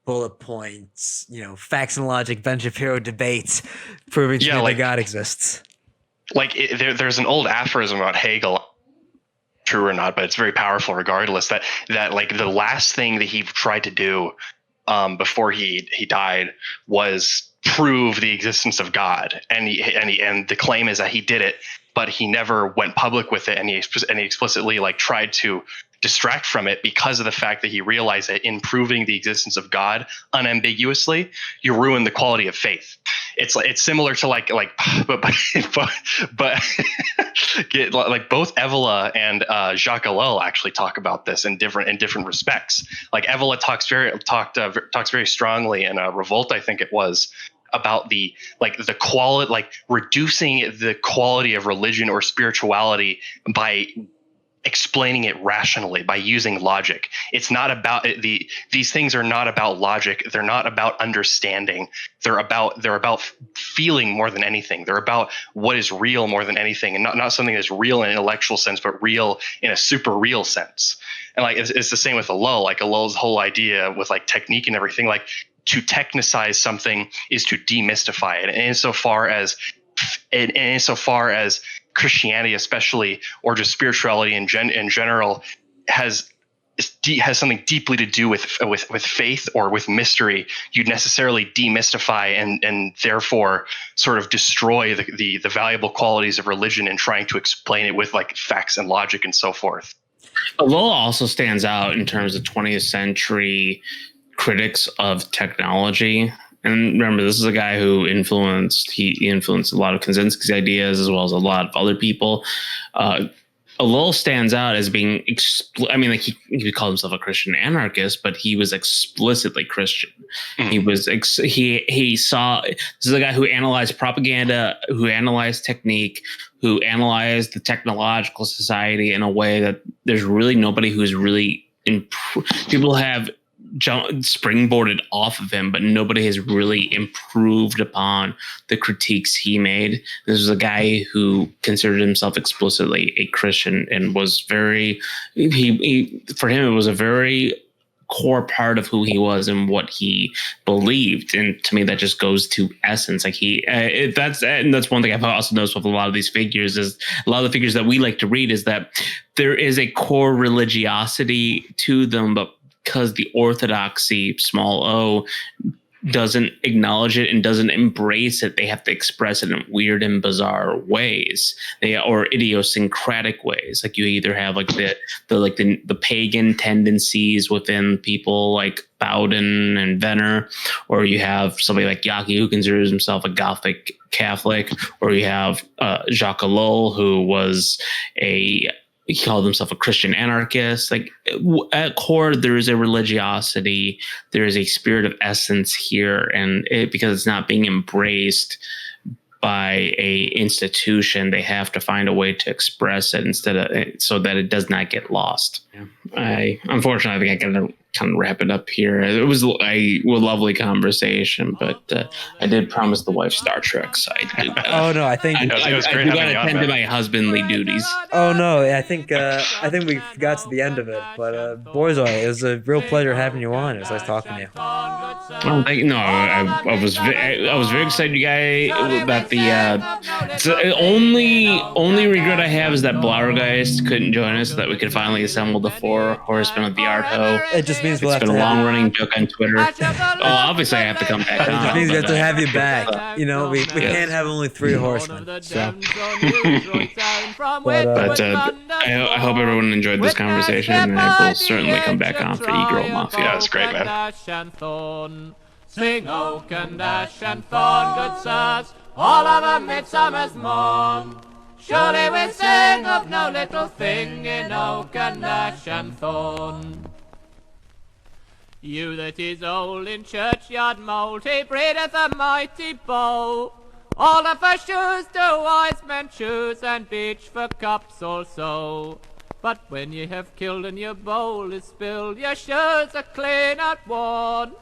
bullet points, facts and logic, Ben Shapiro debates proving to me that God exists. Like there's an old aphorism about Hegel, true or not, but it's very powerful regardless, that like the last thing that he tried to do before he died was prove the existence of God, and the claim is that he did it, but he never went public with it, and he explicitly like tried to distract from it because of the fact that he realized that in proving the existence of God unambiguously, you ruin the quality of faith. It's similar to like but like both Evola and Jacques Ellul actually talk about this in different respects. Like Evola talks very strongly in Revolt, I think it was, about the quality, like reducing the quality of religion or spirituality by explaining it rationally by using logic. It's not about these things are not about logic. They're not about understanding. They're about feeling more than anything. They're about what is real more than anything, and not something that's real in an intellectual sense, but real in a super real sense. And like it's the same with a lull. Like a lull's whole idea with like technique and everything, like to technicize something is to demystify it. And insofar as Christianity, especially, or just spirituality in general, has something deeply to do with faith or with mystery, you'd necessarily demystify and therefore sort of destroy the valuable qualities of religion in trying to explain it with like facts and logic and so forth. Lowell also stands out in terms of 20th century critics of technology. And remember, this is a guy who influenced a lot of Kaczynski's ideas as well as a lot of other people. Lowell stands out as being, he called himself a Christian anarchist, but he was explicitly Christian. He was, he saw, this is a guy who analyzed propaganda, who analyzed technique, who analyzed the technological society in a way that there's really nobody who's really people have springboarded off of him, but nobody has really improved upon the critiques he made. This was a guy who considered himself explicitly a Christian and was very, for him, it was a very core part of who he was and what he believed. And to me, that just goes to essence. Like that's one thing I've also noticed with a lot of these figures is a lot of the figures that we like to read is that there is a core religiosity to them, but because the orthodoxy, small o, doesn't acknowledge it and doesn't embrace it, they have to express it in weird and bizarre ways, or idiosyncratic ways. Like you either have like the pagan tendencies within people like Bowden and Venner, or you have somebody like Yaki who considers himself a Gothic Catholic, or you have Jacques Ellul, who was he called himself a Christian anarchist. Like at core, there is a religiosity, there is a spirit of essence here, and because it's not being embraced by a institution, they have to find a way to express it so that it does not get lost. Yeah. Unfortunately, I think I gotta kind of wrap it up here. It was a lovely conversation, but I did promise the wife Star Trek, so I do. Oh no, I think it was great I do having you on, attend to man. my husbandly duties. Oh no, I think we got to the end of it. But Borzoi, it was a real pleasure having you on. It was nice talking to you. I was very excited, you guys. That the only regret I have is that Blauergeist couldn't join us, so that we could finally assemble the 4 horsemen of the Art-Ho. It just means It's been a long-running joke on Twitter. Obviously I have to come back on. It just means we have to have you back. You know, we can't have only 3 horsemen. So. But I hope everyone enjoyed this conversation, and I will certainly come back on for E-Girl Mafia. Yeah, it's great, man. Sing oak and ash and thorn, good sirs, all of a midsummer's morn. Surely we sing of no little thing in oak and ash and thorn. You that is old in churchyard mould, he breedeth a mighty bow. All of her shoes do wise men choose, and beach for cups also. But when ye have killed and your bowl is spilled, your shoes are clean and worn.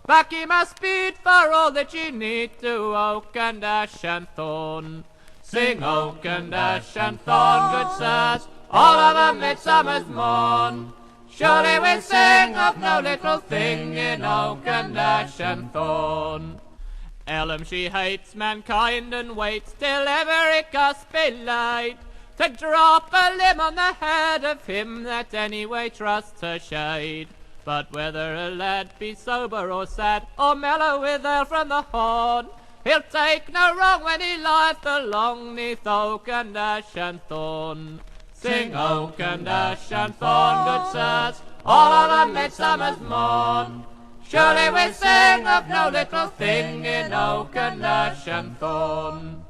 Back ye must speed for all that ye need to oak and ash and thorn. Sing oak and ash and thorn, good sirs, all of a midsummer's morn. Surely we sing of no little thing in oak and ash and thorn. Ellum she hates mankind and waits till every cusp be laid, to drop a limb on the head of him that anyway trusts her shade. But whether a lad be sober or sad, or mellow with ale from the horn, he'll take no wrong when he lieth along neath oak and ash and thorn. Sing oak and ash and thorn, good sirs, all of a midsummer's morn. Surely we sing of no little thing in oak and ash and thorn.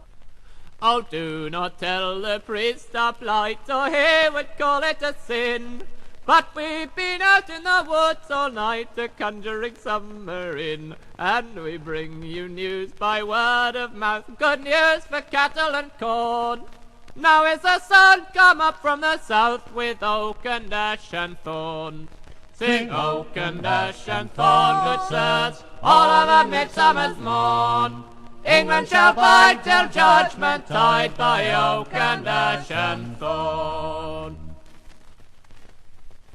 Oh, do not tell the priest our plight, or he would call it a sin. But we've been out in the woods all night, a-conjuring summer in, and we bring you news by word of mouth, good news for cattle and corn. Now is the sun come up from the south with oak and ash and thorn. Sing oak and ash and thorn, good sirs, all of a midsummer's morn. England shall bide till judgment tide by oak and ash and thorn.